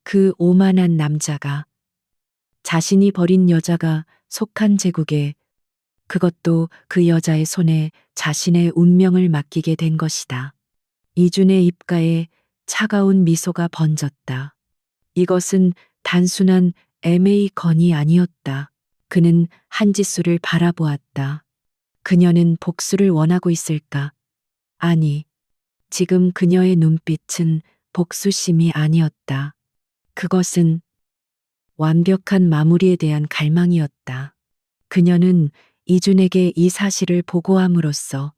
그 오만한 남자가, 자신이 버린 여자가 속한 제국에, 그것도 그 여자의 손에 자신의 운명을 맡기게 된 것이다. 이준의 입가에 차가운 미소가 번졌다. 이것은 단순한 애매의 건이 아니었다. 그는 한지수를 바라보았다. 그녀는 복수를 원하고 있을까? 아니, 지금 그녀의 눈빛은 복수심이 아니었다. 그것은 완벽한 마무리에 대한 갈망이었다. 그녀는 이준에게 이 사실을 보고함으로써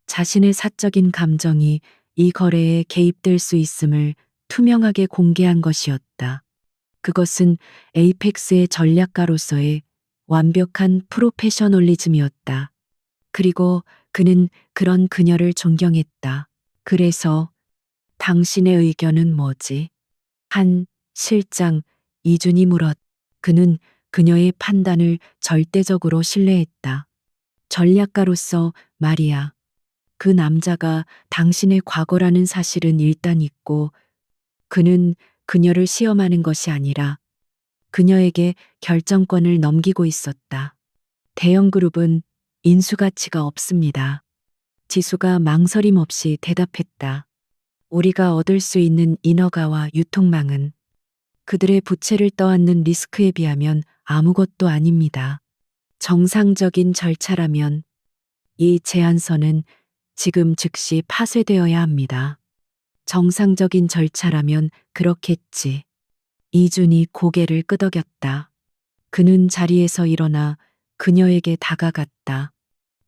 자신의 사적인 감정이 이 거래에 개입될 수 있음을 투명하게 공개한 것이었다. 그것은 에이펙스의 전략가로서의 완벽한 프로페셔널리즘이었다. 그리고 그는 그런 그녀를 존경했다. 그래서 당신의 의견은 뭐지? 한 실장 이준이 물었. 그는 그녀의 판단을 절대적으로 신뢰했다. 전략가로서 말이야. 그 남자가 당신의 과거라는 사실은 일단 있고 그는 그녀를 시험하는 것이 아니라 그녀에게 결정권을 넘기고 있었다. 대형 그룹은 인수 가치가 없습니다. 지수가 망설임 없이 대답했다. 우리가 얻을 수 있는 인허가와 유통망은 그들의 부채를 떠안는 리스크에 비하면 아무것도 아닙니다. 정상적인 절차라면 이 제안서는 지금 즉시 파쇄되어야 합니다. 정상적인 절차라면 그렇겠지. 이준이 고개를 끄덕였다. 그는 자리에서 일어나 그녀에게 다가갔다.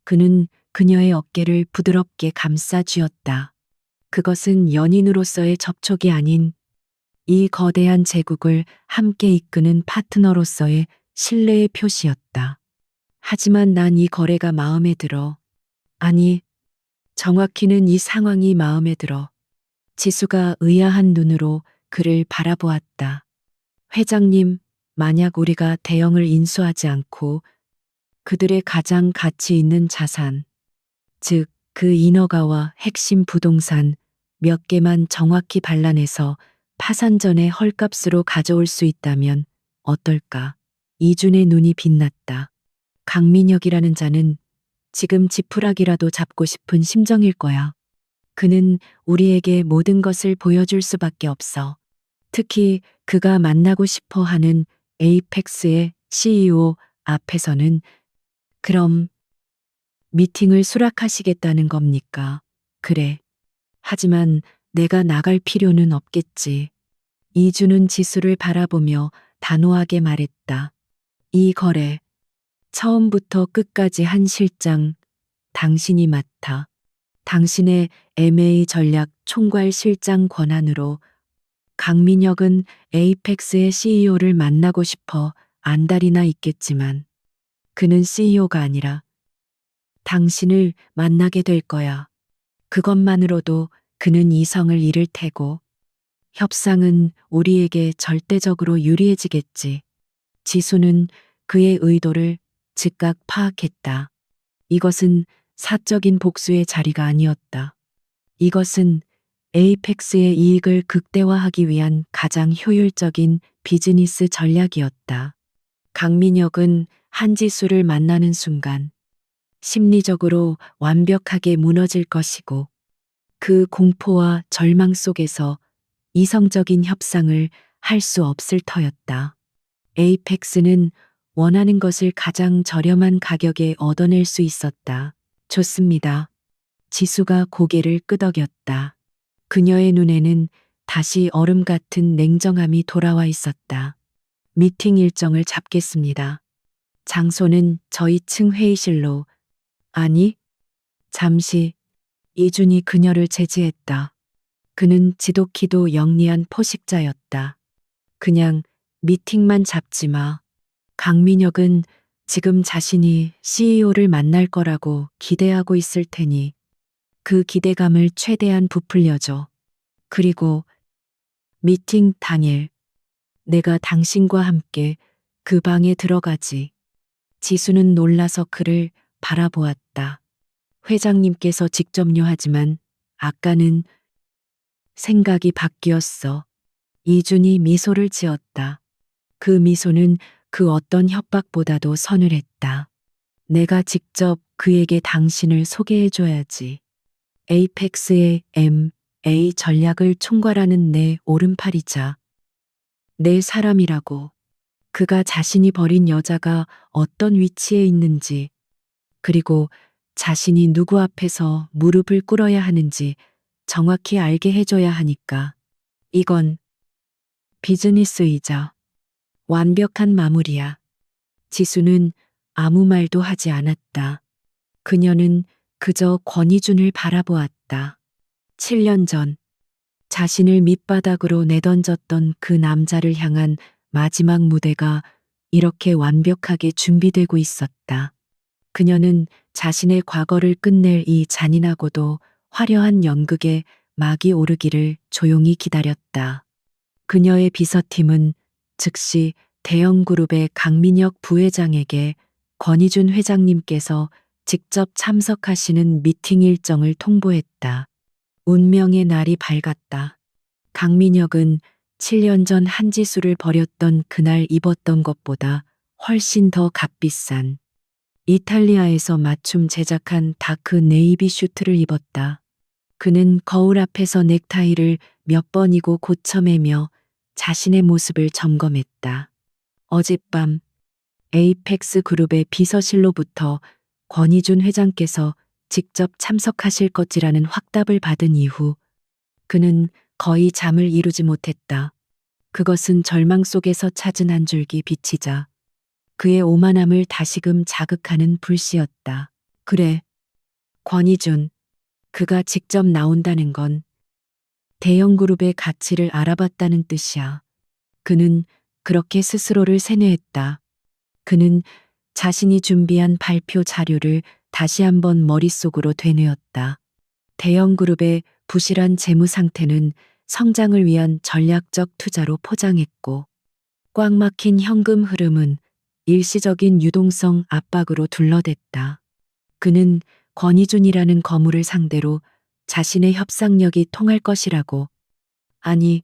그는 그녀의 어깨를 부드럽게 감싸 쥐었다. 그것은 연인으로서의 접촉이 아닌 이 거대한 제국을 함께 이끄는 파트너로서의 신뢰의 표시였다. 하지만 난 이 거래가 마음에 들어. 아니, 정확히는 이 상황이 마음에 들어. 지수가 의아한 눈으로 그를 바라보았다. 회장님, 만약 우리가 대형을 인수하지 않고 그들의 가장 가치 있는 자산, 즉, 그 인허가와 핵심 부동산 몇 개만 정확히 반란해서 파산 전에 헐값으로 가져올 수 있다면 어떨까? 이준의 눈이 빛났다. 강민혁이라는 자는 지금 지푸라기라도 잡고 싶은 심정일 거야. 그는 우리에게 모든 것을 보여줄 수밖에 없어. 특히 그가 만나고 싶어 하는 에이펙스의 CEO 앞에서는. 그럼 미팅을 수락하시겠다는 겁니까? 그래. 하지만 내가 나갈 필요는 없겠지. 이주는 지수를 바라보며 단호하게 말했다. 이 거래, 처음부터 끝까지 한 실장, 당신이 맡아. 당신의 MA 전략 총괄 실장 권한으로 강민혁은 에이펙스의 CEO를 만나고 싶어 안달이나 있겠지만 그는 CEO가 아니라 당신을 만나게 될 거야. 그것만으로도 그는 이성을 잃을 테고 협상은 우리에게 절대적으로 유리해지겠지. 지수는 그의 의도를 즉각 파악했다. 이것은 사적인 복수의 자리가 아니었다. 이것은 에이펙스의 이익을 극대화하기 위한 가장 효율적인 비즈니스 전략이었다. 강민혁은 한지수를 만나는 순간 심리적으로 완벽하게 무너질 것이고 그 공포와 절망 속에서 이성적인 협상을 할 수 없을 터였다. 에이펙스는 원하는 것을 가장 저렴한 가격에 얻어낼 수 있었다. 좋습니다. 지수가 고개를 끄덕였다. 그녀의 눈에는 다시 얼음 같은 냉정함이 돌아와 있었다. 미팅 일정을 잡겠습니다. 장소는 저희 층 회의실로. 아니, 잠시. 이준이 그녀를 제지했다. 그는 지독히도 영리한 포식자였다. 그냥 미팅만 잡지 마. 강민혁은 지금 자신이 CEO를 만날 거라고 기대하고 있을 테니 그 기대감을 최대한 부풀려줘. 그리고 미팅 당일 내가 당신과 함께 그 방에 들어가지. 지수는 놀라서 그를 바라보았다. 회장님께서 직접요 하지만 아까는 생각이 바뀌었어. 이준이 미소를 지었다. 그 미소는 그 어떤 협박보다도 서늘했다. 내가 직접 그에게 당신을 소개해줘야지. 에이펙스의 MA 전략을 총괄하는 내 오른팔이자 내 사람이라고. 그가 자신이 버린 여자가 어떤 위치에 있는지, 그리고 자신이 누구 앞에서 무릎을 꿇어야 하는지 정확히 알게 해줘야 하니까. 이건 비즈니스이자 완벽한 마무리야. 지수는 아무 말도 하지 않았다. 그녀는 그저 권희준을 바라보았다. 7년 전 자신을 밑바닥으로 내던졌던 그 남자를 향한 마지막 무대가 이렇게 완벽하게 준비되고 있었다. 그녀는 자신의 과거를 끝낼 이 잔인하고도 화려한 연극에 막이 오르기를 조용히 기다렸다. 그녀의 비서팀은 즉시 대형그룹의 강민혁 부회장에게 권희준 회장님께서 직접 참석하시는 미팅 일정을 통보했다. 운명의 날이 밝았다. 강민혁은 7년 전 한지수를 버렸던 그날 입었던 것보다 훨씬 더 값비싼 이탈리아에서 맞춤 제작한 다크 네이비 슈트를 입었다. 그는 거울 앞에서 넥타이를 몇 번이고 고쳐매며 자신의 모습을 점검했다. 어젯밤 에이펙스 그룹의 비서실로부터 권희준 회장께서 직접 참석하실 것이라는 확답을 받은 이후 그는 거의 잠을 이루지 못했다. 그것은 절망 속에서 찾은 한 줄기 빛이자 그의 오만함을 다시금 자극하는 불씨였다. 그래, 권희준, 그가 직접 나온다는 건 대형 그룹의 가치를 알아봤다는 뜻이야. 그는 그렇게 스스로를 세뇌했다. 그는 자신이 준비한 발표 자료를 다시 한번 머릿속으로 되뇌었다. 대형 그룹의 부실한 재무 상태는 성장을 위한 전략적 투자로 포장했고, 꽉 막힌 현금 흐름은 일시적인 유동성 압박으로 둘러댔다. 그는 권희준이라는 거물을 상대로 자신의 협상력이 통할 것이라고, 아니,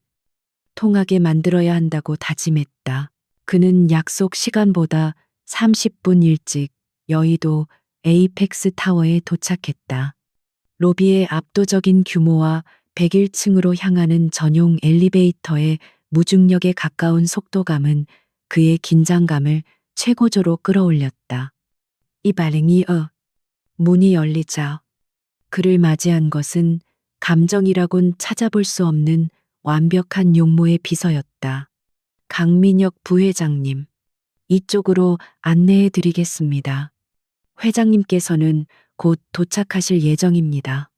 통하게 만들어야 한다고 다짐했다. 그는 약속 시간보다 30분 일찍 여의도 에이펙스 타워에 도착했다. 로비의 압도적인 규모와 101층으로 향하는 전용 엘리베이터의 무중력에 가까운 속도감은 그의 긴장감을 최고조로 끌어올렸다. 이 발행이 문이 열리자 그를 맞이한 것은 감정이라곤 찾아볼 수 없는 완벽한 용모의 비서였다. 강민혁 부회장님, 이쪽으로 안내해 드리겠습니다. 회장님께서는 곧 도착하실 예정입니다.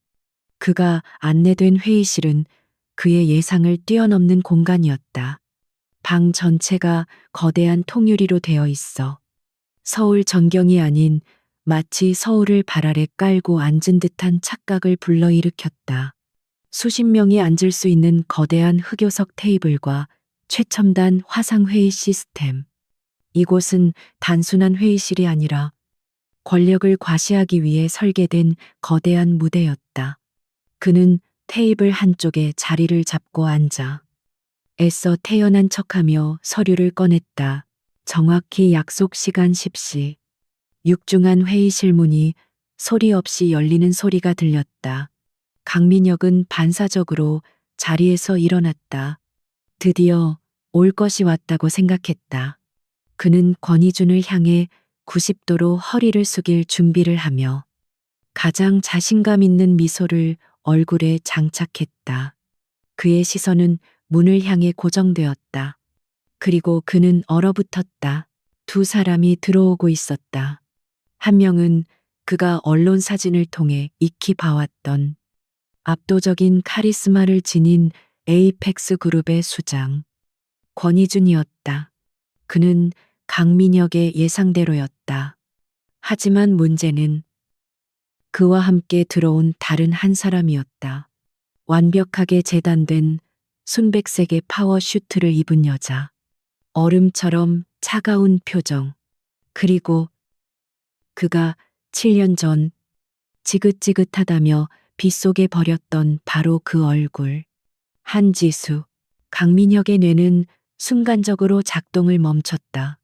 그가 안내된 회의실은 그의 예상을 뛰어넘는 공간이었다. 방 전체가 거대한 통유리로 되어 있어 서울 전경이 아닌 마치 서울을 발 아래 깔고 앉은 듯한 착각을 불러일으켰다. 수십 명이 앉을 수 있는 거대한 흑요석 테이블과 최첨단 화상회의 시스템. 이곳은 단순한 회의실이 아니라 권력을 과시하기 위해 설계된 거대한 무대였다. 그는 테이블 한쪽에 자리를 잡고 앉아 애써 태연한 척하며 서류를 꺼냈다. 정확히 약속 시간 10시. 육중한 회의실 문이 소리 없이 열리는 소리가 들렸다. 강민혁은 반사적으로 자리에서 일어났다. 드디어 올 것이 왔다고 생각했다. 그는 권희준을 향해 90도로 허리를 숙일 준비를 하며 가장 자신감 있는 미소를 얼굴에 장착했다. 그의 시선은 문을 향해 고정되었다. 그리고 그는 얼어붙었다. 두 사람이 들어오고 있었다. 한 명은 그가 언론 사진을 통해 익히 봐왔던 압도적인 카리스마를 지닌 에이펙스 그룹의 수장, 권희준이었다. 그는 강민혁의 예상대로였다. 하지만 문제는 그와 함께 들어온 다른 한 사람이었다. 완벽하게 재단된 순백색의 파워 슈트를 입은 여자. 얼음처럼 차가운 표정. 그리고 그가 7년 전 지긋지긋하다며 빗속에 버렸던 바로 그 얼굴. 한지수. 강민혁의 뇌는 순간적으로 작동을 멈췄다.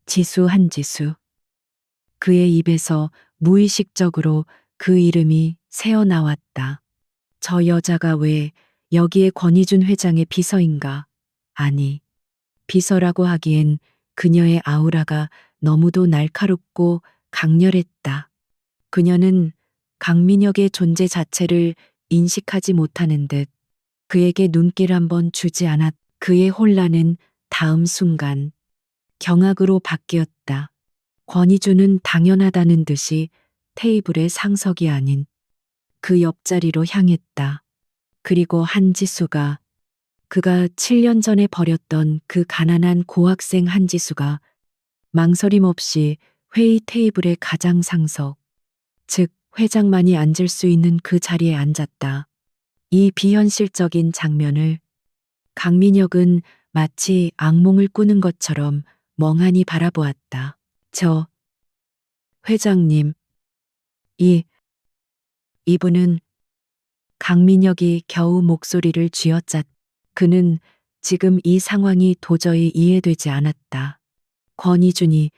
지수 한지수. 그의 입에서 무의식적으로 그 이름이 새어나왔다. 저 여자가 왜 여기에 권희준 회장의 비서인가? 아니, 비서라고 하기엔 그녀의 아우라가 너무도 날카롭고 강렬했다. 그녀는 강민혁의 존재 자체를 인식하지 못하는 듯 그에게 눈길 한번 주지 않았. 그의 혼란은 다음 순간 경악으로 바뀌었다. 권희준은 당연하다는 듯이 테이블의 상석이 아닌 그 옆자리로 향했다. 그리고 한지수가 그가 7년 전에 버렸던 그 가난한 고학생 한지수가 망설임 없이 회의 테이블의 가장 상석, 즉 회장만이 앉을 수 있는 그 자리에 앉았다. 이 비현실적인 장면을 강민혁은 마치 악몽을 꾸는 것처럼 멍하니 바라보았다. 저 회장님, 이 이분은 강민혁이 겨우 목소리를 쥐어짰. 그는 지금 이 상황이 도저히 이해되지 않았다. 권희준이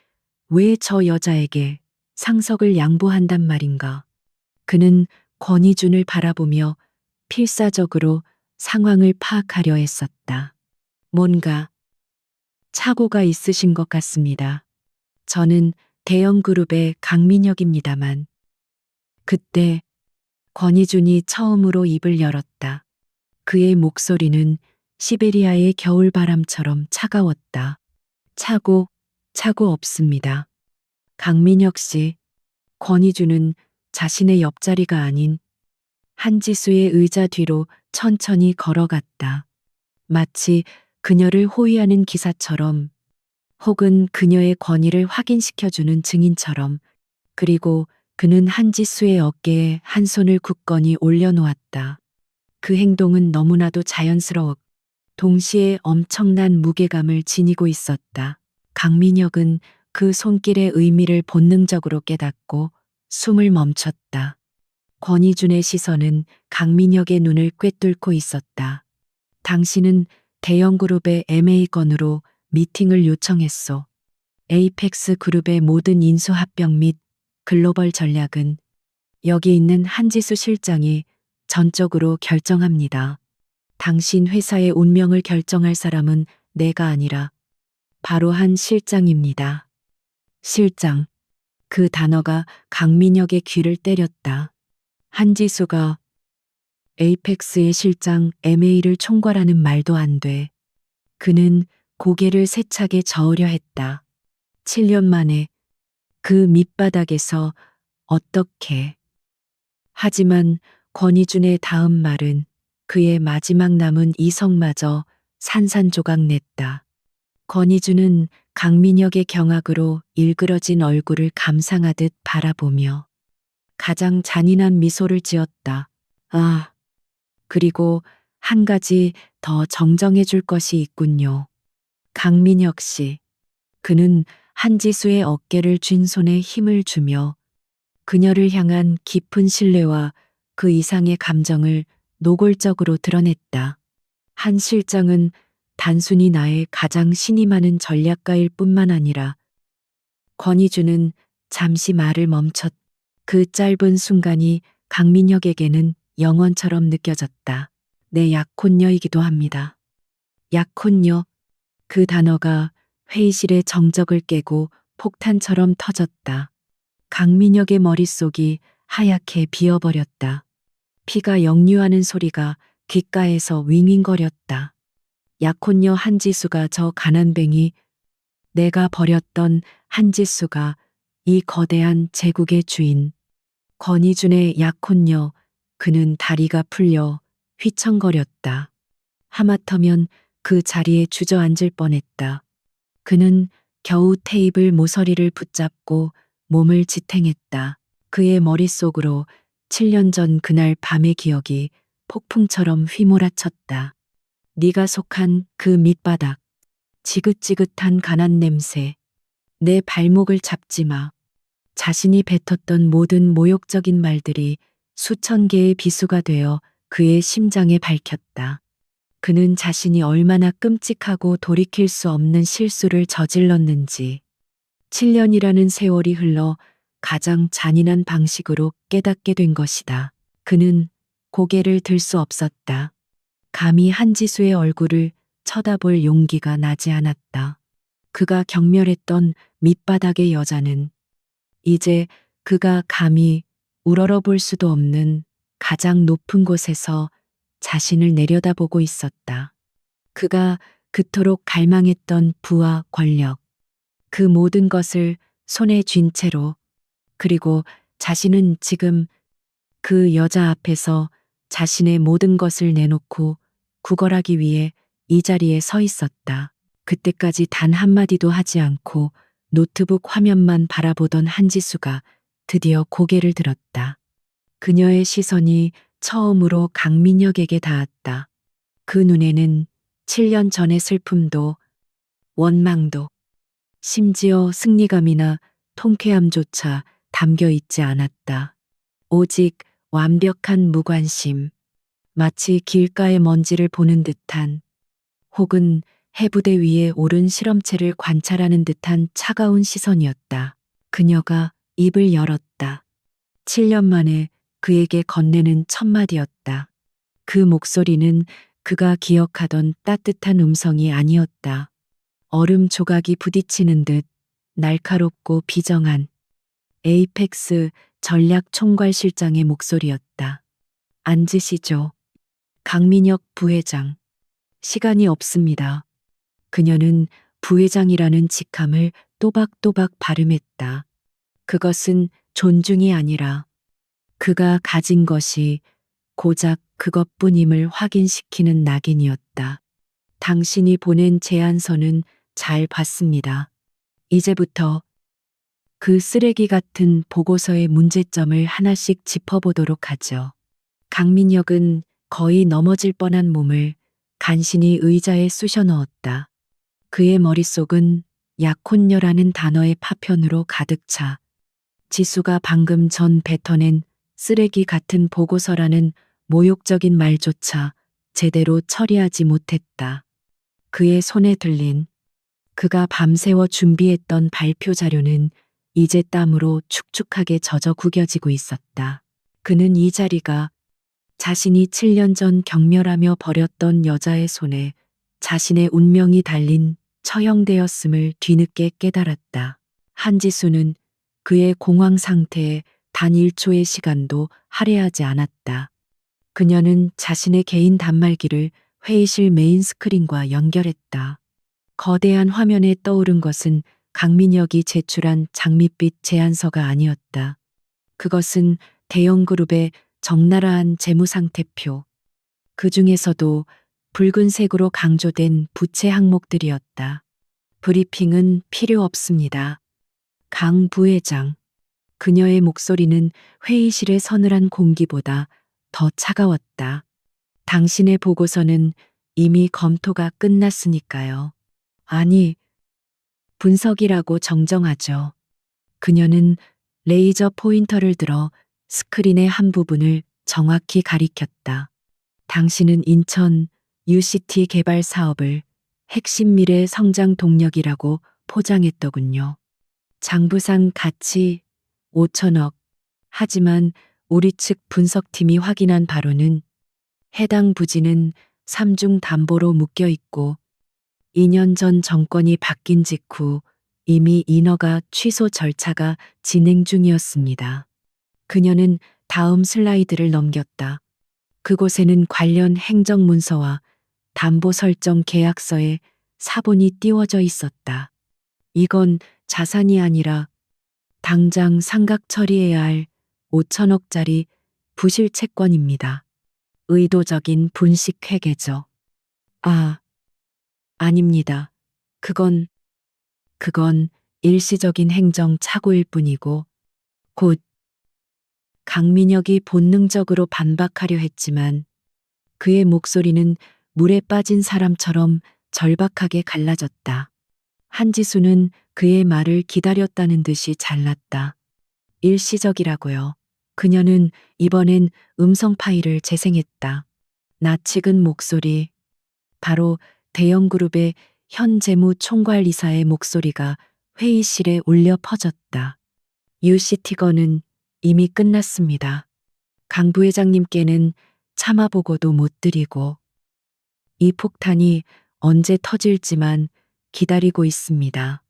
왜 저 여자에게 상석을 양보한단 말인가? 그는 권희준을 바라보며 필사적으로 상황을 파악하려 했었다. 뭔가 착오가 있으신 것 같습니다. 저는 대형 그룹의 강민혁입니다만. 그때 권희준이 처음으로 입을 열었다. 그의 목소리는 시베리아의 겨울바람처럼 차가웠다. 차고 없습니다. 강민혁 씨, 권희준은 자신의 옆자리가 아닌 한지수의 의자 뒤로 천천히 걸어갔다. 마치 그녀를 호위하는 기사처럼 혹은 그녀의 권위를 확인시켜주는 증인처럼. 그리고 그는 한지수의 어깨에 한 손을 굳건히 올려놓았다. 그 행동은 너무나도 자연스러워 동시에 엄청난 무게감을 지니고 있었다. 강민혁은 그 손길의 의미를 본능적으로 깨닫고 숨을 멈췄다. 권희준의 시선은 강민혁의 눈을 꿰뚫고 있었다. 당신은 대형 그룹의 MA 건으로 미팅을 요청했소. 에이펙스 그룹의 모든 인수 합병 및 글로벌 전략은 여기 있는 한지수 실장이 전적으로 결정합니다. 당신 회사의 운명을 결정할 사람은 내가 아니라 바로 한 실장입니다. 실장. 그 단어가 강민혁의 귀를 때렸다. 한지수가 에이펙스의 실장 MA를 총괄하는 말도 안 돼. 그는 고개를 세차게 저으려 했다. 7년 만에 그 밑바닥에서 어떻게. 하지만 권희준의 다음 말은 그의 마지막 남은 이성마저 산산조각 냈다. 권희준은 강민혁의 경악으로 일그러진 얼굴을 감상하듯 바라보며 가장 잔인한 미소를 지었다. 아, 그리고 한 가지 더 정정해 줄 것이 있군요. 강민혁 씨. 그는 한지수의 어깨를 쥔 손에 힘을 주며 그녀를 향한 깊은 신뢰와 그 이상의 감정을 노골적으로 드러냈다. 한 실장은 단순히 나의 가장 신이 많은 전략가일 뿐만 아니라. 권희준은 잠시 말을 멈췄. 그 짧은 순간이 강민혁에게는 영원처럼 느껴졌다. 내 약혼녀이기도 합니다. 약혼녀. 그 단어가 회의실의 정적을 깨고 폭탄처럼 터졌다. 강민혁의 머릿속이 하얗게 비어버렸다. 피가 역류하는 소리가 귓가에서 윙윙거렸다. 약혼녀 한지수가 저 가난뱅이, 내가 버렸던 한지수가 이 거대한 제국의 주인. 권희준의 약혼녀, 그는 다리가 풀려 휘청거렸다. 하마터면 그 자리에 주저앉을 뻔했다. 그는 겨우 테이블 모서리를 붙잡고 몸을 지탱했다. 그의 머릿속으로 7년 전 그날 밤의 기억이 폭풍처럼 휘몰아쳤다. 네가 속한 그 밑바닥, 지긋지긋한 가난 냄새, 내 발목을 잡지 마. 자신이 뱉었던 모든 모욕적인 말들이 수천 개의 비수가 되어 그의 심장에 밝혔다. 그는 자신이 얼마나 끔찍하고 돌이킬 수 없는 실수를 저질렀는지 7년이라는 세월이 흘러 가장 잔인한 방식으로 깨닫게 된 것이다. 그는 고개를 들 수 없었다. 감히 한지수의 얼굴을 쳐다볼 용기가 나지 않았다. 그가 경멸했던 밑바닥의 여자는 이제 그가 감히 우러러볼 수도 없는 가장 높은 곳에서 자신을 내려다보고 있었다. 그가 그토록 갈망했던 부와 권력, 그 모든 것을 손에 쥔 채로, 그리고 자신은 지금 그 여자 앞에서 자신의 모든 것을 내놓고 구걸하기 위해 이 자리에 서 있었다. 그때까지 단 한마디도 하지 않고 노트북 화면만 바라보던 한지수가 드디어 고개를 들었다. 그녀의 시선이 처음으로 강민혁에게 닿았다. 그 눈에는 7년 전의 슬픔도 원망도 심지어 승리감이나 통쾌함조차 담겨 있지 않았다. 오직 완벽한 무관심, 마치 길가의 먼지를 보는 듯한 혹은 해부대 위에 오른 실험체를 관찰하는 듯한 차가운 시선이었다. 그녀가 입을 열었다. 7년 만에 그에게 건네는 첫마디였다. 그 목소리는 그가 기억하던 따뜻한 음성이 아니었다. 얼음 조각이 부딪히는 듯 날카롭고 비정한 에이펙스 전략 총괄실장의 목소리였다. 앉으시죠. 강민혁 부회장. 시간이 없습니다. 그녀는 부회장이라는 직함을 또박또박 발음했다. 그것은 존중이 아니라 그가 가진 것이 고작 그것뿐임을 확인시키는 낙인이었다. 당신이 보낸 제안서는 잘 봤습니다. 이제부터 그 쓰레기 같은 보고서의 문제점을 하나씩 짚어보도록 하죠. 강민혁은 거의 넘어질 뻔한 몸을 간신히 의자에 쑤셔 넣었다. 그의 머릿속은 약혼녀라는 단어의 파편으로 가득 차 지수가 방금 전 뱉어낸 쓰레기 같은 보고서라는 모욕적인 말조차 제대로 처리하지 못했다. 그의 손에 들린 그가 밤새워 준비했던 발표 자료는 이제 땀으로 축축하게 젖어 구겨지고 있었다. 그는 이 자리가 자신이 7년 전 경멸하며 버렸던 여자의 손에 자신의 운명이 달린 처형되었음을 뒤늦게 깨달았다. 한지수는 그의 공황 상태에 단 1초의 시간도 할애하지 않았다. 그녀는 자신의 개인 단말기를 회의실 메인 스크린과 연결했다. 거대한 화면에 떠오른 것은 강민혁이 제출한 장밋빛 제안서가 아니었다. 그것은 대형 그룹의 적나라한 재무상태표. 그 중에서도 붉은색으로 강조된 부채 항목들이었다. 브리핑은 필요 없습니다. 강 부회장. 그녀의 목소리는 회의실의 서늘한 공기보다 더 차가웠다. 당신의 보고서는 이미 검토가 끝났으니까요. 아니, 분석이라고 정정하죠. 그녀는 레이저 포인터를 들어 스크린의 한 부분을 정확히 가리켰다. 당신은 인천 UCT 개발 사업을 핵심 미래 성장 동력이라고 포장했더군요. 장부상 가치 5천억. 하지만 우리 측 분석팀이 확인한 바로는 해당 부지는 삼중 담보로 묶여 있고 2년 전 정권이 바뀐 직후 이미 인허가 취소 절차가 진행 중이었습니다. 그녀는 다음 슬라이드를 넘겼다. 그곳에는 관련 행정문서와 담보 설정 계약서에 사본이 띄워져 있었다. 이건 자산이 아니라 당장 상각 처리해야 할 5천억짜리 부실 채권입니다. 의도적인 분식 회계죠. 아, 아닙니다. 그건 일시적인 행정 착오일 뿐이고 곧 강민혁이 본능적으로 반박하려 했지만 그의 목소리는 물에 빠진 사람처럼 절박하게 갈라졌다. 한지수는 그의 말을 기다렸다는 듯이 잘랐다. 일시적이라고요. 그녀는 이번엔 음성 파일을 재생했다. 낯익은 목소리. 바로 대형 그룹의 현 재무 총괄이사의 목소리가 회의실에 울려 퍼졌다. UCT건은 이미 끝났습니다. 강 부회장님께는 참아보고도 못 드리고 이 폭탄이 언제 터질지만 기다리고 있습니다.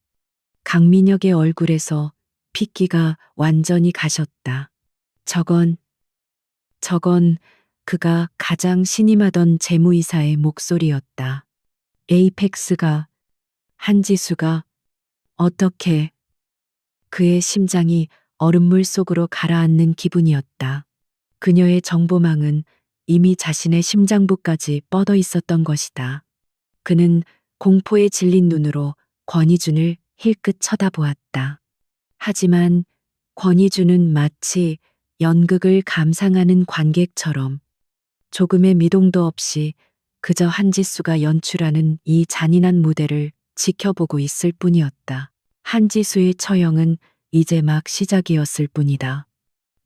강민혁의 얼굴에서 핏기가 완전히 가셨다. 저건 그가 가장 신임하던 재무이사의 목소리였다. 에이펙스가, 한지수가, 어떻게 그의 심장이 얼음물 속으로 가라앉는 기분이었다. 그녀의 정보망은 이미 자신의 심장부까지 뻗어 있었던 것이다. 그는 공포에 질린 눈으로 권희준을 힐끗 쳐다보았다. 하지만 권희준은 마치 연극을 감상하는 관객처럼 조금의 미동도 없이 그저 한지수가 연출하는 이 잔인한 무대를 지켜보고 있을 뿐이었다. 한지수의 처형은 이제 막 시작이었을 뿐이다.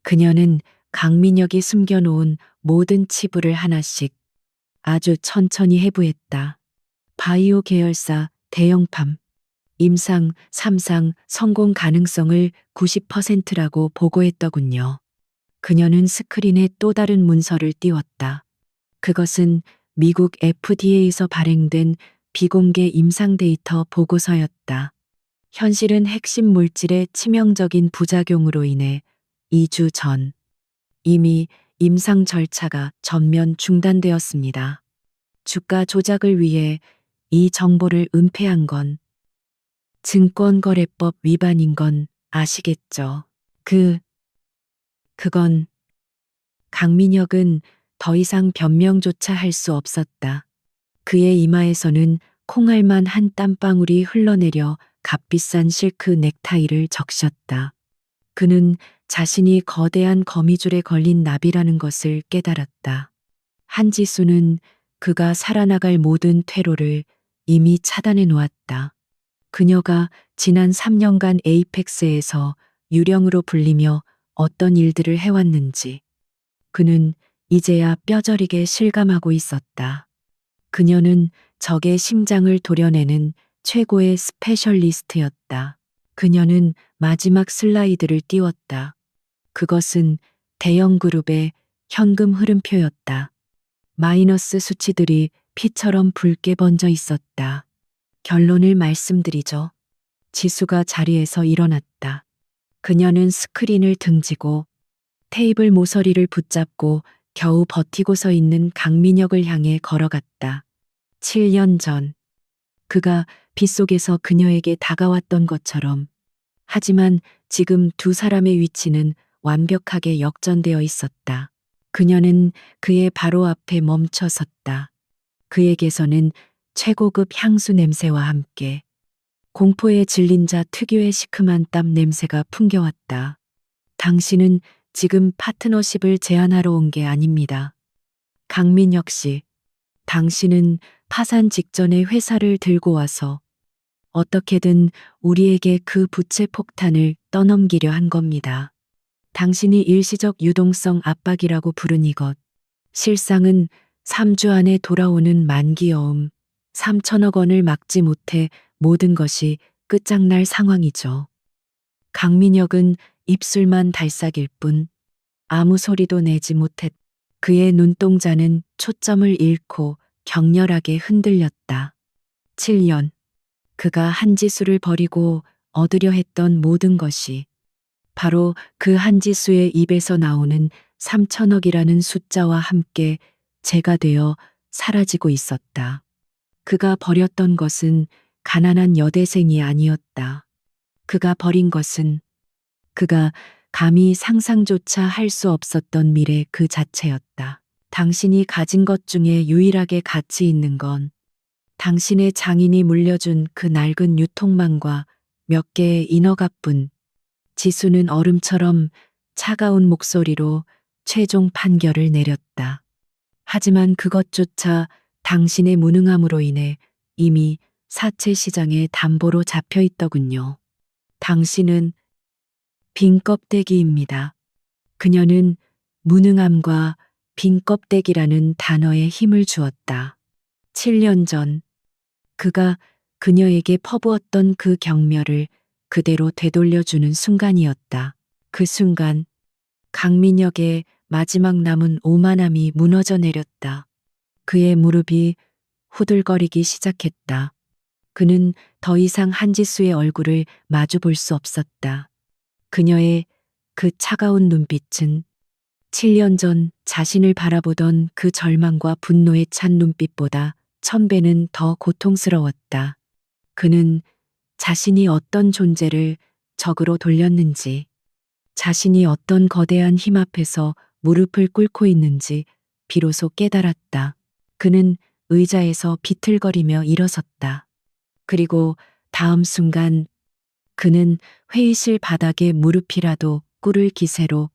그녀는 강민혁이 숨겨놓은 모든 치부를 하나씩 아주 천천히 해부했다. 바이오 계열사 대형팜, 임상 3상 성공 가능성을 90%라고 보고했더군요. 그녀는 스크린에 또 다른 문서를 띄웠다. 그것은 미국 FDA에서 발행된 비공개 임상 데이터 보고서였다. 현실은 핵심 물질의 치명적인 부작용으로 인해 2주 전 이미 임상 절차가 전면 중단되었습니다. 주가 조작을 위해 이 정보를 은폐한 건 증권거래법 위반인 건 아시겠죠? 그건 강민혁은 더 이상 변명조차 할 수 없었다. 그의 이마에서는 콩알만 한 땀방울이 흘러내려 값비싼 실크 넥타이를 적셨다. 그는 자신이 거대한 거미줄에 걸린 나비라는 것을 깨달았다. 한지수는 그가 살아나갈 모든 퇴로를 이미 차단해 놓았다. 그녀가 지난 3년간 에이펙스에서 유령으로 불리며 어떤 일들을 해왔는지 그는 이제야 뼈저리게 실감하고 있었다. 그녀는 적의 심장을 도려내는 최고의 스페셜리스트였다. 그녀는 마지막 슬라이드를 띄웠다. 그것은 대형 그룹의 현금 흐름표였다. 마이너스 수치들이 피처럼 붉게 번져 있었다. 결론을 말씀드리죠. 지수가 자리에서 일어났다. 그녀는 스크린을 등지고 테이블 모서리를 붙잡고 겨우 버티고 서 있는 강민혁을 향해 걸어갔다. 7년 전 그가 빗속에서 그녀에게 다가왔던 것처럼. 하지만 지금 두 사람의 위치는 완벽하게 역전되어 있었다. 그녀는 그의 바로 앞에 멈춰 섰다. 그에게서는 최고급 향수 냄새와 함께 공포에 질린 자 특유의 시큼한 땀 냄새가 풍겨왔다. 당신은 지금 파트너십을 제안하러 온 게 아닙니다. 강민혁 씨, 당신은 파산 직전에 회사를 들고 와서 어떻게든 우리에게 그 부채 폭탄을 떠넘기려 한 겁니다. 당신이 일시적 유동성 압박이라고 부른 이것. 실상은 3주 안에 돌아오는 만기여움 3천억 원을 막지 못해 모든 것이 끝장날 상황이죠. 강민혁은 입술만 달싹일 뿐 아무 소리도 내지 못했. 그의 눈동자는 초점을 잃고 격렬하게 흔들렸다. 7년. 그가 한지수를 버리고 얻으려 했던 모든 것이 바로 그 한지수의 입에서 나오는 3천억이라는 숫자와 함께 재가 되어 사라지고 있었다. 그가 버렸던 것은 가난한 여대생이 아니었다. 그가 버린 것은 그가 감히 상상조차 할 수 없었던 미래 그 자체였다. 당신이 가진 것 중에 유일하게 가치 있는 건 당신의 장인이 물려준 그 낡은 유통망과 몇 개의 인어갑뿐. 지수는 얼음처럼 차가운 목소리로 최종 판결을 내렸다. 하지만 그것조차 당신의 무능함으로 인해 이미 사채 시장에 담보로 잡혀 있더군요. 당신은 빈 껍데기입니다. 그녀는 무능함과 빈 껍데기라는 단어에 힘을 주었다. 7년 전 그가 그녀에게 퍼부었던 그 경멸을 그대로 되돌려주는 순간이었다. 그 순간 강민혁의 마지막 남은 오만함이 무너져 내렸다. 그의 무릎이 후들거리기 시작했다. 그는 더 이상 한지수의 얼굴을 마주 볼 수 없었다. 그녀의 그 차가운 눈빛은 7년 전 자신을 바라보던 그 절망과 분노에 찬 눈빛보다 1000배는 더 고통스러웠다. 그는 자신이 어떤 존재를 적으로 돌렸는지, 자신이 어떤 거대한 힘 앞에서 무릎을 꿇고 있는지 비로소 깨달았다. 그는 의자에서 비틀거리며 일어섰다. 그리고 다음 순간 그는 회의실 바닥에 무릎이라도 꿇을 기세로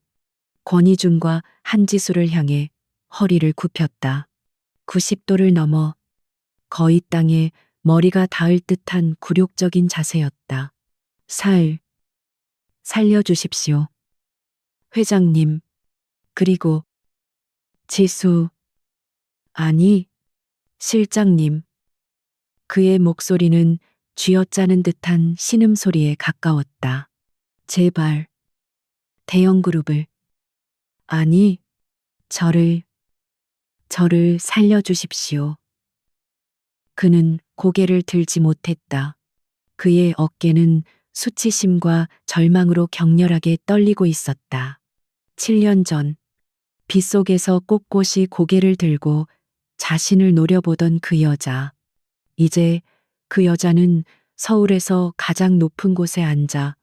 권희준과 한지수를 향해 허리를 굽혔다. 90도를 넘어 거의 땅에 머리가 닿을 듯한 굴욕적인 자세였다. 살려주십시오. 회장님. 그리고 지수. 아니, 실장님. 그의 목소리는 쥐어짜는 듯한 신음소리에 가까웠다. 제발. 대형 그룹을. 아니, 저를 살려주십시오. 그는 고개를 들지 못했다. 그의 어깨는 수치심과 절망으로 격렬하게 떨리고 있었다. 7년 전, 빗속에서 꼿꼿이 고개를 들고 자신을 노려보던 그 여자. 이제 그 여자는 서울에서 가장 높은 곳에 앉아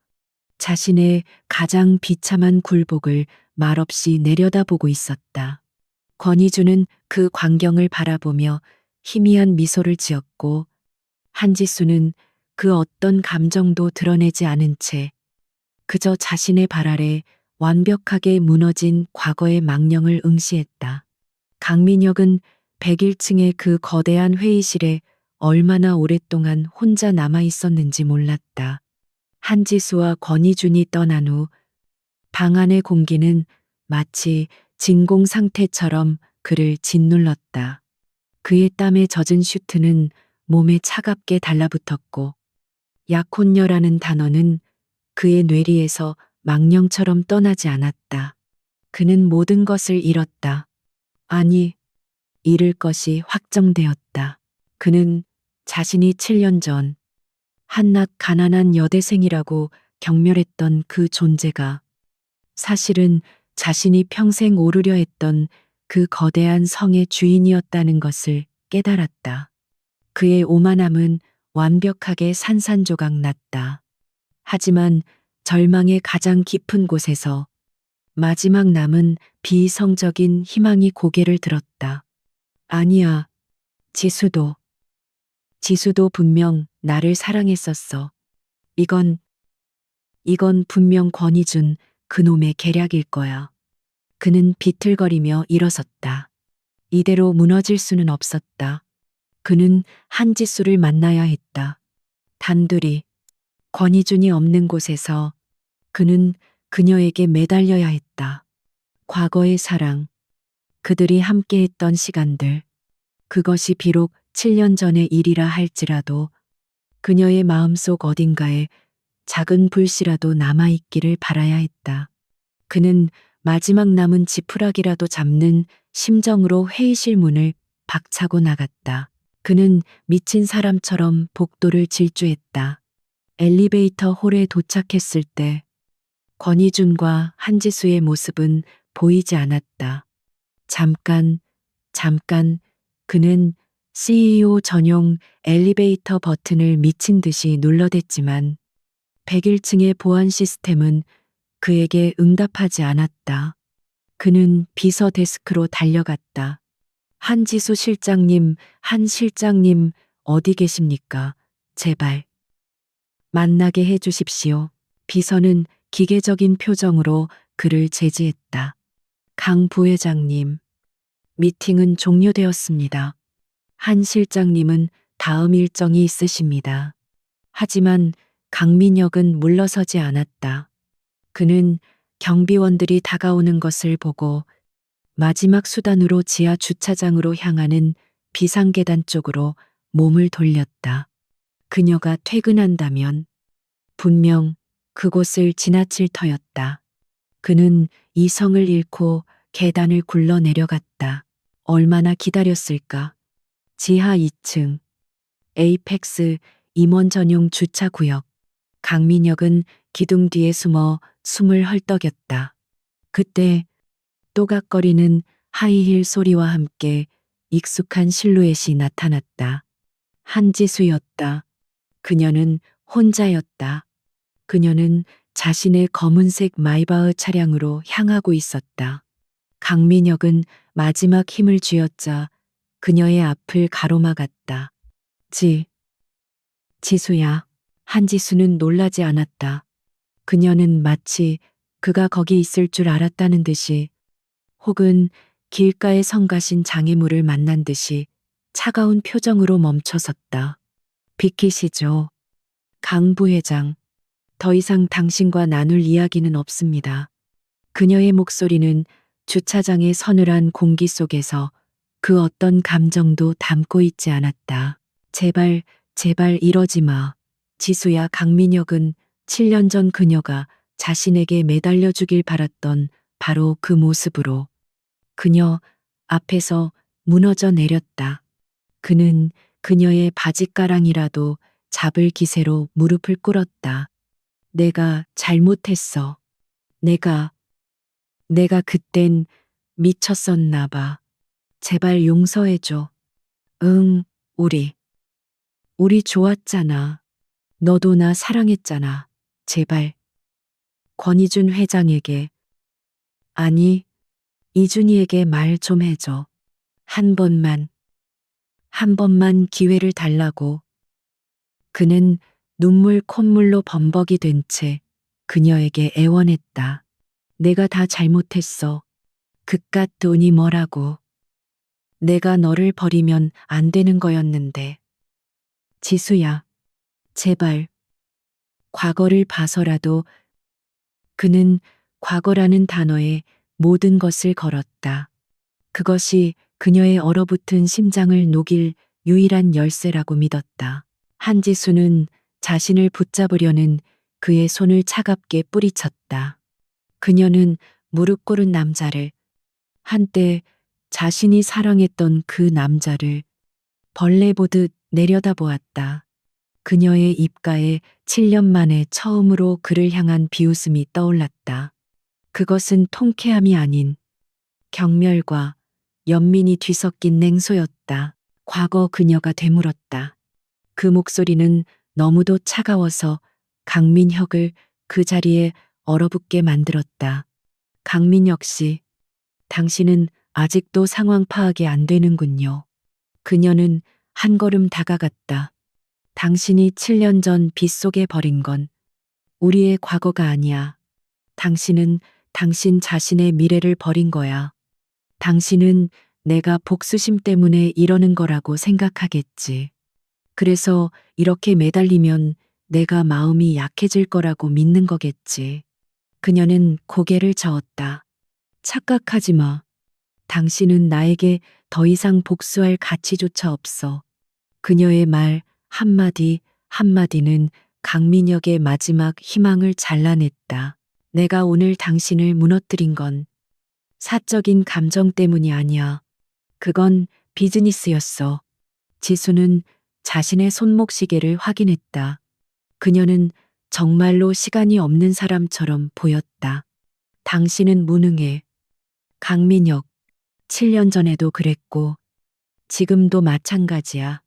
자신의 가장 비참한 굴복을 말없이 내려다보고 있었다. 권희주는 그 광경을 바라보며 희미한 미소를 지었고 한지수는 그 어떤 감정도 드러내지 않은 채 그저 자신의 발 아래 완벽하게 무너진 과거의 망령을 응시했다. 강민혁은 101층의 그 거대한 회의실에 얼마나 오랫동안 혼자 남아 있었는지 몰랐다. 한지수와 권희준이 떠난 후 방 안의 공기는 마치 진공 상태처럼 그를 짓눌렀다. 그의 땀에 젖은 슈트는 몸에 차갑게 달라붙었고 약혼녀라는 단어는 그의 뇌리에서 망령처럼 떠나지 않았다. 그는 모든 것을 잃었다. 아니, 잃을 것이 확정되었다. 그는 자신이 7년 전 한낱 가난한 여대생이라고 경멸했던 그 존재가 사실은 자신이 평생 오르려 했던 그 거대한 성의 주인이었다는 것을 깨달았다. 그의 오만함은 완벽하게 산산조각 났다. 하지만 절망의 가장 깊은 곳에서 마지막 남은 비이성적인 희망이 고개를 들었다. 아니야, 지수도. 지수도 분명 나를 사랑했었어. 이건 분명 권희준 그놈의 계략일 거야. 그는 비틀거리며 일어섰다. 이대로 무너질 수는 없었다. 그는 한지수를 만나야 했다. 단둘이 권희준이 없는 곳에서 그는 그녀에게 매달려야 했다. 과거의 사랑, 그들이 함께했던 시간들, 그것이 비록 7년 전의 일이라 할지라도 그녀의 마음속 어딘가에 작은 불씨라도 남아있기를 바라야 했다. 그는 마지막 남은 지푸라기라도 잡는 심정으로 회의실 문을 박차고 나갔다. 그는 미친 사람처럼 복도를 질주했다. 엘리베이터 홀에 도착했을 때 권희준과 한지수의 모습은 보이지 않았다. 잠깐 그는 CEO 전용 엘리베이터 버튼을 미친 듯이 눌러댔지만 101층의 보안 시스템은 그에게 응답하지 않았다. 그는 비서 데스크로 달려갔다. 한지수 실장님, 한 실장님, 어디 계십니까? 제발. 만나게 해 주십시오. 비서는 기계적인 표정으로 그를 제지했다. 강 부회장님, 미팅은 종료되었습니다. 한 실장님은 다음 일정이 있으십니다. 하지만 강민혁은 물러서지 않았다. 그는 경비원들이 다가오는 것을 보고 마지막 수단으로 지하 주차장으로 향하는 비상계단 쪽으로 몸을 돌렸다. 그녀가 퇴근한다면 분명 그곳을 지나칠 터였다. 그는 이성을 잃고 계단을 굴러 내려갔다. 얼마나 기다렸을까? 지하 2층, 에이펙스 임원 전용 주차구역. 강민혁은 기둥 뒤에 숨어 숨을 헐떡였다. 그때 또각거리는 하이힐 소리와 함께 익숙한 실루엣이 나타났다. 한지수였다. 그녀는 혼자였다. 그녀는 자신의 검은색 마이바흐 차량으로 향하고 있었다. 강민혁은 마지막 힘을 쥐었자 그녀의 앞을 가로막았다. 지수야. 한지수는 놀라지 않았다. 그녀는 마치 그가 거기 있을 줄 알았다는 듯이, 혹은 길가에 성가신 장애물을 만난 듯이 차가운 표정으로 멈춰섰다. 비키시죠. 강 부회장. 더 이상 당신과 나눌 이야기는 없습니다. 그녀의 목소리는 주차장의 서늘한 공기 속에서 그 어떤 감정도 담고 있지 않았다. 제발, 제발 이러지 마. 지수야. 강민혁은 7년 전 그녀가 자신에게 매달려 주길 바랐던 바로 그 모습으로 그녀 앞에서 무너져 내렸다. 그는 그녀의 바짓가랑이라도 잡을 기세로 무릎을 꿇었다. 내가 잘못했어. 내가 그땐 미쳤었나 봐. 제발 용서해줘. 응, 우리 좋았잖아. 너도 나 사랑했잖아. 제발. 권희준 회장에게, 아니, 이준희에게 말 좀 해줘. 한 번만 기회를 달라고. 그는 눈물 콧물로 범벅이 된 채 그녀에게 애원했다. 내가 다 잘못했어. 그깟 돈이 뭐라고. 내가 너를 버리면 안 되는 거였는데. 지수야, 제발. 과거를 봐서라도. 그는 과거라는 단어에 모든 것을 걸었다. 그것이 그녀의 얼어붙은 심장을 녹일 유일한 열쇠라고 믿었다. 한지수는 자신을 붙잡으려는 그의 손을 차갑게 뿌리쳤다. 그녀는 무릎 꿇은 남자를, 한때 자신이 사랑했던 그 남자를 벌레 보듯 내려다보았다. 그녀의 입가에 7년 만에 처음으로 그를 향한 비웃음이 떠올랐다. 그것은 통쾌함이 아닌 경멸과 연민이 뒤섞인 냉소였다. 과거 그녀가 되물었다. 그 목소리는 너무도 차가워서 강민혁을 그 자리에 얼어붙게 만들었다. 강민혁 씨, 당신은 아직도 상황 파악이 안 되는군요. 그녀는 한 걸음 다가갔다. 당신이 7년 전 빗속에 버린 건 우리의 과거가 아니야. 당신은 당신 자신의 미래를 버린 거야. 당신은 내가 복수심 때문에 이러는 거라고 생각하겠지. 그래서 이렇게 매달리면 내가 마음이 약해질 거라고 믿는 거겠지. 그녀는 고개를 저었다. 착각하지 마. 당신은 나에게 더 이상 복수할 가치조차 없어. 그녀의 말 한마디 한마디는 강민혁의 마지막 희망을 잘라냈다. 내가 오늘 당신을 무너뜨린 건 사적인 감정 때문이 아니야. 그건 비즈니스였어. 지수는 자신의 손목시계를 확인했다. 그녀는 정말로 시간이 없는 사람처럼 보였다. 당신은 무능해. 강민혁, 7년 전에도 그랬고, 지금도 마찬가지야.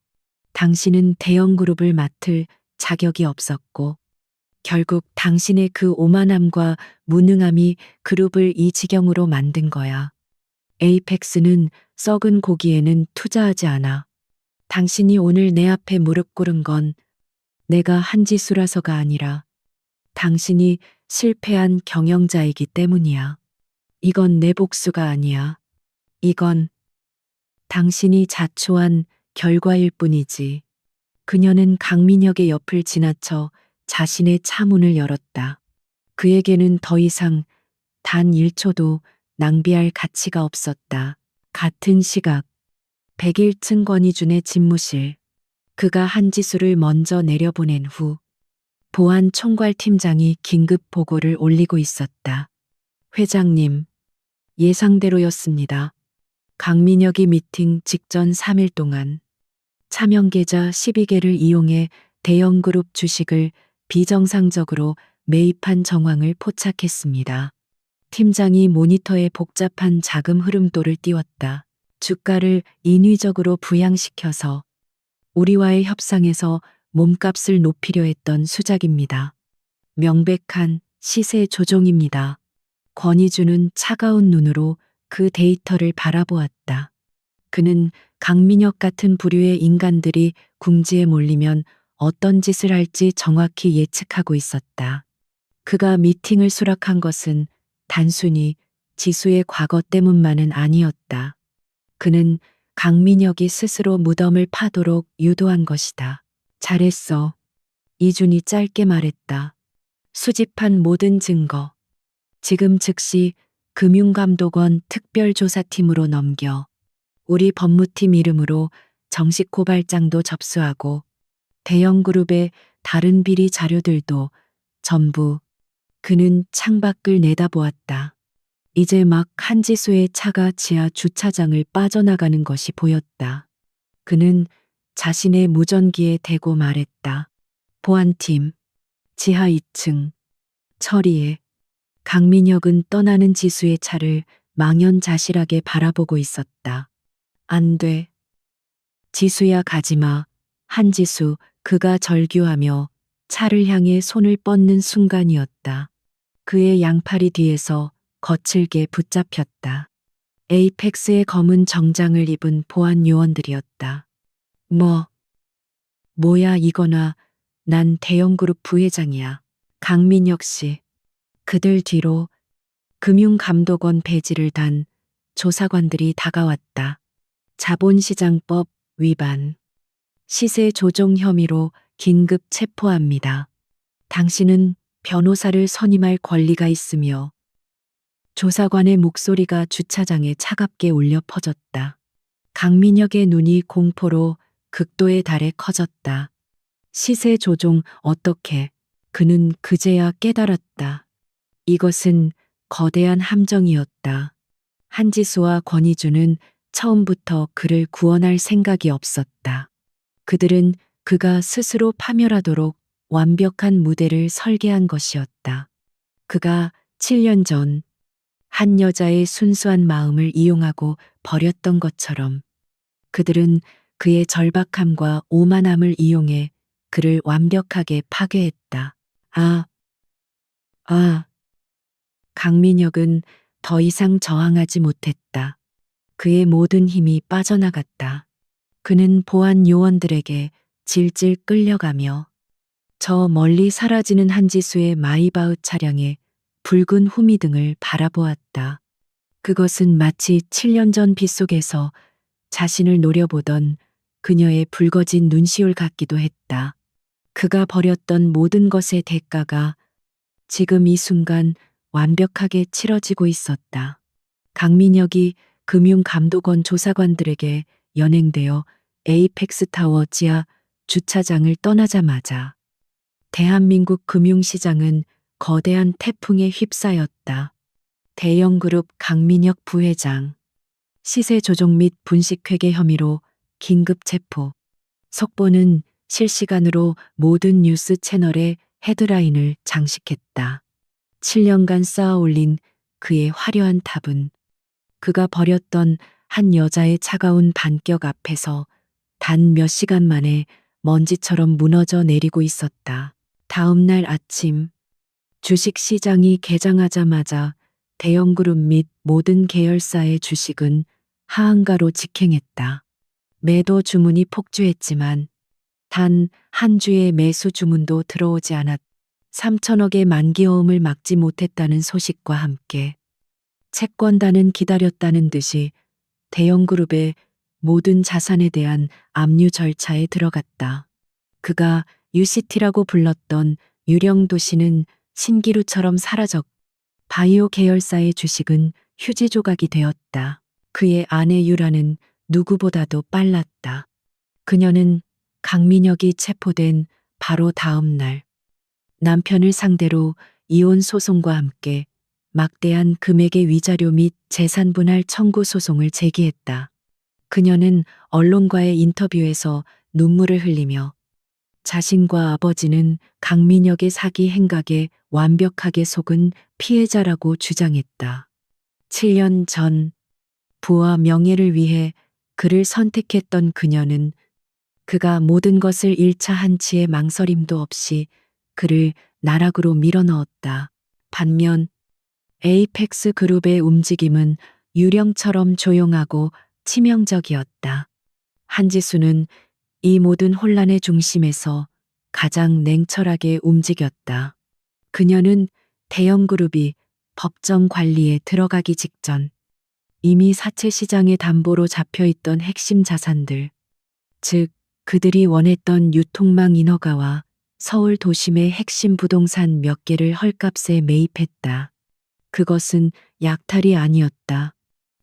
당신은 대형 그룹을 맡을 자격이 없었고, 결국 당신의 그 오만함과 무능함이 그룹을 이 지경으로 만든 거야. 에이펙스는 썩은 고기에는 투자하지 않아. 당신이 오늘 내 앞에 무릎 꿇은 건 내가 한지수라서가 아니라 당신이 실패한 경영자이기 때문이야. 이건 내 복수가 아니야. 이건 당신이 자초한 결과일 뿐이지. 그녀는 강민혁의 옆을 지나쳐 자신의 차문을 열었다. 그에게는 더 이상 단 1초도 낭비할 가치가 없었다. 같은 시각, 101층 권희준의 집무실. 그가 한지수를 먼저 내려보낸 후 보안 총괄팀장이 긴급 보고를 올리고 있었다. 회장님, 예상대로였습니다. 강민혁이 미팅 직전 3일 동안 차명계좌 12개를 이용해 대형그룹 주식을 비정상적으로 매입한 정황을 포착했습니다. 팀장이 모니터에 복잡한 자금 흐름도를 띄웠다. 주가를 인위적으로 부양시켜서 우리와의 협상에서 몸값을 높이려 했던 수작입니다. 명백한 시세 조종입니다. 권희준은 차가운 눈으로 그 데이터를 바라보았다. 그는 강민혁 같은 부류의 인간들이 궁지에 몰리면 어떤 짓을 할지 정확히 예측하고 있었다. 그가 미팅을 수락한 것은 단순히 지수의 과거 때문만은 아니었다. 그는 강민혁이 스스로 무덤을 파도록 유도한 것이다. 잘했어. 이준이 짧게 말했다. 수집한 모든 증거. 지금 즉시 금융감독원 특별조사팀으로 넘겨. 우리 법무팀 이름으로 정식 고발장도 접수하고 대형 그룹의 다른 비리 자료들도 전부. 그는 창밖을 내다보았다. 이제 막 한지수의 차가 지하 주차장을 빠져나가는 것이 보였다. 그는 자신의 무전기에 대고 말했다. 보안팀, 지하 2층, 처리해. 강민혁은 떠나는 지수의 차를 망연자실하게 바라보고 있었다. 안 돼. 지수야 가지마. 한지수, 그가 절규하며 차를 향해 손을 뻗는 순간이었다. 그의 양팔이 뒤에서 거칠게 붙잡혔다. 에이펙스의 검은 정장을 입은 보안 요원들이었다. 뭐야 이거나, 난 대형그룹 부회장이야. 강민혁 씨. 그들 뒤로 금융감독원 배지를 단 조사관들이 다가왔다. 자본시장법 위반. 시세 조종 혐의로 긴급 체포합니다. 당신은 변호사를 선임할 권리가 있으며. 조사관의 목소리가 주차장에 차갑게 울려 퍼졌다. 강민혁의 눈이 공포로 극도에 달해 커졌다. 시세 조종 어떻게? 그는 그제야 깨달았다. 이것은 거대한 함정이었다. 한지수와 권희주는 처음부터 그를 구원할 생각이 없었다. 그들은 그가 스스로 파멸하도록 완벽한 무대를 설계한 것이었다. 그가 7년 전 한 여자의 순수한 마음을 이용하고 버렸던 것처럼 그들은 그의 절박함과 오만함을 이용해 그를 완벽하게 파괴했다. 강민혁은 더 이상 저항하지 못했다. 그의 모든 힘이 빠져나갔다. 그는 보안 요원들에게 질질 끌려가며 저 멀리 사라지는 한지수의 마이바흐 차량의 붉은 후미등을 바라보았다. 그것은 마치 7년 전 빗속에서 자신을 노려보던 그녀의 붉어진 눈시울 같기도 했다. 그가 버렸던 모든 것의 대가가 지금 이 순간 완벽하게 치러지고 있었다. 강민혁이 금융감독원 조사관들에게 연행되어 에이펙스 타워 지하 주차장을 떠나자마자 대한민국 금융시장은 거대한 태풍에 휩싸였다. 대형그룹 강민혁 부회장, 시세 조종 및 분식회계 혐의로 긴급 체포. 속보는 실시간으로 모든 뉴스 채널의 헤드라인을 장식했다. 7년간 쌓아올린 그의 화려한 탑은 그가 버렸던 한 여자의 차가운 반격 앞에서 단 몇 시간 만에 먼지처럼 무너져 내리고 있었다. 다음 날 아침, 주식 시장이 개장하자마자 대형그룹 및 모든 계열사의 주식은 하한가로 직행했다. 매도 주문이 폭주했지만 단 한 주의 매수 주문도 들어오지 않았다. 3천억의 만기어음을 막지 못했다는 소식과 함께 채권단은 기다렸다는 듯이 대형그룹의 모든 자산에 대한 압류 절차에 들어갔다. 그가 UCT라고 불렀던 유령 도시는 신기루처럼 사라졌고 바이오 계열사의 주식은 휴지 조각이 되었다. 그의 아내 유라는 누구보다도 빨랐다. 그녀는 강민혁이 체포된 바로 다음 날 남편을 상대로 이혼 소송과 함께 막대한 금액의 위자료 및 재산 분할 청구 소송을 제기했다. 그녀는 언론과의 인터뷰에서 눈물을 흘리며 자신과 아버지는 강민혁의 사기 행각에 완벽하게 속은 피해자라고 주장했다. 7년 전 부와 명예를 위해 그를 선택했던 그녀는 그가 모든 것을 잃자 한치의 망설임도 없이 그를 나락으로 밀어넣었다. 반면 에이펙스 그룹의 움직임은 유령처럼 조용하고 치명적이었다. 한지수는 이 모든 혼란의 중심에서 가장 냉철하게 움직였다. 그녀는 대형 그룹이 법정 관리에 들어가기 직전 이미 사채 시장의 담보로 잡혀 있던 핵심 자산들, 즉 그들이 원했던 유통망 인허가와 서울 도심의 핵심 부동산 몇 개를 헐값에 매입했다. 그것은 약탈이 아니었다.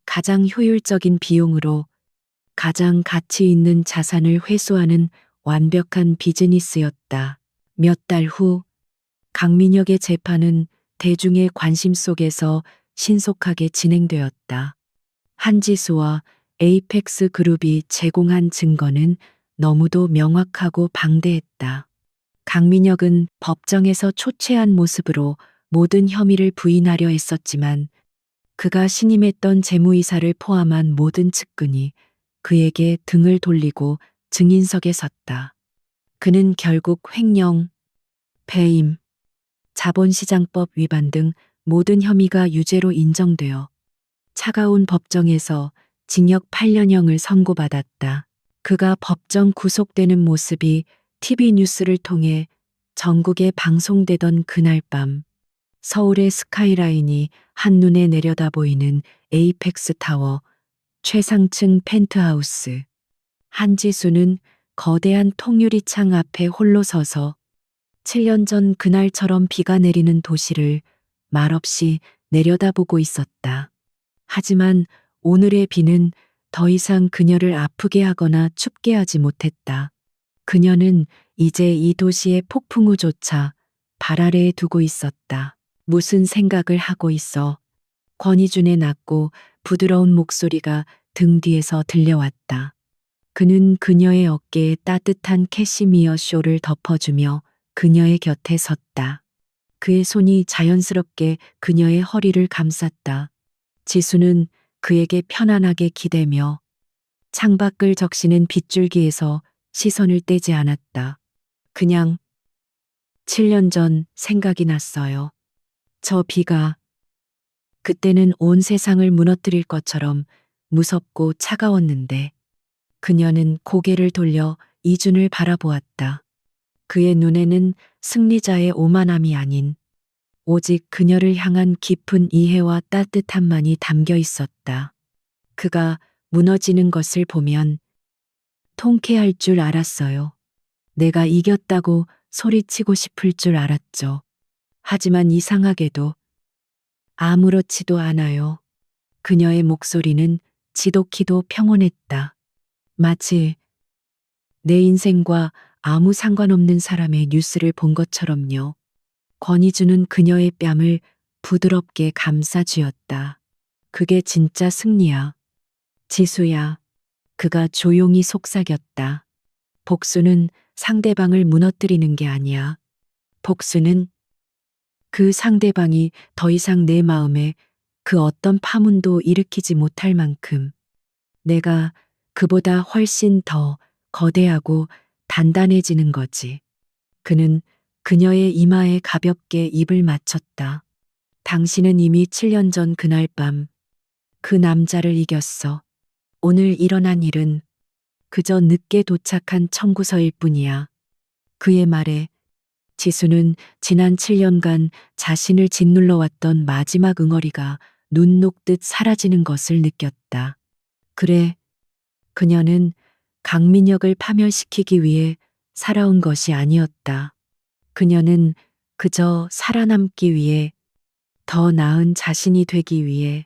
가장 효율적인 비용으로 가장 가치 있는 자산을 회수하는 완벽한 비즈니스였다. 몇 달 후 강민혁의 재판은 대중의 관심 속에서 신속하게 진행되었다. 한지수와 에이펙스 그룹이 제공한 증거는 너무도 명확하고 방대했다. 강민혁은 법정에서 초췌한 모습으로 모든 혐의를 부인하려 했었지만 그가 신임했던 재무이사를 포함한 모든 측근이 그에게 등을 돌리고 증인석에 섰다. 그는 결국 횡령, 배임, 자본시장법 위반 등 모든 혐의가 유죄로 인정되어 차가운 법정에서 징역 8년형을 선고받았다. 그가 법정 구속되는 모습이 TV 뉴스를 통해 전국에 방송되던 그날 밤, 서울의 스카이라인이 한눈에 내려다 보이는 에이펙스 타워 최상층 펜트하우스. 한지수는 거대한 통유리창 앞에 홀로 서서 7년 전 그날처럼 비가 내리는 도시를 말없이 내려다보고 있었다. 하지만 오늘의 비는 더 이상 그녀를 아프게 하거나 춥게 하지 못했다. 그녀는 이제 이 도시의 폭풍우조차 발 아래에 두고 있었다. 무슨 생각을 하고 있어? 권희준의 낮고 부드러운 목소리가 등 뒤에서 들려왔다. 그는 그녀의 어깨에 따뜻한 캐시미어 숄을 덮어주며 그녀의 곁에 섰다. 그의 손이 자연스럽게 그녀의 허리를 감쌌다. 지수는 그에게 편안하게 기대며 창밖을 적시는 빗줄기에서 시선을 떼지 않았다. 그냥 7년 전 생각이 났어요. 저 비가 그때는 온 세상을 무너뜨릴 것처럼 무섭고 차가웠는데 그녀는 고개를 돌려 이준을 바라보았다. 그의 눈에는 승리자의 오만함이 아닌 오직 그녀를 향한 깊은 이해와 따뜻함만이 담겨 있었다. 그가 무너지는 것을 보면 통쾌할 줄 알았어요. 내가 이겼다고 소리치고 싶을 줄 알았죠. 하지만 이상하게도 아무렇지도 않아요. 그녀의 목소리는 지독히도 평온했다. 마치 내 인생과 아무 상관없는 사람의 뉴스를 본 것처럼요. 권희주는 그녀의 뺨을 부드럽게 감싸 쥐었다. 그게 진짜 승리야. 지수야. 그가 조용히 속삭였다. 복수는 상대방을 무너뜨리는 게 아니야. 복수는 그 상대방이 더 이상 내 마음에 그 어떤 파문도 일으키지 못할 만큼 내가 그보다 훨씬 더 거대하고 단단해지는 거지. 그는 그녀의 이마에 가볍게 입을 맞췄다. 당신은 이미 7년 전 그날 밤 그 남자를 이겼어. 오늘 일어난 일은 그저 늦게 도착한 청구서일 뿐이야. 그의 말에 지수는 지난 7년간 자신을 짓눌러왔던 마지막 응어리가 눈 녹듯 사라지는 것을 느꼈다. 그래, 그녀는 강민혁을 파멸시키기 위해 살아온 것이 아니었다. 그녀는 그저 살아남기 위해, 더 나은 자신이 되기 위해,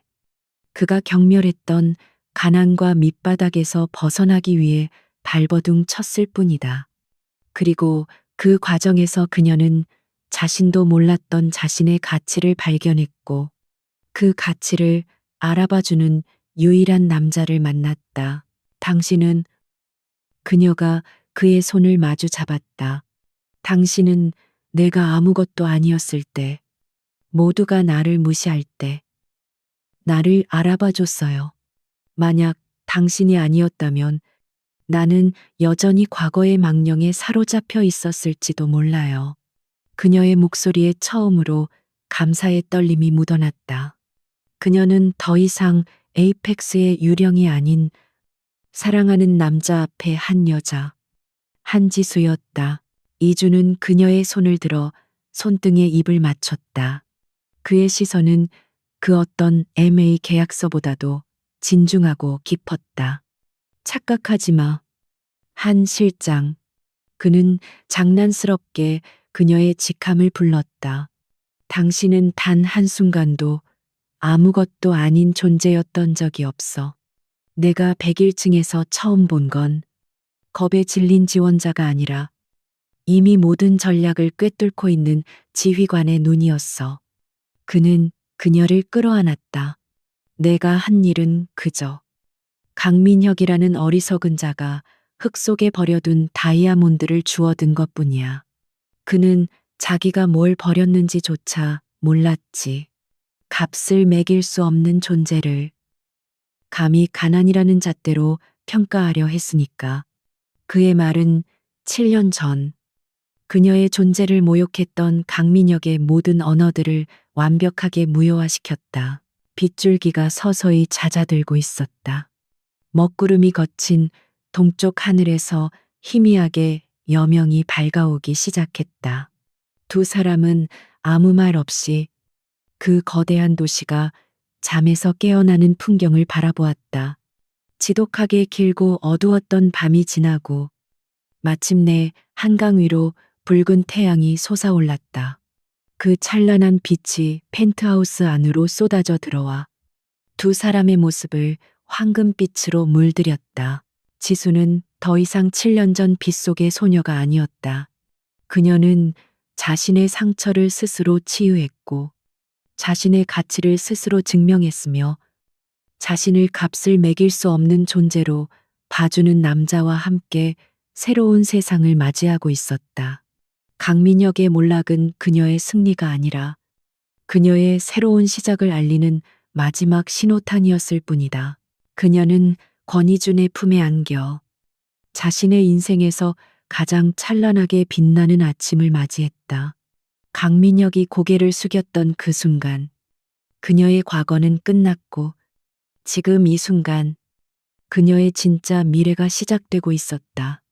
그가 경멸했던 가난과 밑바닥에서 벗어나기 위해 발버둥 쳤을 뿐이다. 그리고 그 과정에서 그녀는 자신도 몰랐던 자신의 가치를 발견했고 그 가치를 알아봐주는 유일한 남자를 만났다. 당신은 그녀가 그의 손을 마주 잡았다. 당신은 내가 아무것도 아니었을 때, 모두가 나를 무시할 때, 나를 알아봐줬어요. 만약 당신이 아니었다면 나는 여전히 과거의 망령에 사로잡혀 있었을지도 몰라요. 그녀의 목소리에 처음으로 감사의 떨림이 묻어났다. 그녀는 더 이상 에이펙스의 유령이 아닌 사랑하는 남자 앞에 한 여자. 한지수였다. 이주는 그녀의 손을 들어 손등에 입을 맞췄다. 그의 시선은 그 어떤 MA 계약서보다도 진중하고 깊었다. 착각하지 마. 한 실장. 그는 장난스럽게 그녀의 직함을 불렀다. 당신은 단 한순간도 아무것도 아닌 존재였던 적이 없어. 내가 101층에서 처음 본 건 겁에 질린 지원자가 아니라 이미 모든 전략을 꿰뚫고 있는 지휘관의 눈이었어. 그는 그녀를 끌어안았다. 내가 한 일은 그저 강민혁이라는 어리석은 자가 흙 속에 버려둔 다이아몬드를 주워든 것뿐이야. 그는 자기가 뭘 버렸는지조차 몰랐지. 값을 매길 수 없는 존재를 감히 가난이라는 잣대로 평가하려 했으니까. 그의 말은 7년 전 그녀의 존재를 모욕했던 강민혁의 모든 언어들을 완벽하게 무효화시켰다. 빗줄기가 서서히 잦아들고 있었다. 먹구름이 거친 동쪽 하늘에서 희미하게 여명이 밝아오기 시작했다. 두 사람은 아무 말 없이 그 거대한 도시가 잠에서 깨어나는 풍경을 바라보았다. 지독하게 길고 어두웠던 밤이 지나고 마침내 한강 위로 붉은 태양이 솟아올랐다. 그 찬란한 빛이 펜트하우스 안으로 쏟아져 들어와 두 사람의 모습을 황금빛으로 물들였다. 지수는 더 이상 7년 전 빗속의 소녀가 아니었다. 그녀는 자신의 상처를 스스로 치유했고 자신의 가치를 스스로 증명했으며 자신을 값을 매길 수 없는 존재로 봐주는 남자와 함께 새로운 세상을 맞이하고 있었다. 강민혁의 몰락은 그녀의 승리가 아니라 그녀의 새로운 시작을 알리는 마지막 신호탄이었을 뿐이다. 그녀는 권희준의 품에 안겨 자신의 인생에서 가장 찬란하게 빛나는 아침을 맞이했다. 강민혁이 고개를 숙였던 그 순간 그녀의 과거는 끝났고 지금 이 순간 그녀의 진짜 미래가 시작되고 있었다.